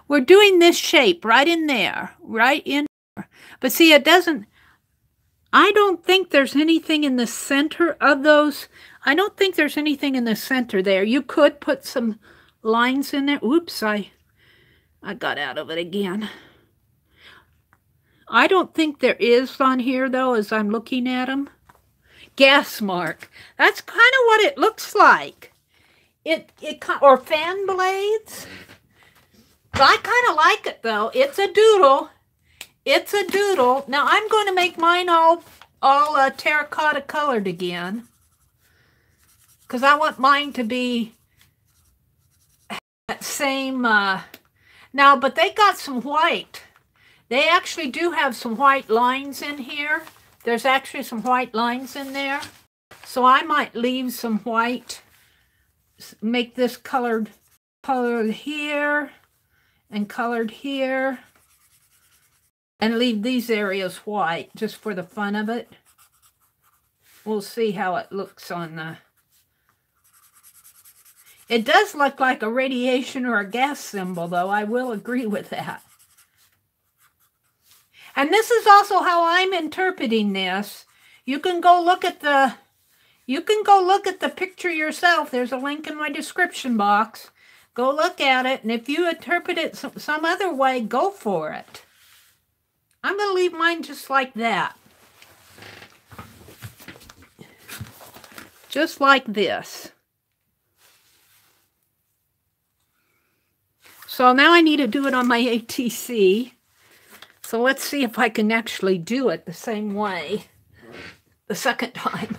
this shape right in there, right in there. But see, it doesn't, I don't think there's anything in the center of those. I don't think there's anything in the center there. You could put some lines in there. Oops, I got out of it again. I don't think there is on here, though, as I'm looking at them. Gas mark. That's kind of what it looks like. Or fan blades. But I kind of like it, though. It's a doodle. It's a doodle. Now, I'm going to make mine all terracotta colored again. Because I want mine to be that same... Now, but they got some white. They actually do have some white lines in here. There's actually some white lines in there. So I might leave some white, make this colored here and colored here, and leave these areas white just for the fun of it. We'll see how it looks on the... It does look like a radiation or a gas symbol, though. I will agree with that. And this is also how I'm interpreting this. You can go look at the picture yourself. There's a link in my description box. Go look at it, and if you interpret it some other way, go for it. I'm going to leave mine just like that. Just like this. So now I need to do it on my ATC. So let's see if I can actually do it the same way the second time.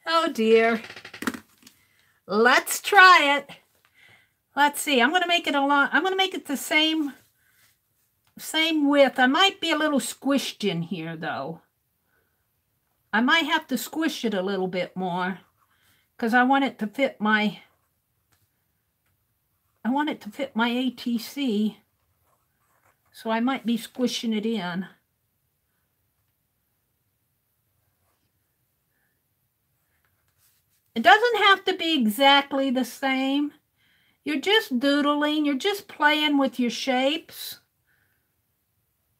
Oh dear. Let's try it. Let's see. I'm going to make it I'm going to make it the same width. I might be a little squished in here though. I might have to squish it a little bit more because I want it to fit my ATC. So I might be squishing it in. It doesn't have to be exactly the same. You're just doodling. You're just playing with your shapes.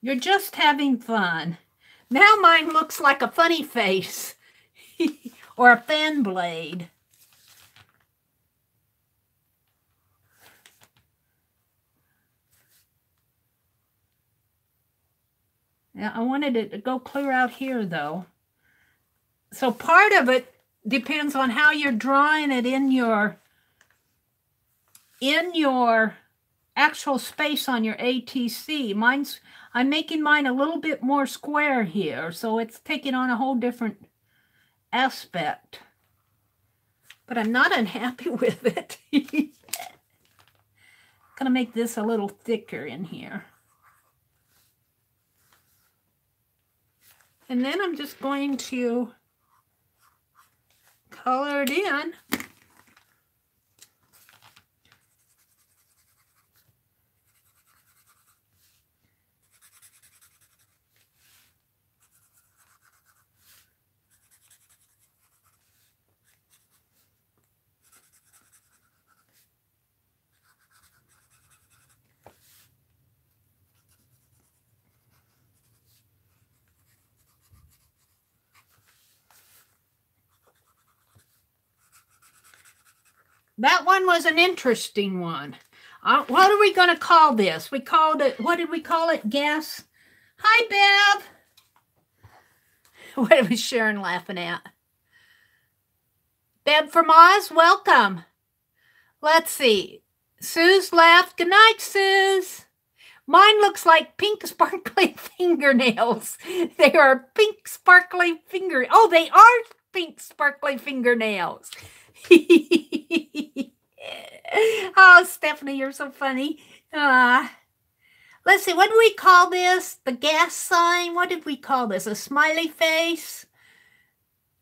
You're just having fun. Now mine looks like a funny face or a fan blade. Yeah, I wanted it to go clear out here, though. So part of it depends on how you're drawing it in your actual space on your ATC. I'm making mine a little bit more square here, so it's taking on a whole different aspect. But I'm not unhappy with it. Gonna make this a little thicker in here. And then I'm just going to color it in. That one was an interesting one. What are we going to call this? We called it, what did we call it? Guess? Hi, Bev. What was Sharon laughing at? Bev from Oz, welcome. Let's see. Sue's laughed. Good night, Suze. Mine looks like pink sparkly fingernails. They are pink sparkly Oh, they are pink sparkly fingernails. Oh, Stephanie, you're so funny. Let's see, what do we call this? The gas sign? What did we call this? A smiley face?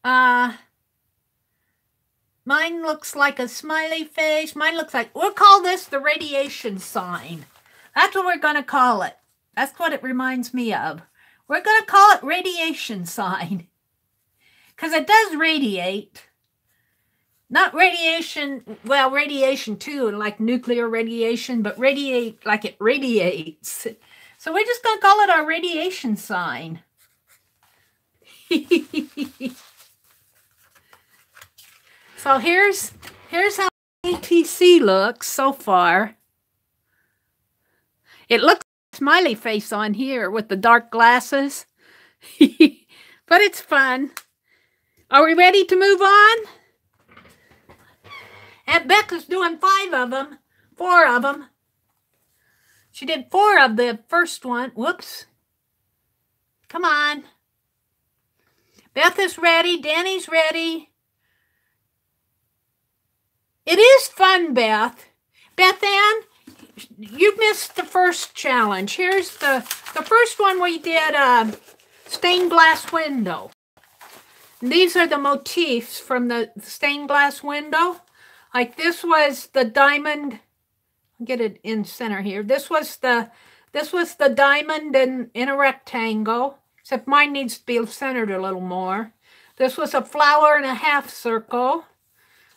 Mine looks like a smiley face. Mine looks like, we'll call this the radiation sign. That's what we're going to call it. That's what it reminds me of. We're going to call it radiation sign. Because it does radiate. Not radiation, well, radiation too, like nuclear radiation, but radiate like it radiates. So we're just going to call it our radiation sign. So here's how ATC looks so far. It looks like a smiley face on here with the dark glasses. But it's fun. Are we ready to move on? Aunt Becca's doing 4 of them. She did 4 of the first one. Whoops. Come on. Beth is ready. Danny's ready. It is fun, Beth. Beth Ann, you missed the first challenge. Here's the first one we did stained glass window. And these are the motifs from the stained glass window. Like this was the diamond. I'll get it in center here. This was the diamond in a rectangle, except mine needs to be centered a little more. This was a flower in a half circle.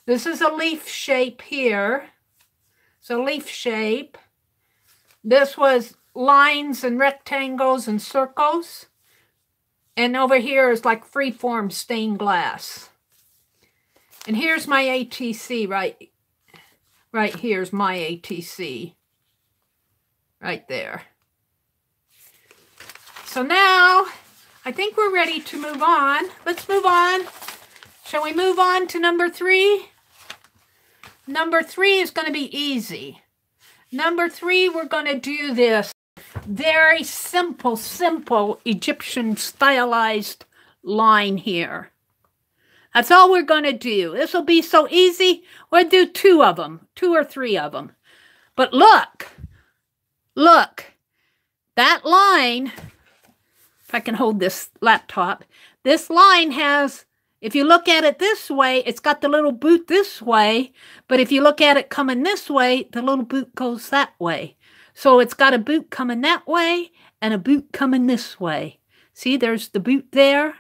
This is a leaf shape here. It's a leaf shape. This was lines and rectangles and circles. And over here is like freeform stained glass. And here's my ATC right here's my ATC. Right there. So now, I think we're ready to move on. Let's move on. Shall we move on to number 3? Number 3 is going to be easy. Number 3, we're going to do this very simple Egyptian stylized line here. That's all we're going to do. This will be so easy. We'll do 2 of them, 2 or 3 of them. But look, that line, if I can hold this laptop, this line has, if you look at it this way, it's got the little boot this way, but if you look at it coming this way, the little boot goes that way. So it's got a boot coming that way and a boot coming this way. See, there's the boot there.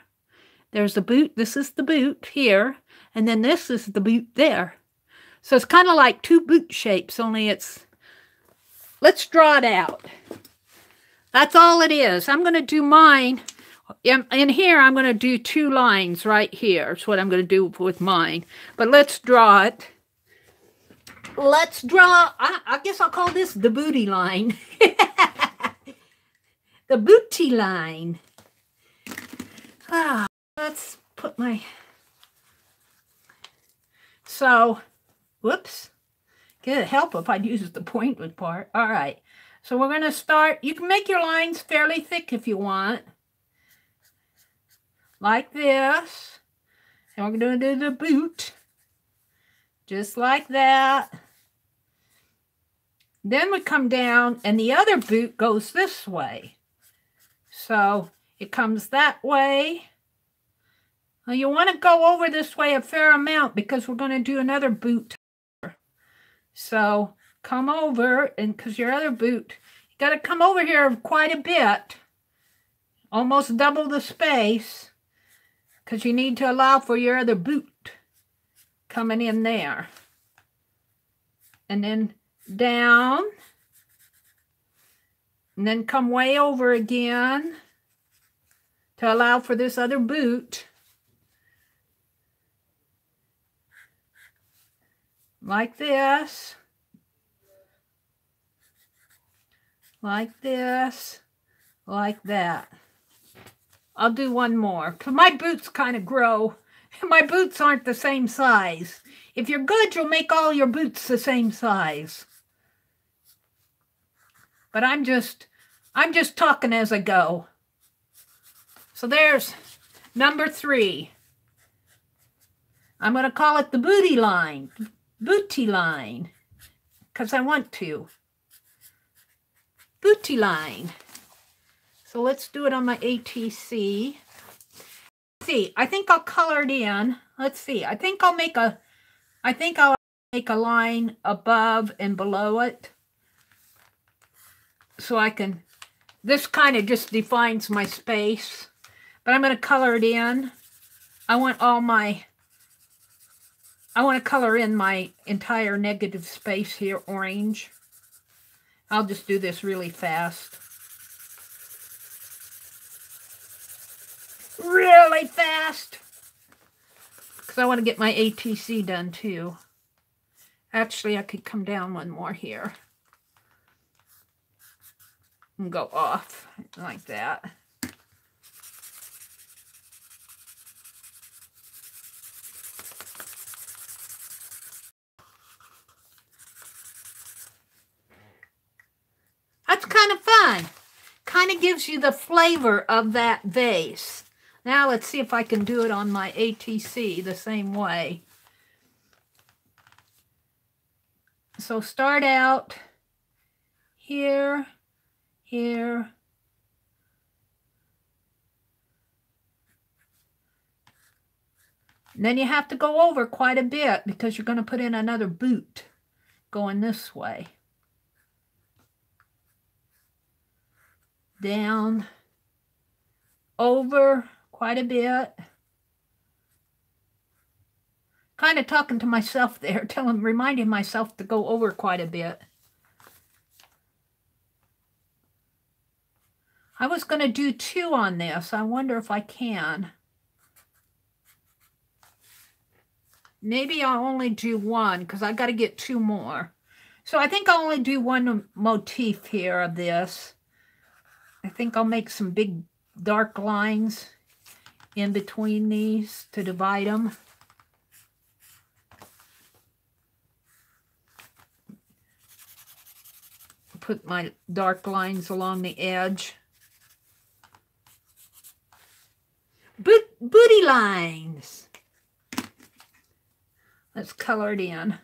There's the boot. This is the boot here. And then this is the boot there. So it's kind of like 2 boot shapes, only it's... Let's draw it out. That's all it is. I'm going to do mine. In here, I'm going to do 2 lines right here. That's what I'm going to do with mine. But let's draw it. Let's draw... I guess I'll call this the booty line. The booty line. Ah. Let's put my, so, whoops, it'd help if I'd use the pointed part. All right, so we're going to start, you can make your lines fairly thick if you want, like this, and we're going to do the boot, just like that. Then we come down, and the other boot goes this way, so it comes that way. Well, you want to go over this way a fair amount because we're going to do another boot. So come over, and because your other boot, you got to come over here quite a bit, almost double the space, because you need to allow for your other boot coming in there. And then down, and then come way over again to allow for this other boot. like this, like this, like that. I'll do one more because my boots kind of grow. My boots aren't the same size. If you're good, you'll make all your boots the same size. But I'm just talking as I go. So there's number 3. I'm going to call it the booty line, because I want to. Booty line. So let's do it on my ATC. See, I think I'll color it in. Let's see. I think I'll make a line above and below it. So I can, this kind of just defines my space. But I'm going to color it in. I want to color in my entire negative space here orange. I'll just do this really fast. Really fast. Because I want to get my ATC done too. Actually, I could come down one more here. And go off like that. That's kind of fun. Kind of gives you the flavor of that vase. Now let's see if I can do it on my ATC the same way. So start out here, here. And then you have to go over quite a bit because you're going to put in another boot going this way. Down, over quite a bit. Kind of talking to myself there, reminding myself to go over quite a bit. I was going to do 2 on this. I wonder if I can. Maybe I'll only do 1 because I got to get 2 more. So I think I'll only do 1 motif here of this. I think I'll make some big dark lines in between these to divide them. Put my dark lines along the edge. Booty lines. Let's color it in.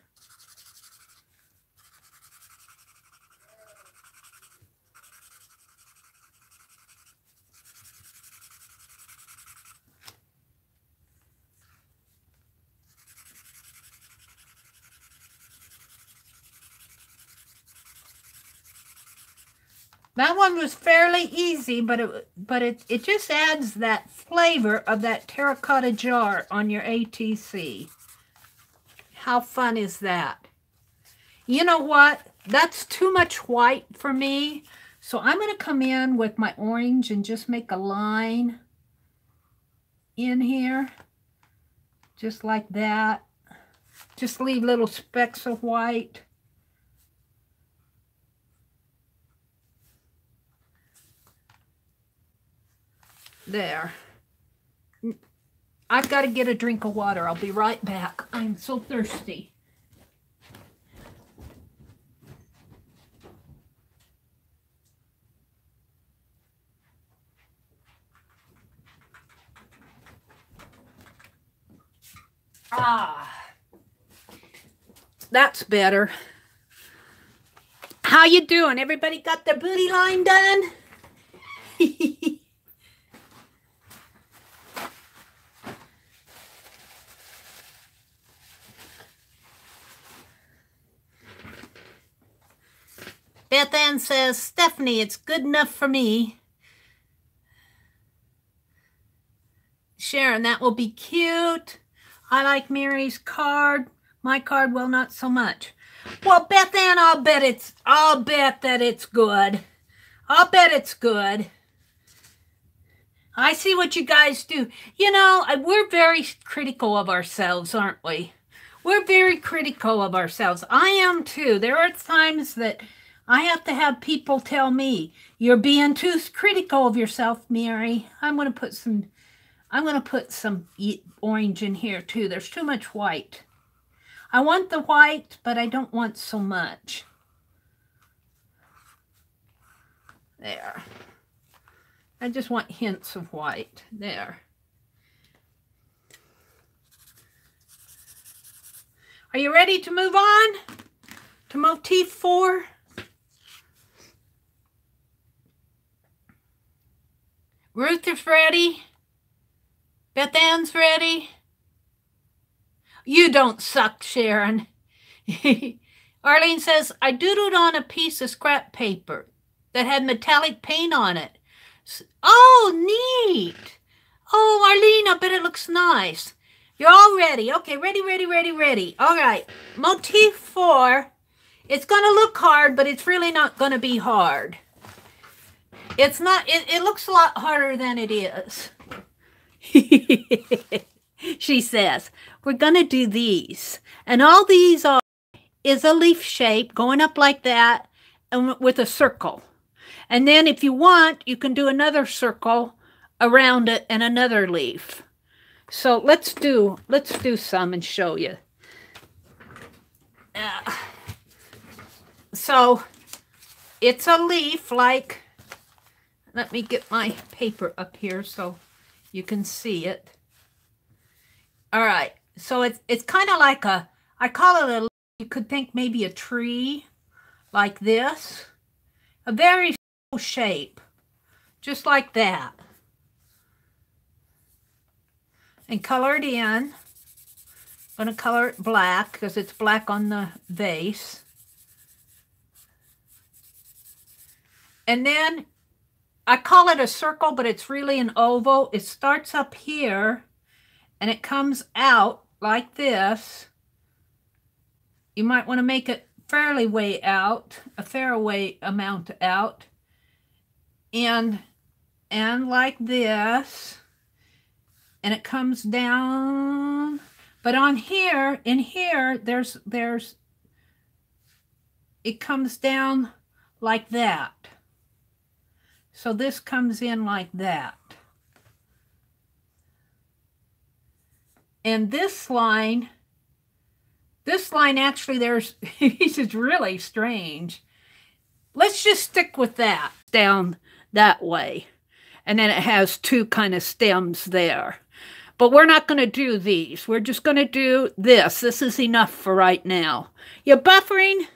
That one was fairly easy, but it just adds that flavor of that terracotta jar on your ATC. How fun is that? You know what? That's too much white for me. So I'm going to come in with my orange and just make a line in here. Just like that. Just leave little specks of white. There. I've got to get a drink of water. I'll be right back. I'm so thirsty. That's better. How you doing? Everybody got their booty line done? Beth Ann says, Stephanie, it's good enough for me. Sharon, that will be cute. I like Mary's card. My card, well, not so much. Well, Beth Ann, I'll bet that it's good. I'll bet it's good. I see what you guys do. You know, we're very critical of ourselves, aren't we? We're very critical of ourselves. I am too. There are times that I have to have people tell me, you're being too critical of yourself, Meri. I'm going to put some orange in here too. There's too much white. I want the white, but I don't want so much. There. I just want hints of white. There. Are you ready to move on to motif 4? Ruth is ready. Beth Ann's ready. You don't suck, Sharon. Arlene says, I doodled on a piece of scrap paper that had metallic paint on it. Oh, neat. Oh, Arlene, I bet it looks nice. You're all ready. Okay, ready, ready, ready, ready. All right, motif 4. It's going to look hard, but it's really not going to be hard. It's not, it looks a lot harder than it is. She says, we're going to do these. And all these is a leaf shape going up like that and with a circle. And then if you want, you can do another circle around it and another leaf. So let's do some and show you. So it's a leaf like, let me get my paper up here so you can see it. All right, so it's kind of like I call it you could think maybe a tree like this. A very simple shape, just like that. And color it in. I'm going to color it black because it's black on the vase. And then I call it a circle, but it's really an oval. It starts up here and it comes out like this. You might want to make it fairly way out, a fair way amount out. And like this. And it comes down, but on here, in here, it comes down like that. So this comes in like that. And this line actually this is really strange. Let's just stick with that down that way. And then it has two kind of stems there. But we're not going to do these. We're just going to do this. This is enough for right now. You buffering?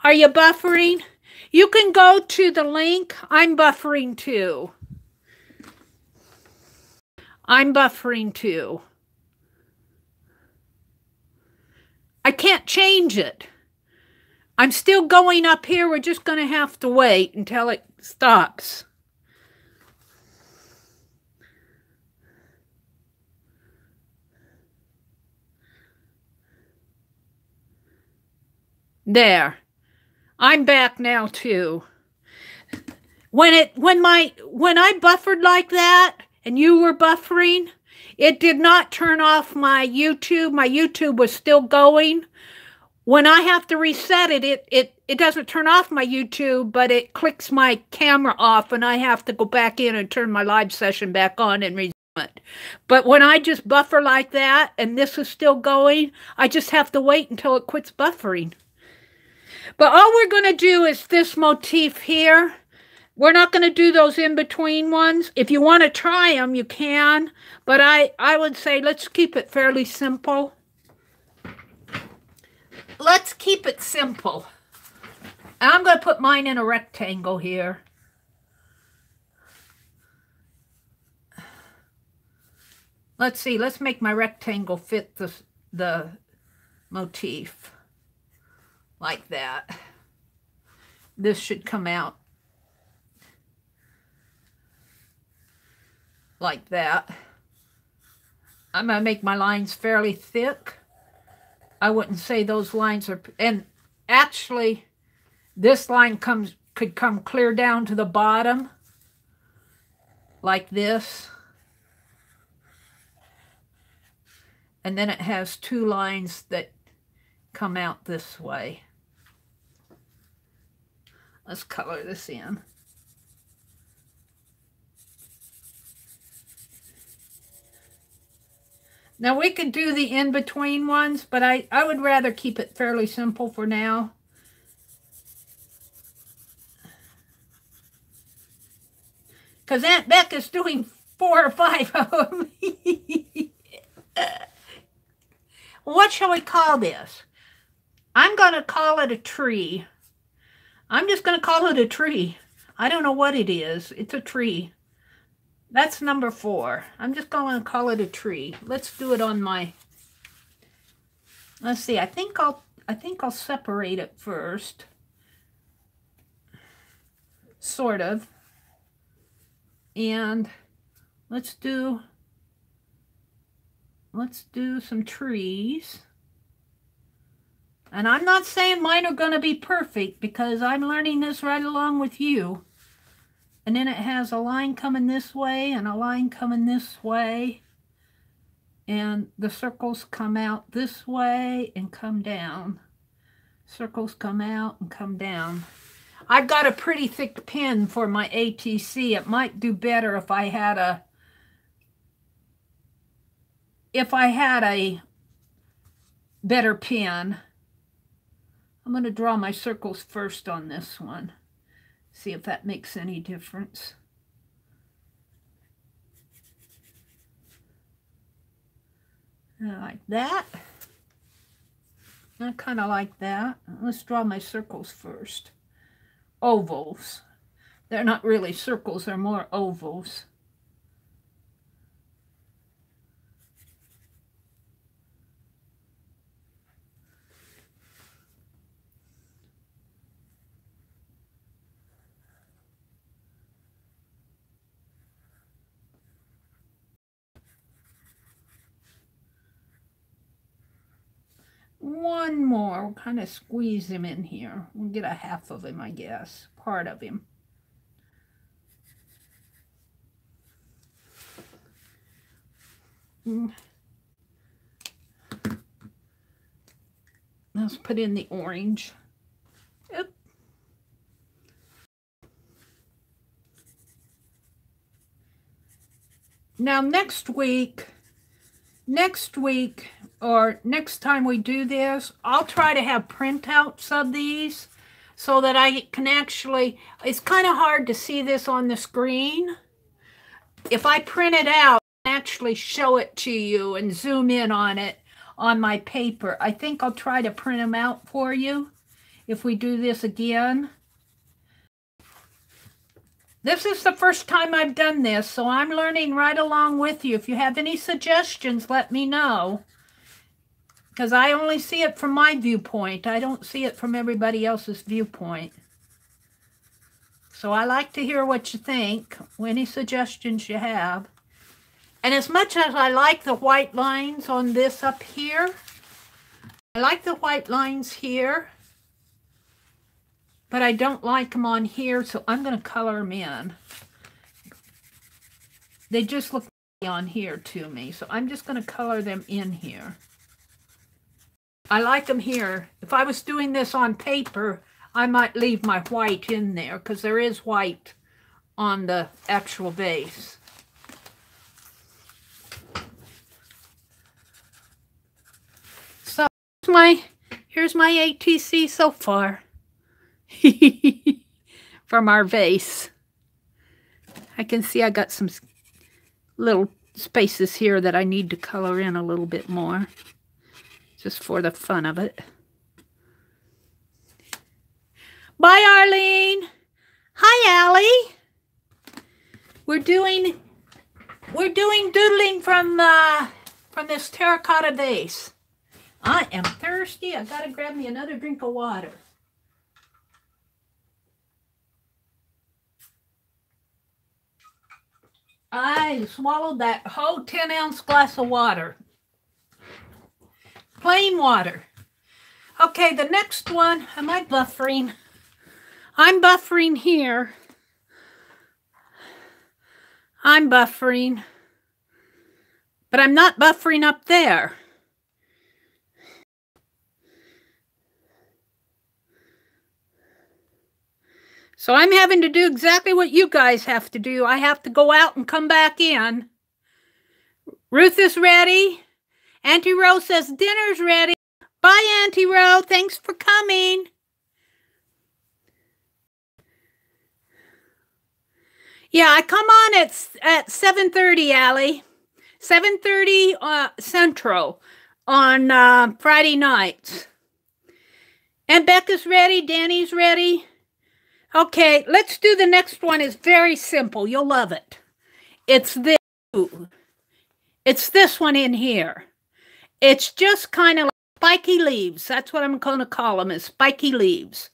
Are you buffering? You can go to the link. I'm buffering too. I'm buffering too. I can't change it. I'm still going up here. We're just going to have to wait until it stops. There. I'm back now too. When I buffered like that and you were buffering, it did not turn off my YouTube. My YouTube was still going. When I have to reset it, it doesn't turn off my YouTube, but it clicks my camera off and I have to go back in and turn my live session back on and resume it. But when I just buffer like that and this is still going, I just have to wait until it quits buffering. But all we're going to do is this motif here. We're not going to do those in-between ones. If you want to try them, you can. But I would say let's keep it fairly simple. Let's keep it simple. And I'm going to put mine in a rectangle here. Let's see. Let's make my rectangle fit the motif. Like that. This should come out like that. I'm going to make my lines fairly thick. I wouldn't say those lines are, and actually this line could come clear down to the bottom like this. And then it has two lines that come out this way. Let's color this in. Now we could do the in-between ones, but I would rather keep it fairly simple for now. Because Aunt Beck is doing 4 or 5 of them. What shall we call this? I'm going to call it a tree. I'm just going to call it a tree. I don't know what it is. It's a tree. That's number 4. I'm just going to call it a tree. Let's do it on my... Let's see. I think I'll separate it first. Sort of. And let's do some trees. And I'm not saying mine are going to be perfect because I'm learning this right along with you. And then it has a line coming this way and a line coming this way. And the circles come out this way and come down. Circles come out and come down. I've got a pretty thick pen for my ATC. It might do better if I had a better pen. I'm going to draw my circles first on this one. See if that makes any difference. Like that. I kind of like that. Let's draw my circles first. Ovals. They're not really circles, they're more ovals. One more. We'll kind of squeeze him in here. We'll get a half of him, I guess. Part of him. Let's put in the orange. Yep. Now next week, or next time we do this, I'll try to have printouts of these so that I can actually, it's kind of hard to see this on the screen. If I print it out, I can actually show it to you and zoom in on it on my paper. I think I'll try to print them out for you if we do this again. This is the first time I've done this, so I'm learning right along with you. If you have any suggestions, let me know. Because I only see it from my viewpoint. I don't see it from everybody else's viewpoint. So I like to hear what you think, any suggestions you have. And as much as I like the white lines on this up here, I like the white lines here, but I don't like them on here, so I'm going to color them in. They just look on here to me, so I'm just going to color them in here. I like them here. If I was doing this on paper, I might leave my white in there because there is white on the actual base. So here's my ATC so far. From our vase. I can see I got some little spaces here that I need to color in a little bit more, just for the fun of it. Bye, Arlene. Hi, Allie. We're doing doodling from this terracotta vase. I am thirsty. I gotta grab me another drink of water. I swallowed that whole 10-ounce glass of water. Plain water. Okay, the next one, am I buffering? I'm buffering here. I'm buffering. But I'm not buffering up there. So I'm having to do exactly what you guys have to do. I have to go out and come back in. Ruth is ready. Auntie Rose says dinner's ready. Bye, Auntie Rose. Thanks for coming. Yeah, I come on at 7:30, Allie. 7:30 Central on Friday nights. And Becca's ready. Danny's ready. Okay, let's do the next one. It's very simple. You'll love it. It's this. It's this one in here. It's just kind of like spiky leaves. That's what I'm going to call them, is spiky leaves.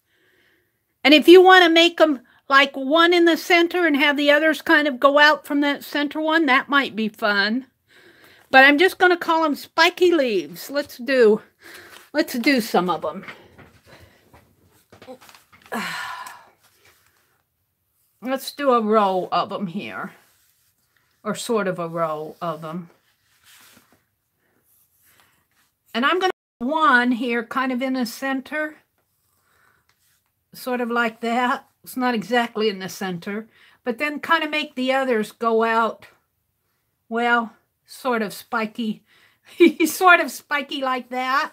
And if you want to make them like one in the center and have the others kind of go out from that center one, that might be fun. But I'm just going to call them spiky leaves. Let's do some of them. Let's do a row of them here, or sort of a row of them. And I'm going to put one here kind of in the center, sort of like that. It's not exactly in the center, but then kind of make the others go out, well, sort of spiky, sort of spiky like that.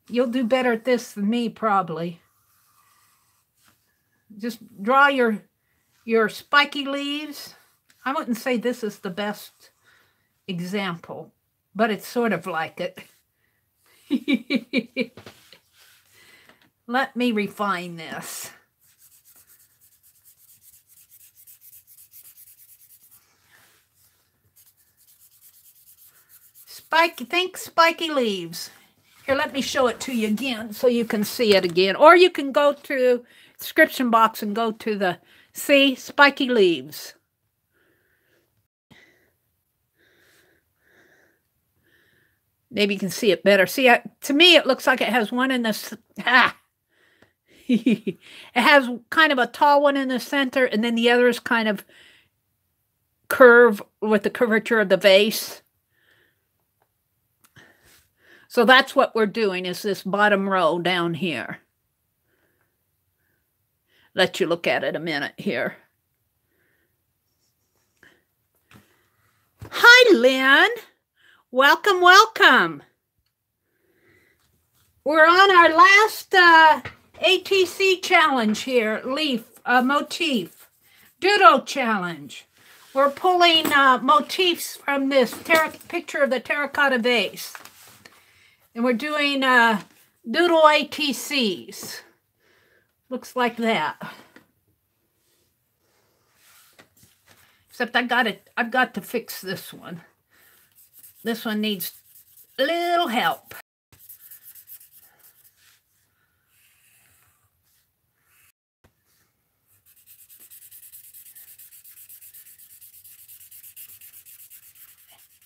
You'll do better at this than me, probably. Just draw your spiky leaves. I wouldn't say this is the best example, but it's sort of like it. Let me refine this. Think spiky leaves. Here, let me show it to you again so you can see it again. Or you can go to the description box and go to the, see, spiky leaves. Maybe you can see it better. See, to me, it looks like it has one in the... It has kind of a tall one in the center, and then the other is kind of curve with the curvature of the vase. So that's what we're doing, is this bottom row down here. Let you look at it a minute here. Hi, Lynn. Welcome, welcome. We're on our last ATC challenge here, motif, Doodle challenge. We're pulling motifs from this picture of the terracotta vase. And we're doing Doodle ATCs. Looks like that. Except I've got to fix this one. This one needs a little help.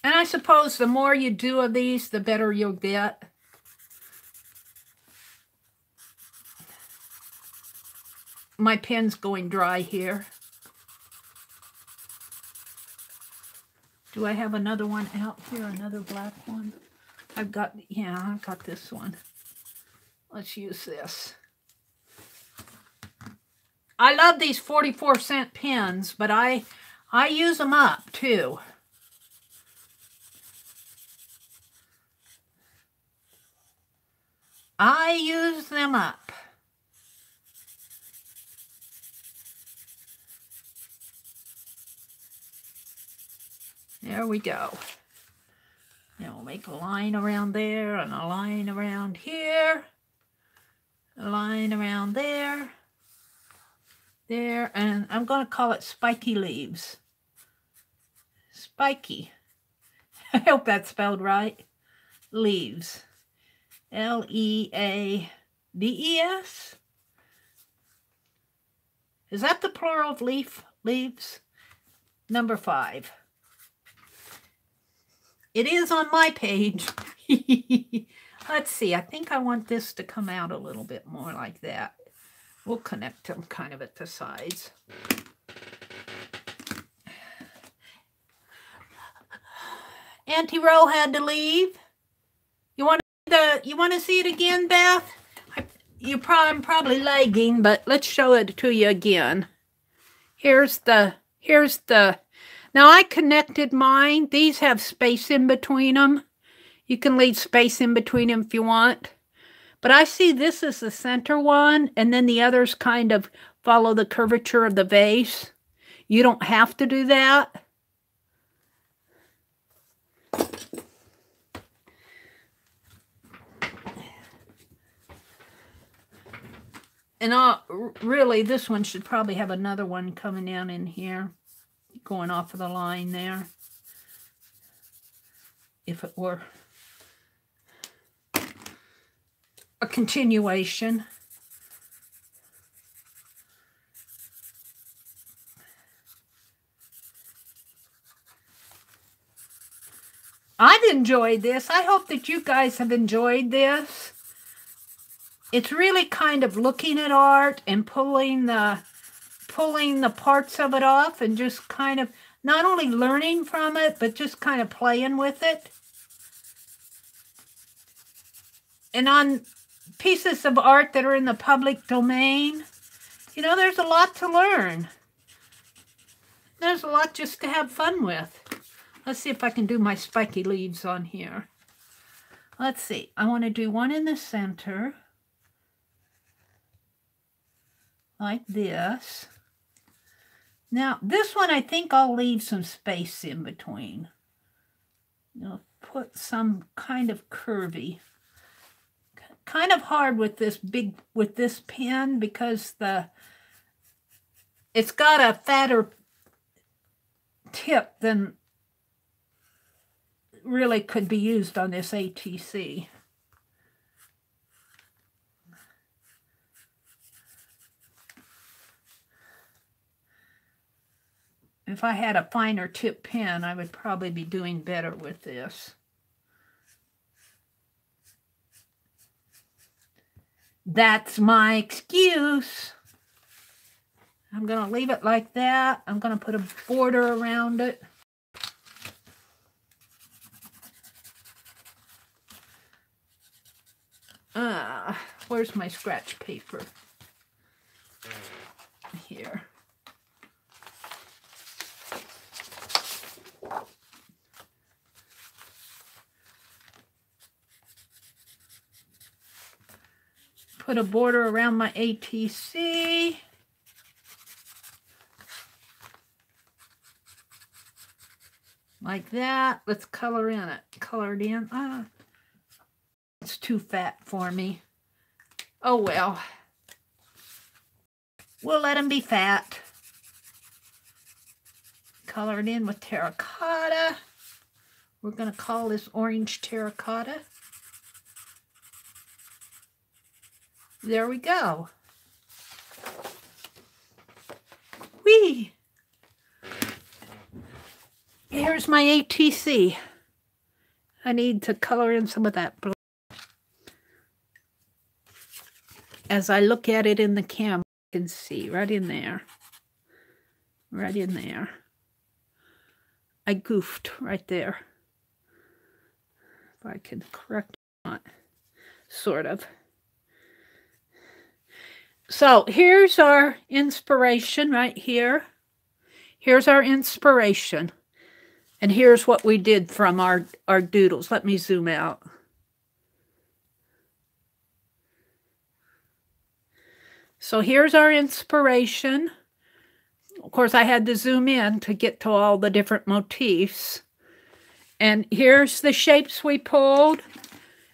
And I suppose the more you do of these, the better you'll get. My pen's going dry here. Do I have another one out here, another black one? I've got this one. Let's use this. I love these 44-cent pens, but I use them up too. I use them up. There we go. Now we'll make a line around there and a line around here. A line around there. There, and I'm going to call it spiky leaves. Spiky. I hope that's spelled right. Leaves. L-E-A-V-E-S? Is that the plural of leaf? Leaves? Number 5. It is on my page. Let's see. I think I want this to come out a little bit more like that. We'll connect them kind of at the sides. Auntie Ro had to leave. You want to see it again, Beth? I'm probably lagging, but let's show it to you again. Here's the, now I connected mine. These have space in between them. You can leave space in between them if you want. But I see this is the center one, and then the others kind of follow the curvature of the vase. You don't have to do that. And really, this one should probably have another one coming down in here, going off of the line there, if it were a continuation. I've enjoyed this. I hope that you guys have enjoyed this. It's really kind of looking at art and pulling the parts of it off and just kind of not only learning from it, but just kind of playing with it. And on pieces of art that are in the public domain, you know, there's a lot to learn. There's a lot just to have fun with. Let's see if I can do my spiky leaves on here. Let's see. I want to do one in the center, like this. Now, this one, I think I'll leave some space in between. I'll put some kind of curvy. Kind of hard with this pen because it's got a fatter tip than really could be used on this ATC. If I had a finer tip pen, I would probably be doing better with this. That's my excuse. I'm going to leave it like that. I'm going to put a border around it. Where's my scratch paper? Here. Put a border around my ATC. Like that. Let's color in it. Color it in. It's too fat for me. Oh well. We'll let them be fat. Color it in with terracotta. We're going to call this orange terracotta. There we go. Whee! Here's my ATC. I need to color in some of that blue. As I look at it in the camera, you can see right in there. Right in there. I goofed right there. If I can correct it, sort of. So here's our inspiration right here. Here's our inspiration. And here's what we did from our doodles. Let me zoom out. So here's our inspiration. Of course, I had to zoom in to get to all the different motifs. And here's the shapes we pulled.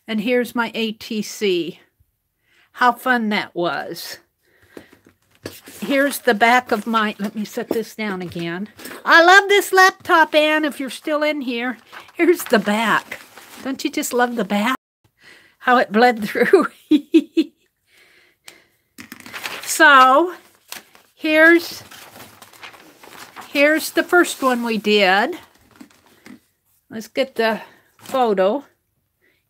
And here's my ATC. How fun that was. Here's the back of my, let me set this down again. I love this laptop, Anne, if you're still in here. Here's the back. Don't you just love the back? How it bled through. So, here's the first one we did. Let's get the photo.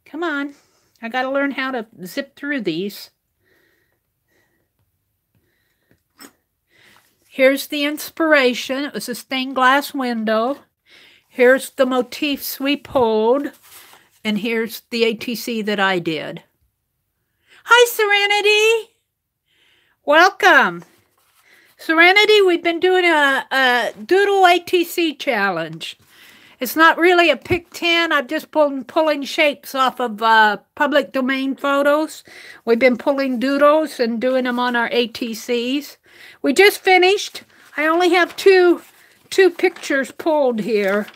Come on. I got to learn how to zip through these. Here's the inspiration. It was a stained glass window. Here's the motifs we pulled. And here's the ATC that I did. Hi, Serenity. Welcome. Serenity, we've been doing a Doodle ATC challenge. It's not really a pick 10. I've just pulling shapes off of public domain photos. We've been pulling doodles and doing them on our ATCs. We just finished. I only have two pictures pulled here.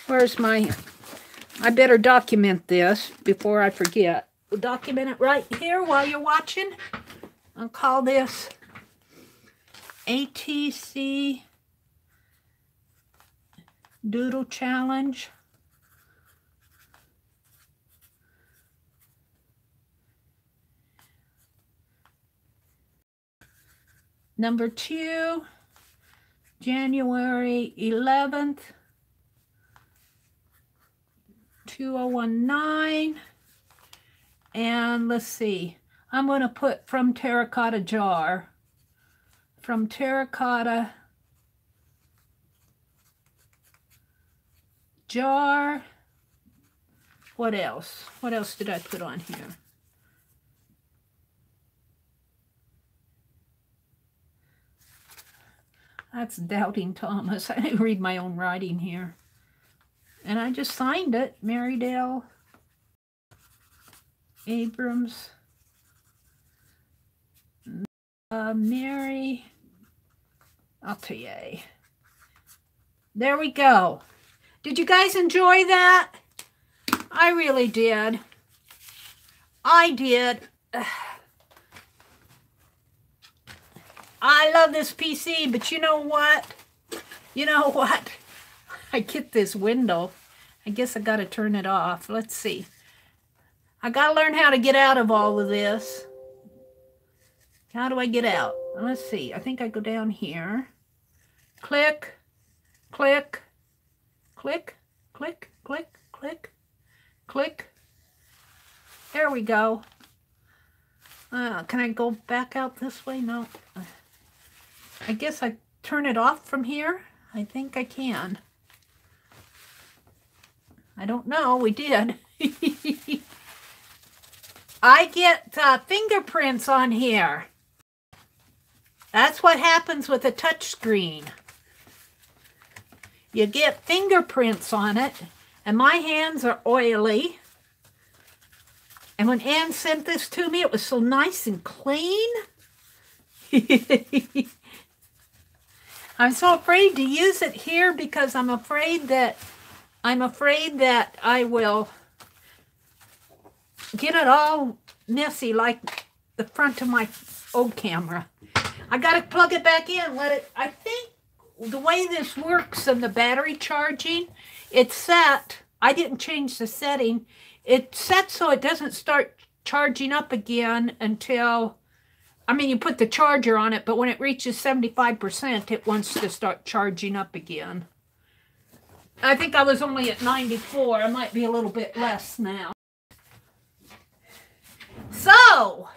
Where's my... I better document this before I forget. We'll document it right here while you're watching. I'll call this ATC Doodle Challenge. Number 2, January 11th, 2019. And let's see, I'm going to put from Terracotta jar. From Terracotta jar. What else? What else did I put on here? That's Doubting Thomas. I didn't read my own writing here. And I just signed it. Meridel Abrams. TheMeriAtelier. There we go. Did you guys enjoy that? I really did. I did. I love this PC, but you know what? You know what? I get this window. I guess I got to turn it off. Let's see. I got to learn how to get out of all of this. How do I get out? Let's see. I think I go down here. Click, click, click, click, click, click, click. There we go. Can I go back out this way? No. I guess I turn it off from here. I think I can. I don't know. We did. I get fingerprints on here. That's what happens with a touch screen. You get fingerprints on it, and my hands are oily. And when Anne sent this to me, it was so nice and clean. I'm so afraid to use it here because I'm afraid that I will get it all messy like the front of my old camera. I gotta plug it back in, let it, I think the way this works and the battery charging, it's set, I didn't change the setting, it's set so it doesn't start charging up again until, I mean, you put the charger on it, but when it reaches 75%, it wants to start charging up again. I think I was only at 94, I might be a little bit less now. So,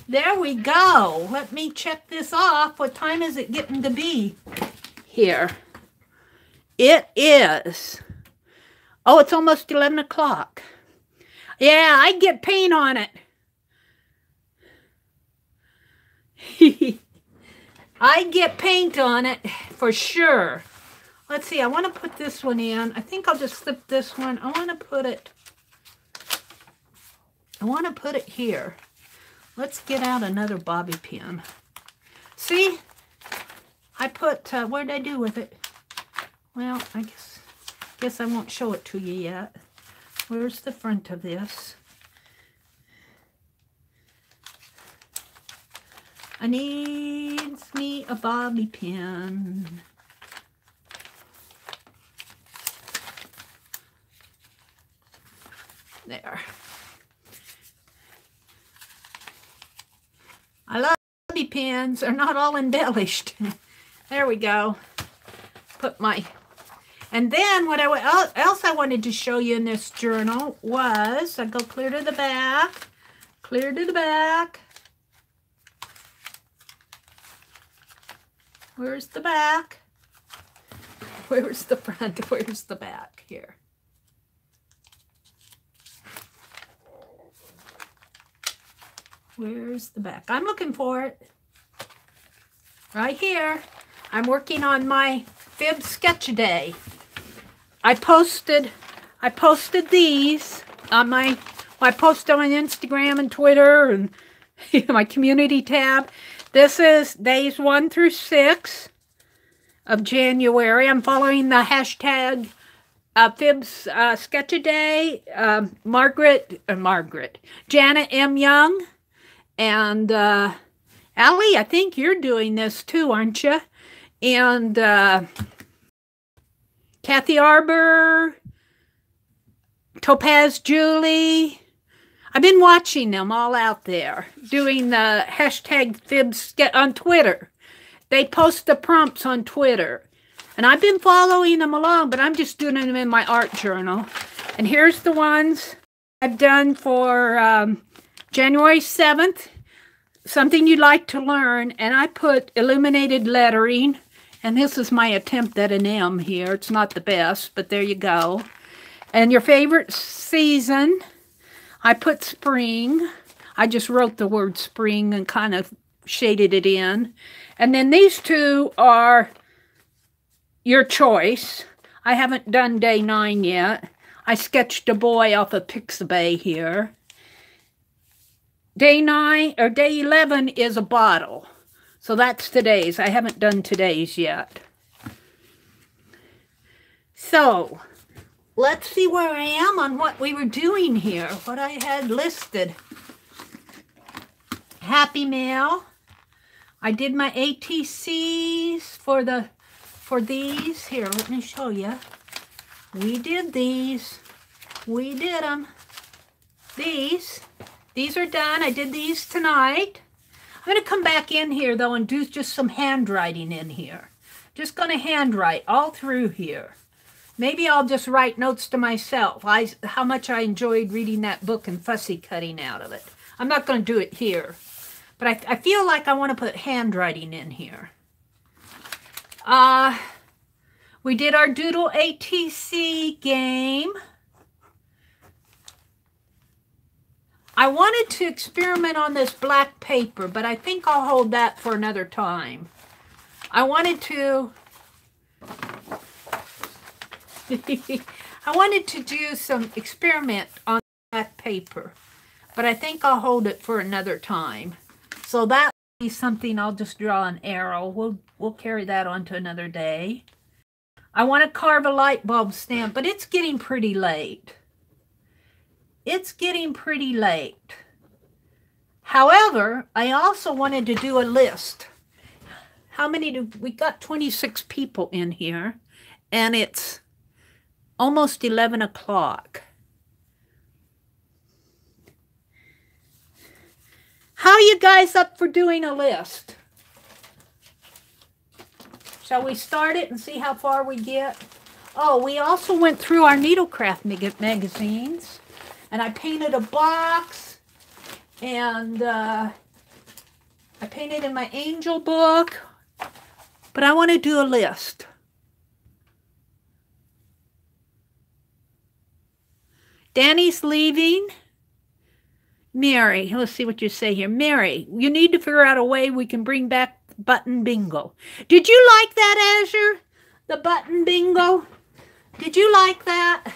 there we go. Let me check this off. What time is it getting to be here? It is. Oh, it's almost 11 o'clock. Yeah, I get paint on it. I get paint on it for sure. Let's see. I want to put this one in. I think I'll just flip this one. I want to put it here. Let's get out another bobby pin. See, I put, what did I do with it? Well, I guess I won't show it to you yet. Where's the front of this? I need me a bobby pin. There. I love bobby pins. They're not all embellished. There we go. Put my... And then what else I wanted to show you in this journal was, I go clear to the back, clear to the back. Where's the back? Where's the front? Where's the back here? Where's the back? I'm looking for it. Right here. I'm working on my Fib Sketch Day. I posted these on I posted on Instagram and Twitter and my community tab. This is days 1 through 6 of January. I'm following the hashtag Fib's Sketch A Day. Janet M. Young, and Allie, I think you're doing this too, aren't you? And Kathy Arbor, Topaz Julie. I've been watching them all out there doing the hashtag Fibs on Twitter. They post the prompts on Twitter. And I've been following them along, but I'm just doing them in my art journal. And here's the ones I've done for January 7th. Something you'd like to learn. And I put illuminated lettering. And this is my attempt at an M here. It's not the best, but there you go. And your favorite season, I put spring. I just wrote the word spring and kind of shaded it in. And then these two are your choice. I haven't done day 9 yet. I sketched a boy off of Pixabay here. Day 9 or day 11 is a bottle. So that's today's. I haven't done today's yet. So let's see where I am on what we were doing here, what I had listed. Happy Mail. I did my ATCs for these. Here, let me show you. We did these. We did them. These are done. I did these tonight. I'm going to come back in here, though, and do just some handwriting in here. Just going to handwrite all through here. Maybe I'll just write notes to myself. How much I enjoyed reading that book and fussy cutting out of it. I'm not going to do it here. But I feel like I want to put handwriting in here. We did our Doodle ATC game. I wanted to experiment on this black paper, but I think I'll hold that for another time. I wanted to do some experiment on black paper, but I think I'll hold it for another time. So that will be something I'll just draw an arrow. We'll carry that on to another day. I want to carve a light bulb stamp, but it's getting pretty late. It's getting pretty late. However, I also wanted to do a list. How many we got 26 people in here, and it's almost 11 o'clock. How are you guys up for doing a list? Shall we start it and see how far we get? Oh, we also went through our Needlecraft magazines. And I painted a box. And I painted in my angel book. But I want to do a list. Danny's leaving. Meri, let's see what you say here. Meri, you need to figure out a way we can bring back button bingo. Did you like that, Azure? The button bingo? Did you like that?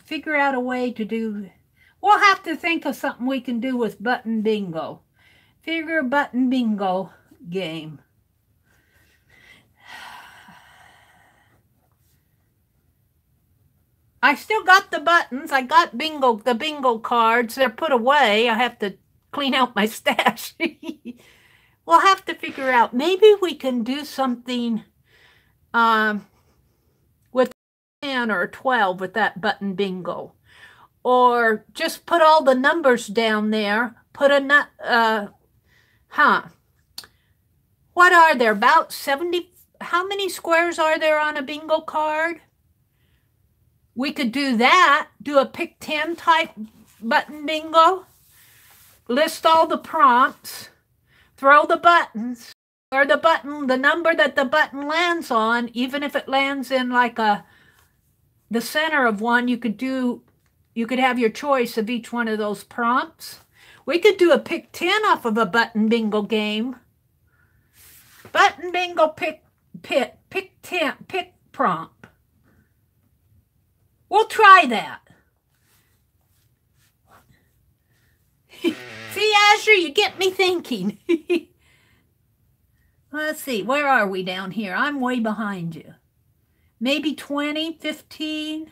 Figure out a way to do. We'll have to think of something we can do with button bingo. Figure button bingo game. I still got the buttons. I got the bingo cards. They're put away. I have to clean out my stash. We'll have to figure out. Maybe we can do something with 10 or 12 with that button bingo. Or just put all the numbers down there. Put a what are there? About 70. How many squares are there on a bingo card? We could do that, do a pick 10 type button bingo, list all the prompts, throw the buttons, or the number that the button lands on, even if it lands in like the center of one, you could do you could have your choice of each one of those prompts. We could do a pick 10 off of a button bingo game. Button bingo pick 10, pick prompt. We'll try that. See, Azure, you get me thinking. Let's see, where are we down here? I'm way behind you. Maybe 20, 15.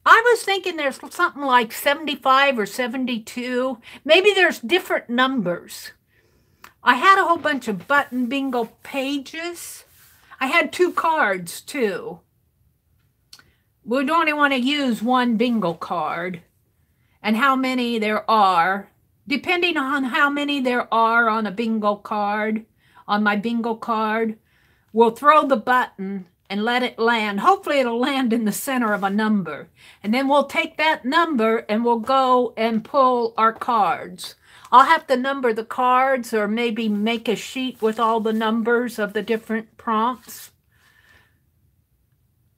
I was thinking there's something like 75 or 72. Maybe there's different numbers. I had a whole bunch of button bingo pages. I had 2 cards, too. We'd only want to use 1 bingo card. And how many there are, depending on how many there are on a bingo card, on my bingo card, we'll throw the button and let it land. Hopefully it'll land in the center of a number. And then we'll take that number and we'll go and pull our cards. I'll have to number the cards or maybe make a sheet with all the numbers of the different prompts.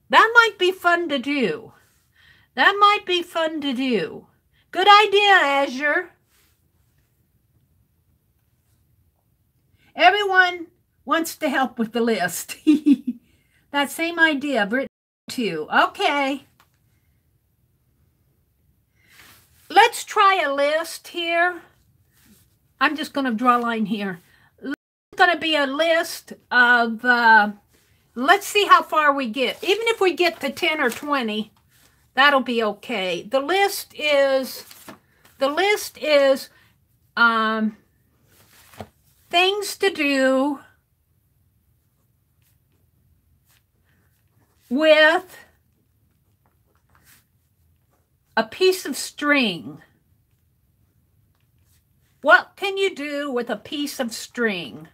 That might be fun to do. That might be fun to do. Good idea, Azure. Everyone wants to help with the list. That same idea, I've written too. Okay. Let's try a list here. I'm just going to draw a line here. It's going to be a list of, let's see how far we get. Even if we get to 10 or 20, that'll be okay. The list is things to do with a piece of string. What can you do with a piece of string?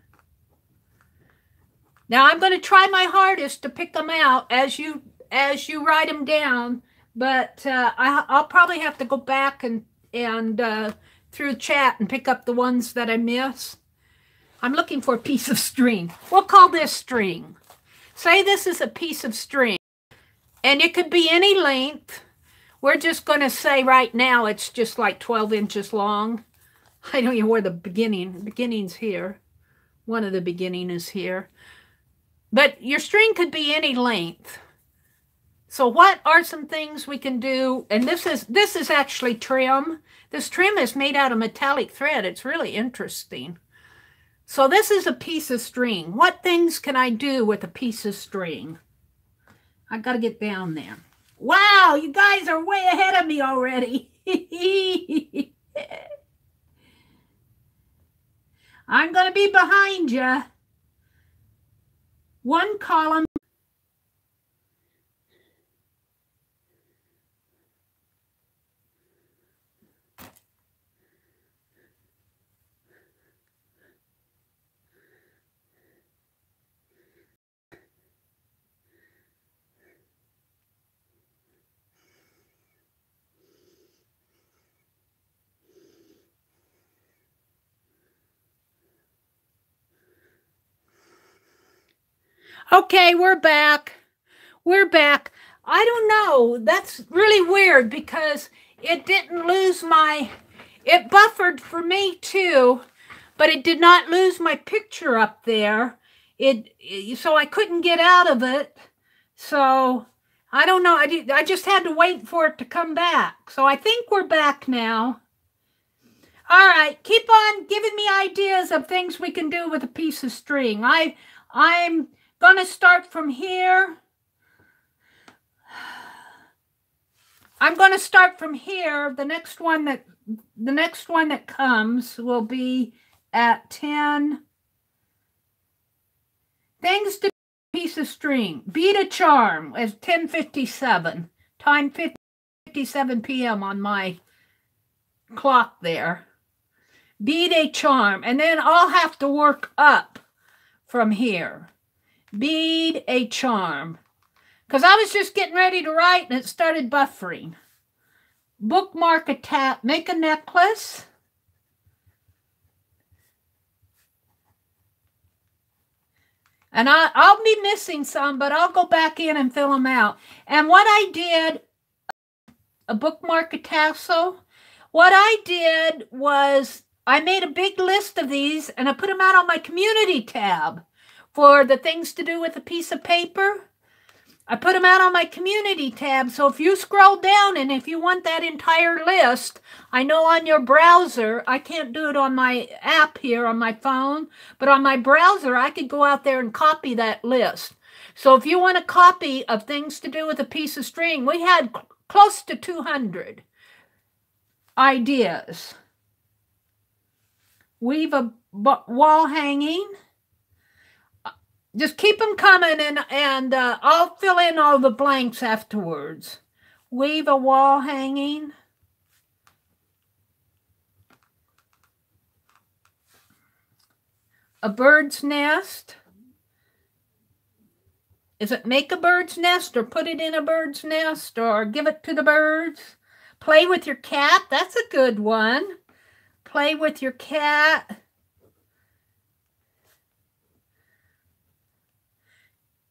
Now I'm going to try my hardest to pick them out as you write them down, but I'll probably have to go back and through chat and pick up the ones that I miss. I'm looking for a piece of string. We'll call this string. Say this is a piece of string, and it could be any length. We're just going to say right now it's just like 12 inches long. I don't know where the beginning's here. One of the beginning is here. But your string could be any length. So what are some things we can do? And this is actually trim. This trim is made out of metallic thread. It's really interesting. So this is a piece of string. What things can I do with a piece of string? I got to get down there. Wow, you guys are way ahead of me already. I'm going to be behind you. One column. Okay, we're back. We're back. I don't know. That's really weird because it didn't lose my... It buffered for me too, but it did not lose my picture up there. So I couldn't get out of it. So I don't know. I just had to wait for it to come back. So I think we're back now. All right, keep on giving me ideas of things we can do with a piece of string. I'm going to start from here. I'm going to start from here. The next one that comes will be at 10. Things to piece of string. Beat a charm at 10:57. Time 57 p.m. on my clock there. Bead a charm, and then I'll have to work up from here. Bead a charm. Because I was just getting ready to write and it started buffering. Bookmark a tap, make a necklace. And I'll be missing some, but I'll go back in and fill them out. And what I did a bookmark, a tassel. What I did was I made a big list of these and I put them out on my community tab for the things to do with a piece of paper. I put them out on my community tab, so if you scroll down and if you want that entire list, I know on your browser, I can't do it on my app here on my phone, but on my browser, I could go out there and copy that list. So if you want a copy of things to do with a piece of string, we had close to 200 ideas. Weave a wall hanging. Just keep them coming, and I'll fill in all the blanks afterwards. Weave a wall hanging. A bird's nest. Is it make a bird's nest or put it in a bird's nest or give it to the birds? Play with your cat. That's a good one. Play with your cat.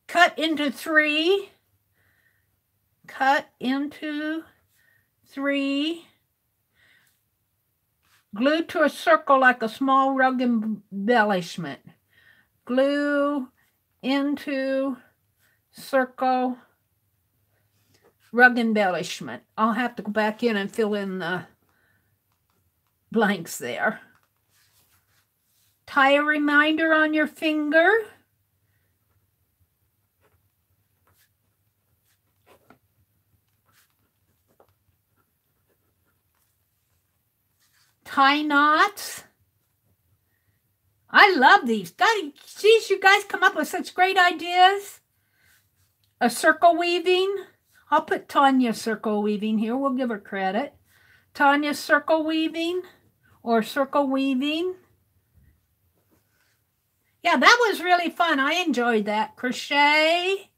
Cut into 3. Cut into 3. Glue to a circle like a small rug embellishment. Glue into circle rug embellishment. I'll have to go back in and fill in the blanks there. Tie a reminder on your finger. Tie knots. I love these. Geez, you guys come up with such great ideas. A circle weaving. I'll put Tanya's circle weaving here. We'll give her credit. Tanya's circle weaving or circle weaving. Yeah, that was really fun. I enjoyed that. Crochet.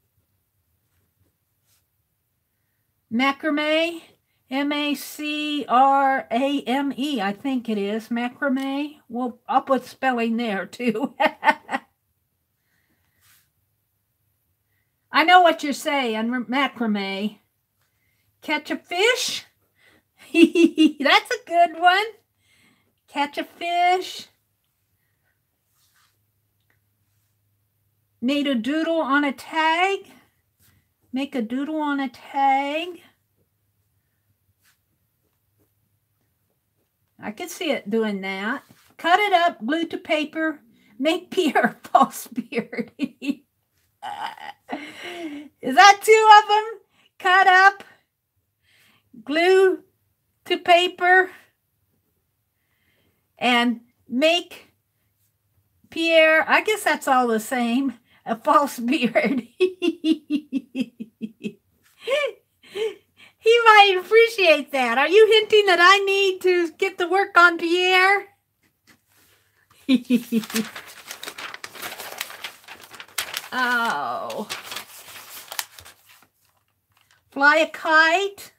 Macrame. M-A-C-R-A-M-E, I think it is. Macrame. Well, I'll put spelling there, too. I know what you're saying, macrame. Catch a fish? That's a good one. Catch a fish. Made a doodle on a tag. Make a doodle on a tag. I can see it doing that. Cut it up, glue to paper, make Pierre a false beard. Is that 2 of them? Cut up, glue to paper, and make Pierre, I guess that's all the same, a false beard. He might appreciate that. Are you hinting that I need to get to work on Pierre? Oh. Fly a kite.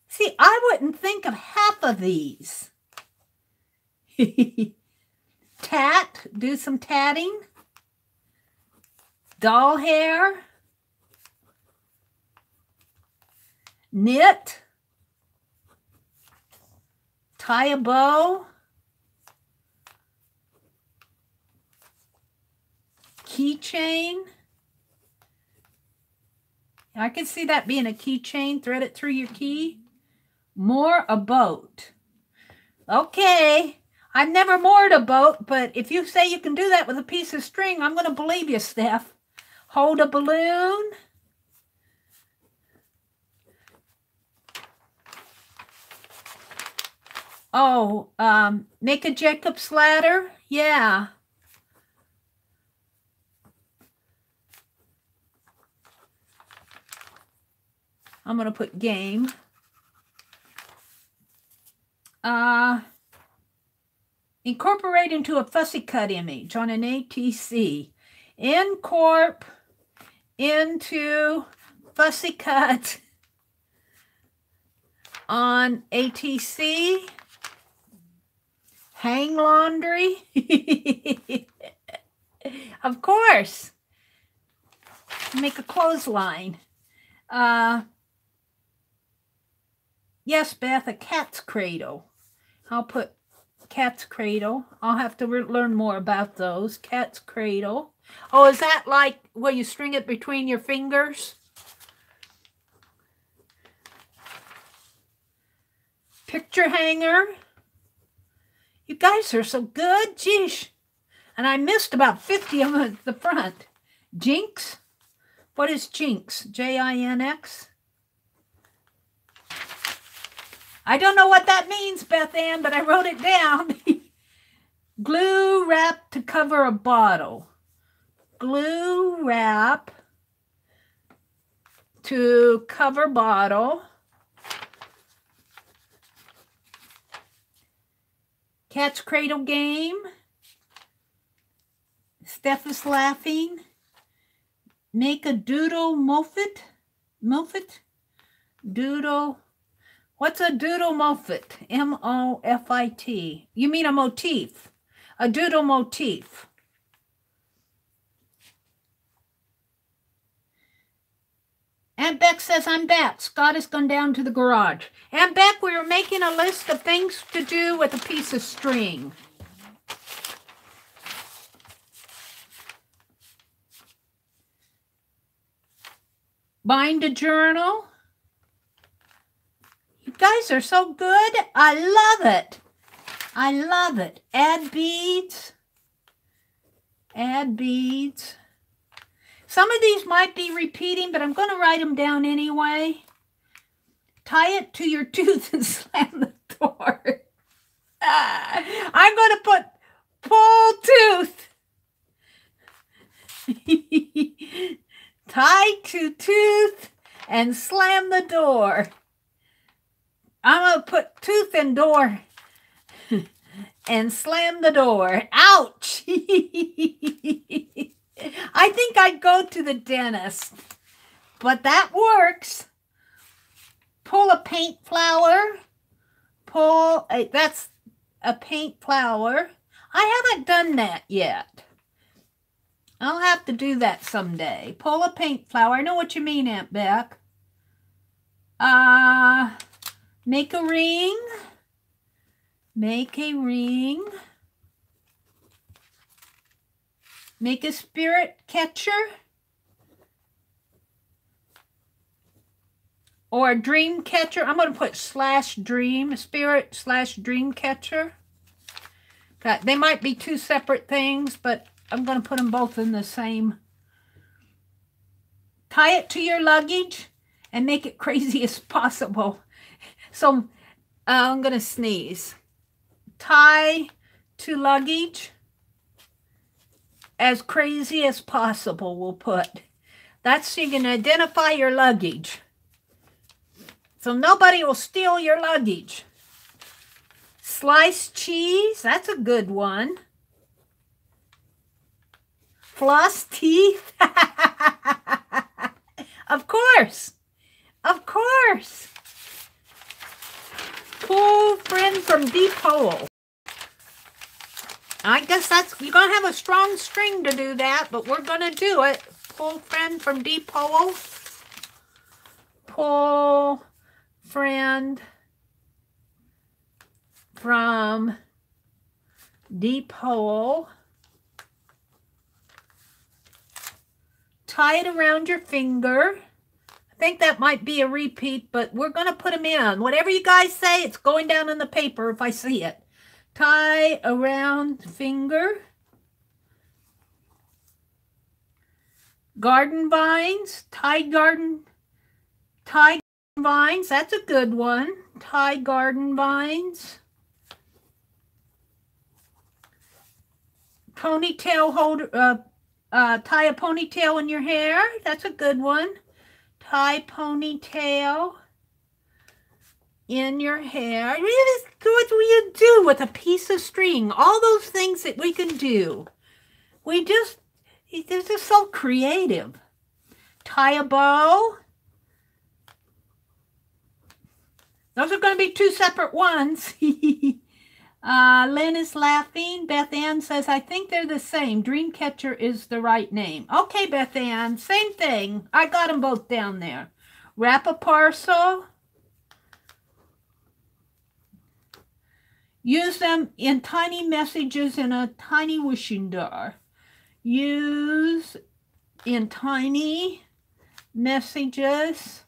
See, I wouldn't think of half of these. Tat, do some tatting. Doll hair. Knit, tie a bow, keychain. I can see that being a keychain. Thread it through your key. Moor a boat. Okay, I've never moored a boat, but if you say you can do that with a piece of string, I'm going to believe you, Steph. Hold a balloon. Oh, make a Jacob's ladder? Yeah. I'm going to put game. Incorporate into a fussy cut image on an ATC. Incorp into fussy cut on ATC. Hang laundry. Of course. Make a clothesline. Yes, Beth, a cat's cradle. I'll put cat's cradle. I'll have to learn more about those. Cat's cradle. Oh, is that like where you string it between your fingers? Picture hanger. You guys are so good. Geesh. And I missed about 50 of them at the front. Jinx. What is Jinx? J-I-N-X? I don't know what that means, Beth Ann, but I wrote it down. Glue wrap to cover a bottle. Glue wrap to cover bottle. Cat's cradle game. Steph is laughing. Make a doodle motifs. Doodle. What's a doodle motifs? M-O-F-I-T. You mean a motif. A doodle motif. Aunt Beck says, I'm back. Scott has gone down to the garage. Aunt Beck, we were making a list of things to do with a piece of string. Bind a journal. You guys are so good. I love it. I love it. Add beads. Add beads. Some of these might be repeating, but I'm going to write them down anyway. Tie it to your tooth and slam the door. I'm going to put pull tooth. Tie to tooth and slam the door. I'm going to put tooth and door and slam the door. Ouch! I think I'd go to the dentist, but that works. Pull a paint flower. That's a paint flower. I haven't done that yet. I'll have to do that someday. Pull a paint flower. I know what you mean, Aunt Beck. Make a ring. Make a ring. Make a spirit catcher. Or a dream catcher. I'm going to put /dream. Spirit /dream catcher. They might be two separate things, but I'm going to put them both in the same. Tie it to your luggage and make it crazy as possible. So I'm going to sneeze. Tie to luggage as crazy as possible, we'll put. That's so you can identify your luggage. So nobody will steal your luggage. Sliced cheese, that's a good one. Floss teeth. Of course. Of course. Pull friend from deep hole. I guess you're going to have a strong string to do that, but we're going to do it. Pull friend from deep hole. Pull friend from deep hole. Tie it around your finger. I think that might be a repeat, but we're going to put them in. Whatever you guys say, it's going down in the paper if I see it. Tie around finger. Garden vines. Tie garden vines. That's a good one. Tie garden vines. Ponytail holder. Tie a ponytail in your hair. That's a good one. Tie ponytail in your hair. What will you do with a piece of string? All those things that we can do. They're just so creative. Tie a bow. Those are going to be two separate ones. Lynn is laughing. Beth Ann says, I think they're the same. Dreamcatcher is the right name. Okay, Beth Ann, same thing. I got them both down there. Wrap a parcel. Use them in tiny messages in a tiny wishing jar. Use in tiny messages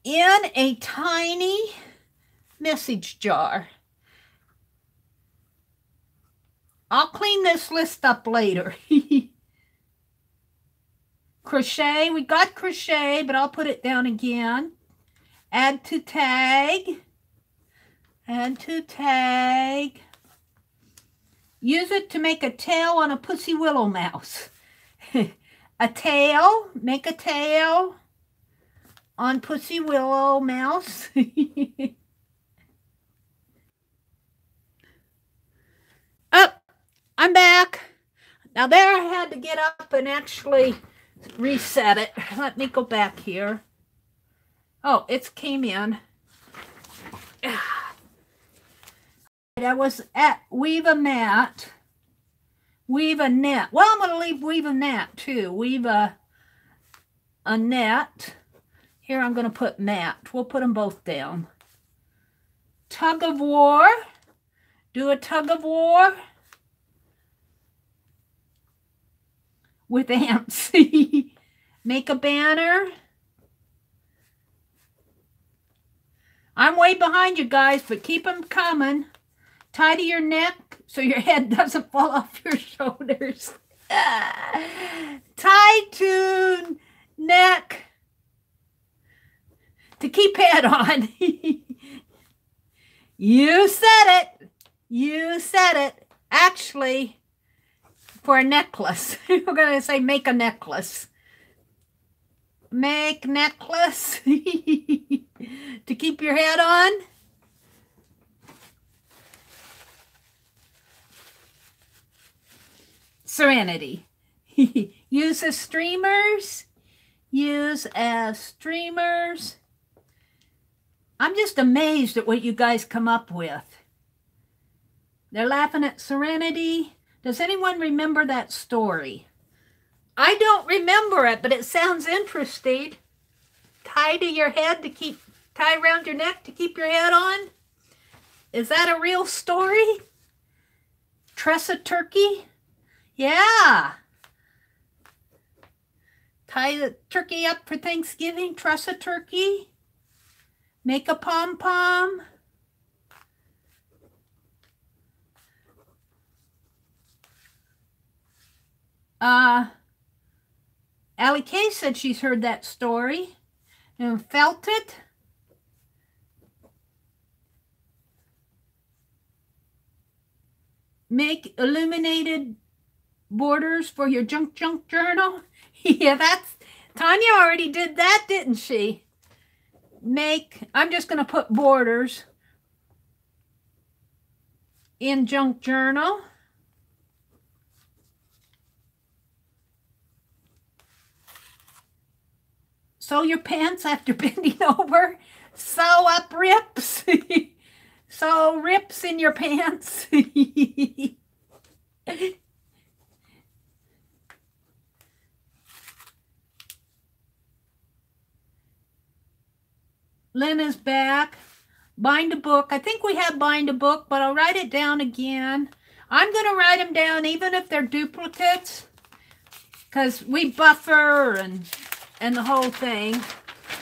in a tiny message jar. I'll clean this list up later. Crochet, we got crochet, but I'll put it down again. Add to tag. Add to tag. Use it to make a tail on a pussy willow mouse. A tail, make a tail on pussy willow mouse. Up, I'm back. Now there I had to get up and actually reset it. Let me go back here. Oh, it came in. I was at weave a mat, weave a net. Well, I'm going to leave weave a net too. Weave a net. Here I'm going to put mat. We'll put them both down. Tug of war. Do a tug of war with ants. Make a banner. I'm way behind you guys, but keep them coming. Tie to your neck so your head doesn't fall off your shoulders. Tie to neck to keep head on. You said it. You said it. Actually, for a necklace. We're going to say make a necklace. Make necklace to keep your head on. Serenity. Use as streamers. Use as streamers. I'm just amazed at what you guys come up with. They're laughing at Serenity. Does anyone remember that story? I don't remember it, but it sounds interesting. Tie to your head to keep, tie around your neck to keep your head on. Is that a real story? Tress a turkey? Yeah. Tie the turkey up for Thanksgiving. Truss a turkey. Make a pom-pom. Allie Kay said she's heard that story and felt it. Make illuminated borders for your junk journal. Yeah, that's Tanya already did that, didn't she? Make, I'm just going to put borders in junk journal. Sew your pants after bending over. Sew up rips. Sew rips in your pants. Lynn is back. Bind a book. I think we have bind a book, but I'll write it down again. I'm going to write them down even if they're duplicates, because we buffer and the whole thing.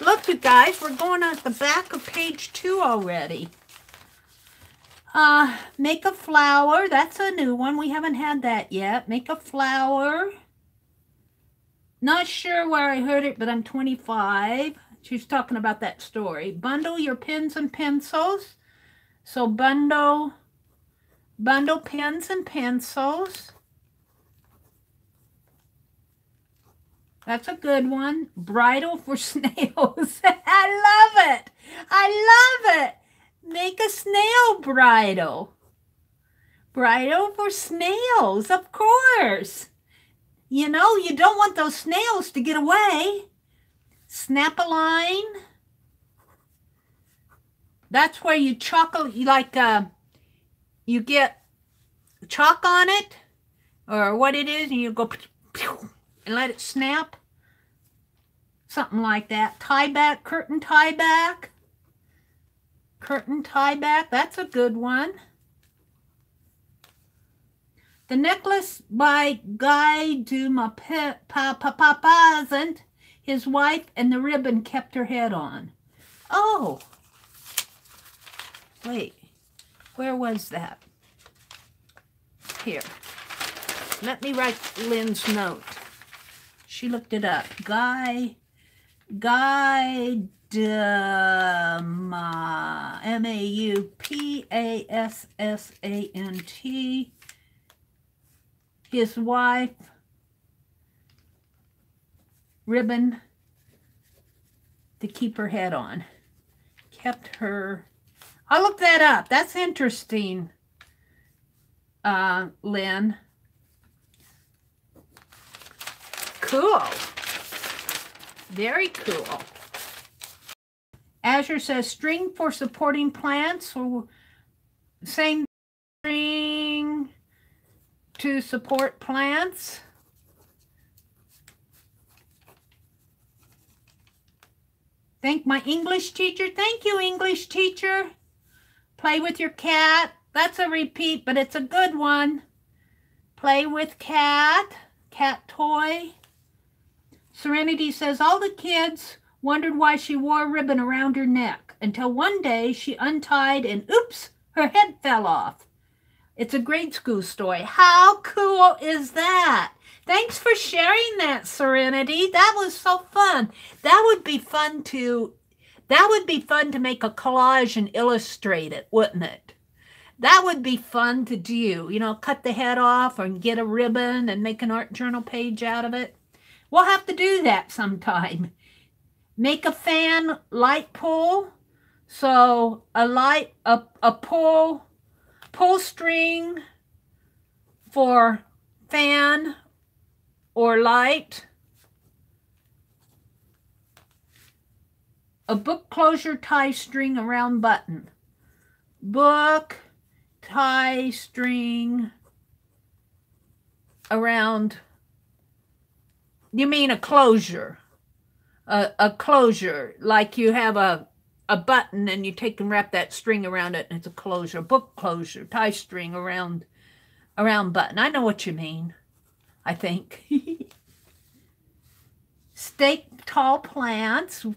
Look, you guys, we're going at the back of page 2 already. Make a flower. That's a new one. We haven't had that yet. Make a flower. Not sure where I heard it, but I'm 25. She's talking about that story. Bundle your pens and pencils. So bundle pens and pencils. That's a good one. Bridle for snails. I love it. I love it. Make a snail bridle. Bridle for snails, of course. You know, you don't want those snails to get away. Snap a line. That's where you chalk, like you get chalk on it, or what it is, and you go and let it snap. Something like that. Tie back, curtain tie back. curtain tie back. That's a good one. The necklace by Guy de Maupassant, his wife, and the ribbon kept her head on. Oh, wait, where was that? Here, let me write Lynn's note. She looked it up. Guy de Maupassant, his wife, ribbon to keep her head on. Kept her. I'll look that up. That's interesting, Lynn. Cool. Very cool. Azure says string for supporting plants. Or same string to support plants. Thank my English teacher. Thank you, English teacher. Play with your cat. That's a repeat, but it's a good one. Play with cat. Cat toy. Serenity says all the kids wondered why she wore a ribbon around her neck until one day she untied and oops, her head fell off. It's a grade school story. How cool is that? Thanks for sharing that, Serenity. That was so fun. That would be fun to make a collage and illustrate it, wouldn't it? That would be fun to do. You know, cut the head off or get a ribbon and make an art journal page out of it. We'll have to do that sometime. Make a fan light pull. So a pull string for fan or light. A book closure tie string around button. Book tie string around. You mean a closure? A closure, like you have a button and you take and wrap that string around it and it's a closure. Book closure, tie string around button. I know what you mean, I think. Stake tall plants. I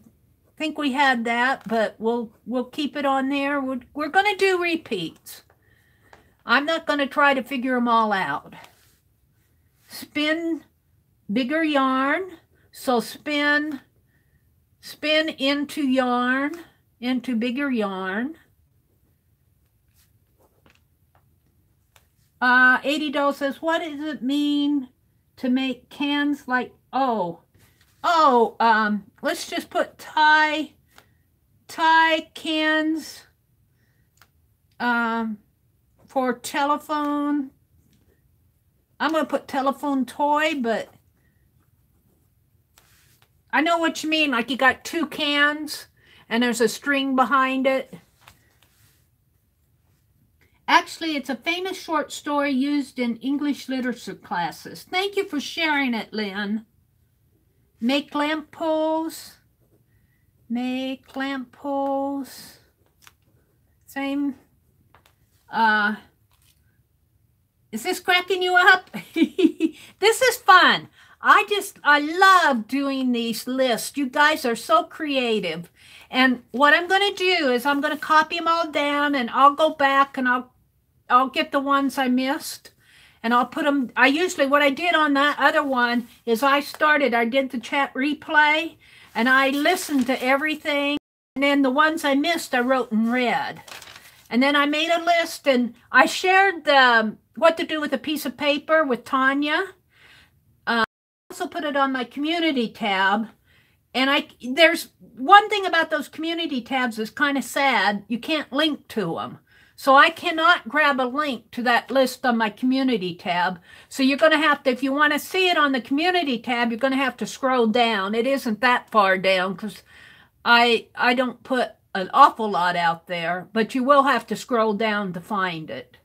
think we had that, but we'll keep it on there. We're going to do repeats. I'm not going to try to figure them all out. Spin bigger yarn. So spin into yarn, into bigger yarn. 80 Doll says, what does it mean to make cans like, let's just put tie cans for telephone. I'm going to put telephone toy, but I know what you mean. Like you got two cans and there's a string behind it. Actually, it's a famous short story used in English literature classes. Thank you for sharing it, Lynn. Make lamp poles. Make lamp poles. Same. Is this cracking you up? This is fun. I love doing these lists. You guys are so creative. And what I'm going to do is I'm going to copy them all down and I'll go back and I'll get the ones I missed and I'll put them. What I did on that other one is I did the chat replay and I listened to everything. And then the ones I missed, I wrote in red. And then I made a list and I shared what to do with a piece of paper with Tanya. I also put it on my community tab. And there's one thing about those community tabs is kind of sad. You can't link to them. So I cannot grab a link to that list on my community tab. So you're going to have to, if you want to see it on the community tab, you're going to have to scroll down. It isn't that far down because I don't put an awful lot out there, but you will have to scroll down to find it.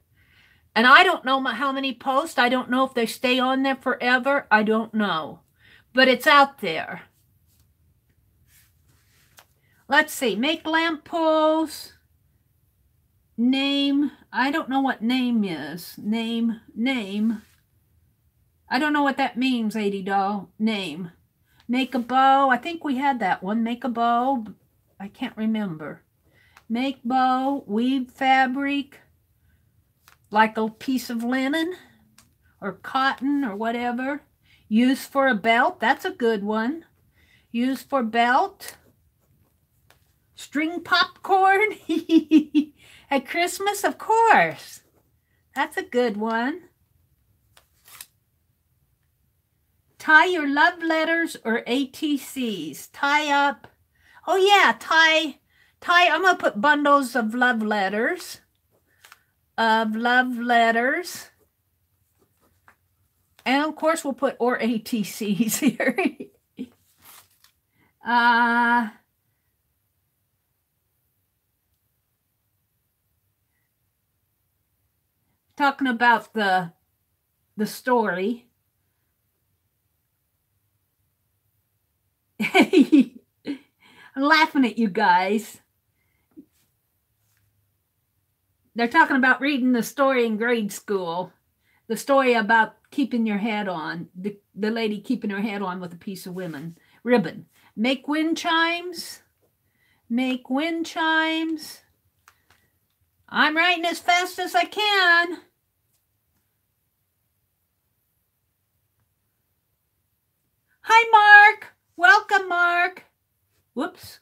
And I don't know how many posts. I don't know if they stay on there forever. I don't know. But it's out there. Let's see. Make lamp poles. Name. I don't know what name is. Name. I don't know what that means, 80 doll. Name. Make a bow. I think we had that one. Make a bow. I can't remember. Make bow. Weave fabric. Like a piece of linen or cotton or whatever. Use for a belt. That's a good one. Use for belt. String popcorn. At Christmas, of course. That's a good one. Tie your love letters or ATCs. Tie up. Oh yeah, tie. I'm going to put bundles of love letters. And of course, we'll put or ATCs here. Talking about the story. I'm laughing at you guys. They're talking about reading the story in grade school. The story about keeping your head on. The lady keeping her head on with a piece of ribbon. Make wind chimes. Make wind chimes. I'm writing as fast as I can. Hi, Mark. Welcome, Mark. Whoops.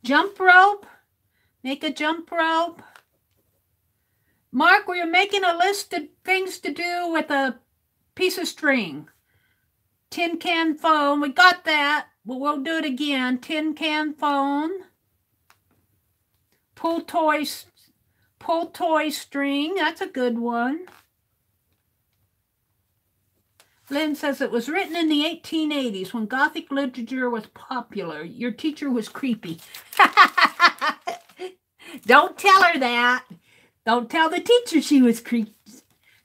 Jump rope. Make a jump rope. Mark, we're making a list of things to do with a piece of string. Tin can phone. We got that, but we'll do it again. Tin can phone. Pull toy string. That's a good one. Lynn says it was written in the 1880s when Gothic literature was popular. Your teacher was creepy. Don't tell her that. Don't tell the teacher she was creepy.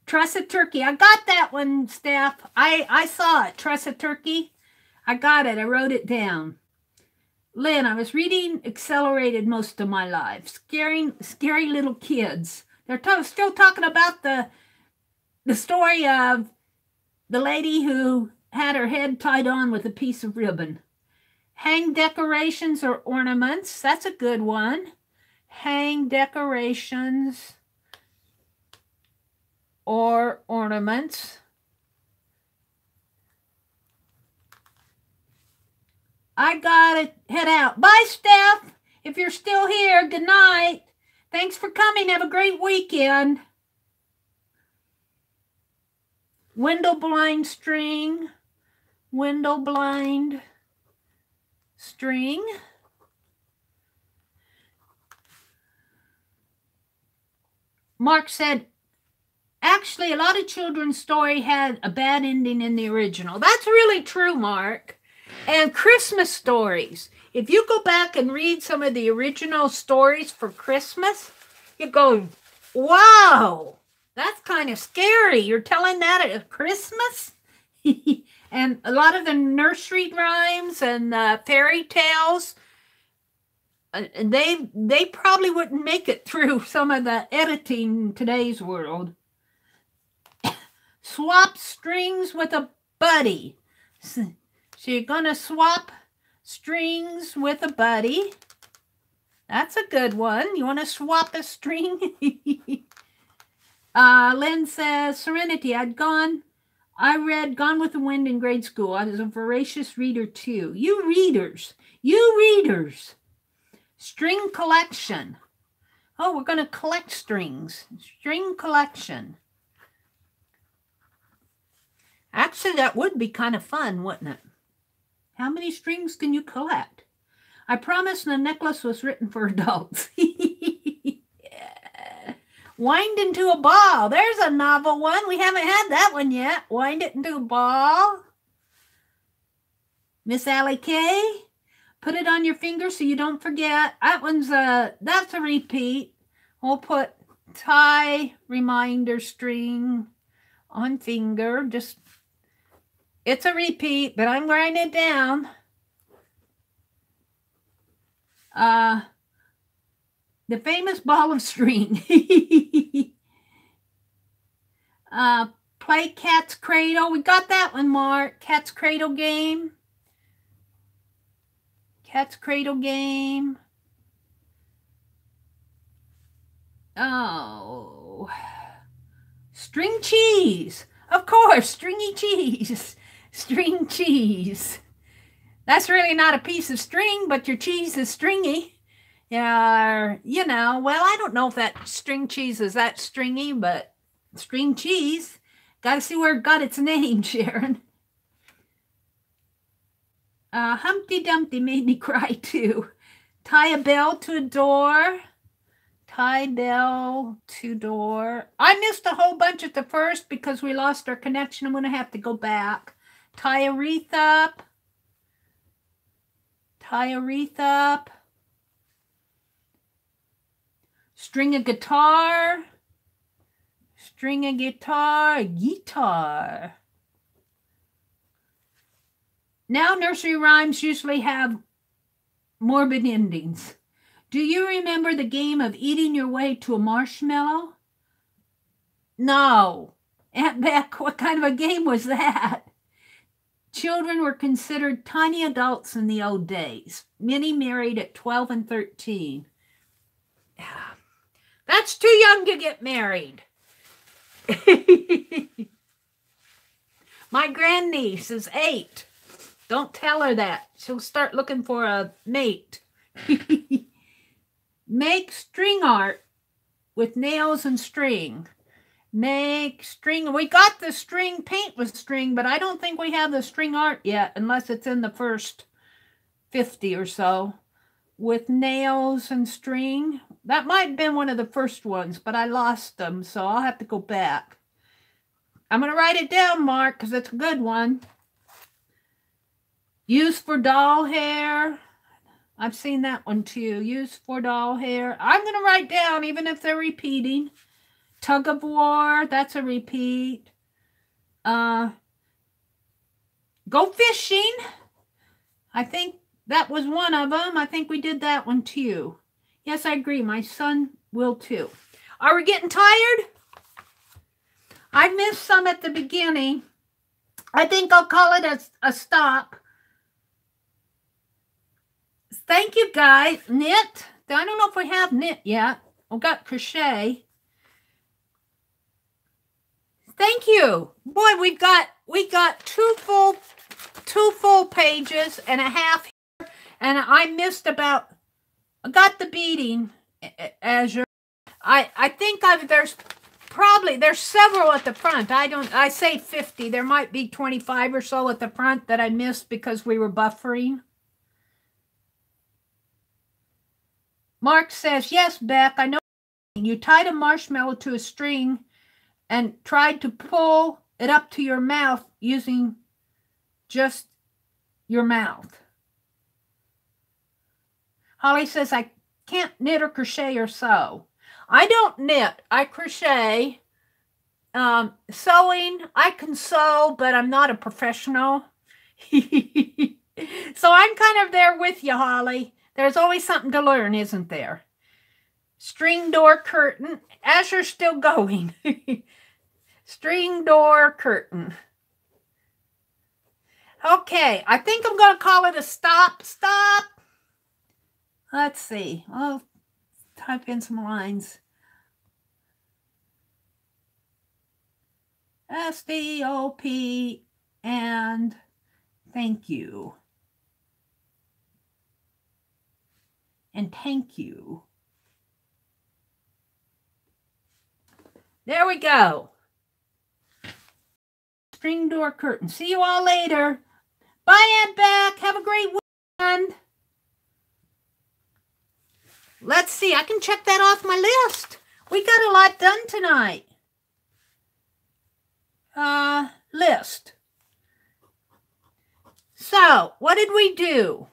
Truss a turkey. I got that one, Steph. I saw it. Truss a turkey. I got it. I wrote it down. Lynn, I was reading Accelerated most of my life. Scary little kids. They're still talking about the story of the lady who had her head tied on with a piece of ribbon. Hang decorations or ornaments. That's a good one. Hang decorations or ornaments. I gotta head out. Bye, Steph. If you're still here, good night. Thanks for coming. Have a great weekend. Window blind string. Window blind string. Mark said, actually, a lot of children's story had a bad ending in the original. That's really true, Mark. And Christmas stories. If you go back and read some of the original stories for Christmas, you go, wow, that's kind of scary. You're telling that at Christmas? And a lot of the nursery rhymes and fairy tales, they probably wouldn't make it through some of the editing in today's world. Swap strings with a buddy. So you're going to swap strings with a buddy. That's a good one. You want to swap a string? Lynn says, Serenity, I read Gone with the Wind in grade school. I was a voracious reader too. You readers. String collection. Oh, we're going to collect strings. String collection. Actually, that would be kind of fun, wouldn't it? How many strings can you collect? I promised the necklace was written for adults. Wind into a ball. There's a novel one. We haven't had that one yet. Wind it into a ball. Miss Allie K. Put it on your finger so you don't forget. That's a repeat. We'll put tie reminder string on finger. It's a repeat, but I'm writing it down. The famous ball of string. Play Cat's Cradle. We got that one, Mark. Cat's Cradle game. Cat's Cradle game. Oh. String cheese. Of course, stringy cheese. String cheese. That's really not a piece of string, but your cheese is stringy. Yeah, you know, well, I don't know if that string cheese is that stringy, but string cheese. Got to see where it got its name, Sharon. Humpty Dumpty made me cry too. Tie a bell to a door. Tie bell to door. I missed a whole bunch at the first because we lost our connection. I'm going to have to go back. Tie a wreath up. Tie a wreath up. String a guitar. String a guitar. Guitar. Now nursery rhymes usually have morbid endings. Do you remember the game of eating your way to a marshmallow? No. Aunt Beck, what kind of a game was that? Children were considered tiny adults in the old days. Many married at 12 and 13. That's too young to get married. My grandniece is 8. Don't tell her that. She'll start looking for a mate. Make string art with nails and string. Make string. We got the string paint with string, but I don't think we have the string art yet, unless it's in the first 50 or so. With nails and string. That might have been one of the first ones, but I lost them, so I'll have to go back. I'm going to write it down, Mark, because it's a good one. Use for doll hair. I've seen that one too. Use for doll hair. I'm going to write down, even if they're repeating. Tug of war. That's a repeat. Go fishing. I think that was one of them. I think we did that one too. Yes, I agree. My son will too. Are we getting tired? I missed some at the beginning. I think I'll call it a stop. Thank you, guys. Knit. I don't know if we have knit yet. We've got crochet. Thank you. Boy, we got two full pages and a half here, and I missed about. I got the beading, Azure. I think there's several at the front. I say 50. There might be 25 or so at the front that I missed because we were buffering. Mark says, yes, Beck, I know. You tied a marshmallow to a string and tried to pull it up to your mouth using just your mouth. Holly says, I can't knit or crochet or sew. I don't knit. I crochet. Sewing, I can sew, but I'm not a professional. So I'm kind of there with you, Holly. There's always something to learn, isn't there? String door curtain. Azure's still going. String door curtain. Okay, I think I'm going to call it a stop. Stop. Let's see. I'll type in some lines. S-T-O-P and thank you. And thank you. There we go. String door curtain. See you all later. Bye, Aunt Beck. Have a great weekend. Let's see. I can check that off my list. We got a lot done tonight. List. So, what did we do?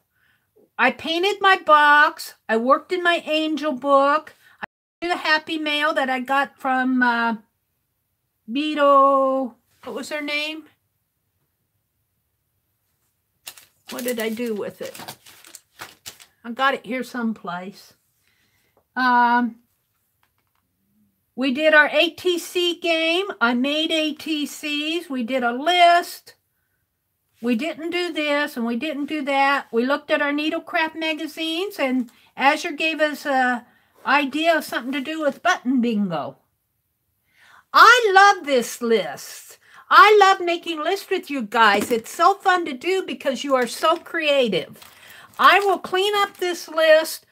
I painted my box. I worked in my angel book. I did the happy mail that I got from Beetle. What was her name? What did I do with it? I got it here someplace. We did our ATC game. I made ATCs. We did a list. We didn't do this and we didn't do that. We looked at our Needlecraft magazines, and Azure gave us an idea of something to do with button bingo. I love this list. I love making lists with you guys. It's so fun to do because you are so creative. I will clean up this list.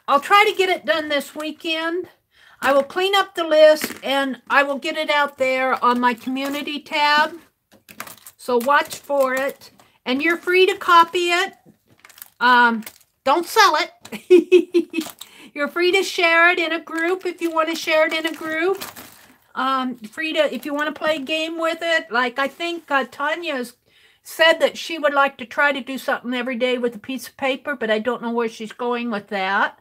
I'll try to get it done this weekend. I will clean up the list and I will get it out there on my community tab. So watch for it. And you're free to copy it. Don't sell it. You're free to share it in a group if you want to share it in a group. Free to, if you want to play a game with it. Like I think Tanya said that she would like to try to do something every day with a piece of paper, but I don't know where she's going with that.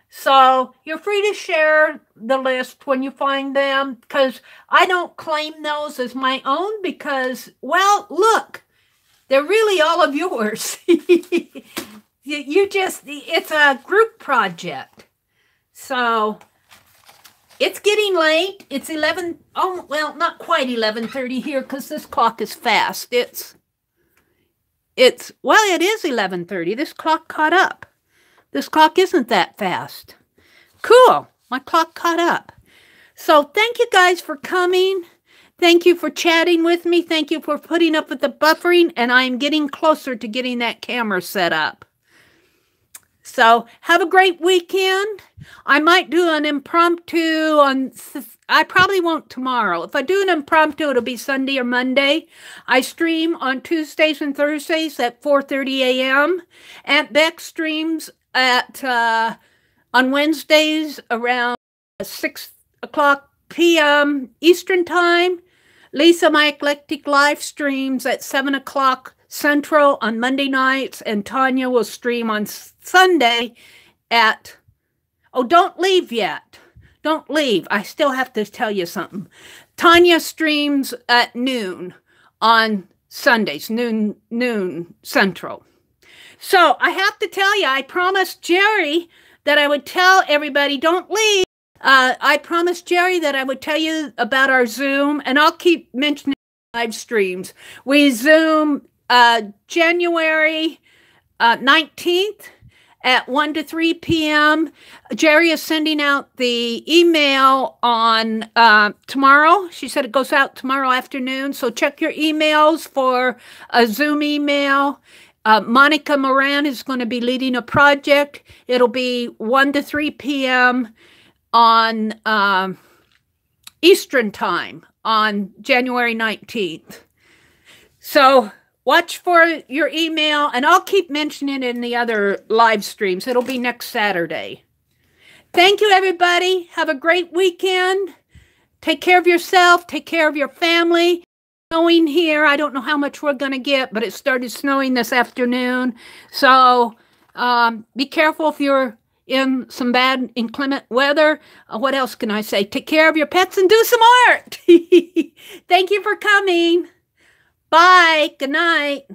So you're free to share the list when you find them, because I don't claim those as my own because, well, look, they're really all of yours. You just, it's a group project. So it's getting late. It's 11, oh, well, not quite 11:30 here because this clock is fast. Well, it is 11:30. This clock caught up. This clock isn't that fast. Cool. My clock caught up. So thank you guys for coming. Thank you for chatting with me. Thank you for putting up with the buffering. And I'm getting closer to getting that camera set up. So have a great weekend. I might do an impromptu on... I probably won't tomorrow. If I do an impromptu, it'll be Sunday or Monday. I stream on Tuesdays and Thursdays at 4:30 a.m. Aunt Beck streams at on Wednesdays around 6 o'clock p.m. Eastern Time. Lisa, my eclectic live streams at 7 o'clock Central on Monday nights, and Tanya will stream on Sunday at... Oh, don't leave yet. Don't leave. I still have to tell you something. Tanya streams at noon on Sundays, noon Central. So I have to tell you, I promised Jeri that I would tell everybody, don't leave. I promised Jeri that I would tell you about our Zoom, and I'll keep mentioning live streams. We Zoom January 19th at 1 to 3 p.m. Jeri is sending out the email on tomorrow. She said it goes out tomorrow afternoon, so check your emails for a Zoom email. Monica Moran is going to be leading a project. It'll be 1 to 3 p.m. on Eastern Time on January 19th. So watch for your email, and I'll keep mentioning it in the other live streams. It'll be next Saturday. Thank you, everybody. Have a great weekend. Take care of yourself. Take care of your family. Snowing here. I don't know how much we're going to get, but it started snowing this afternoon. So be careful if you're in some bad inclement weather. What else can I say? Take care of your pets and do some art. Thank you for coming. Bye. Good night.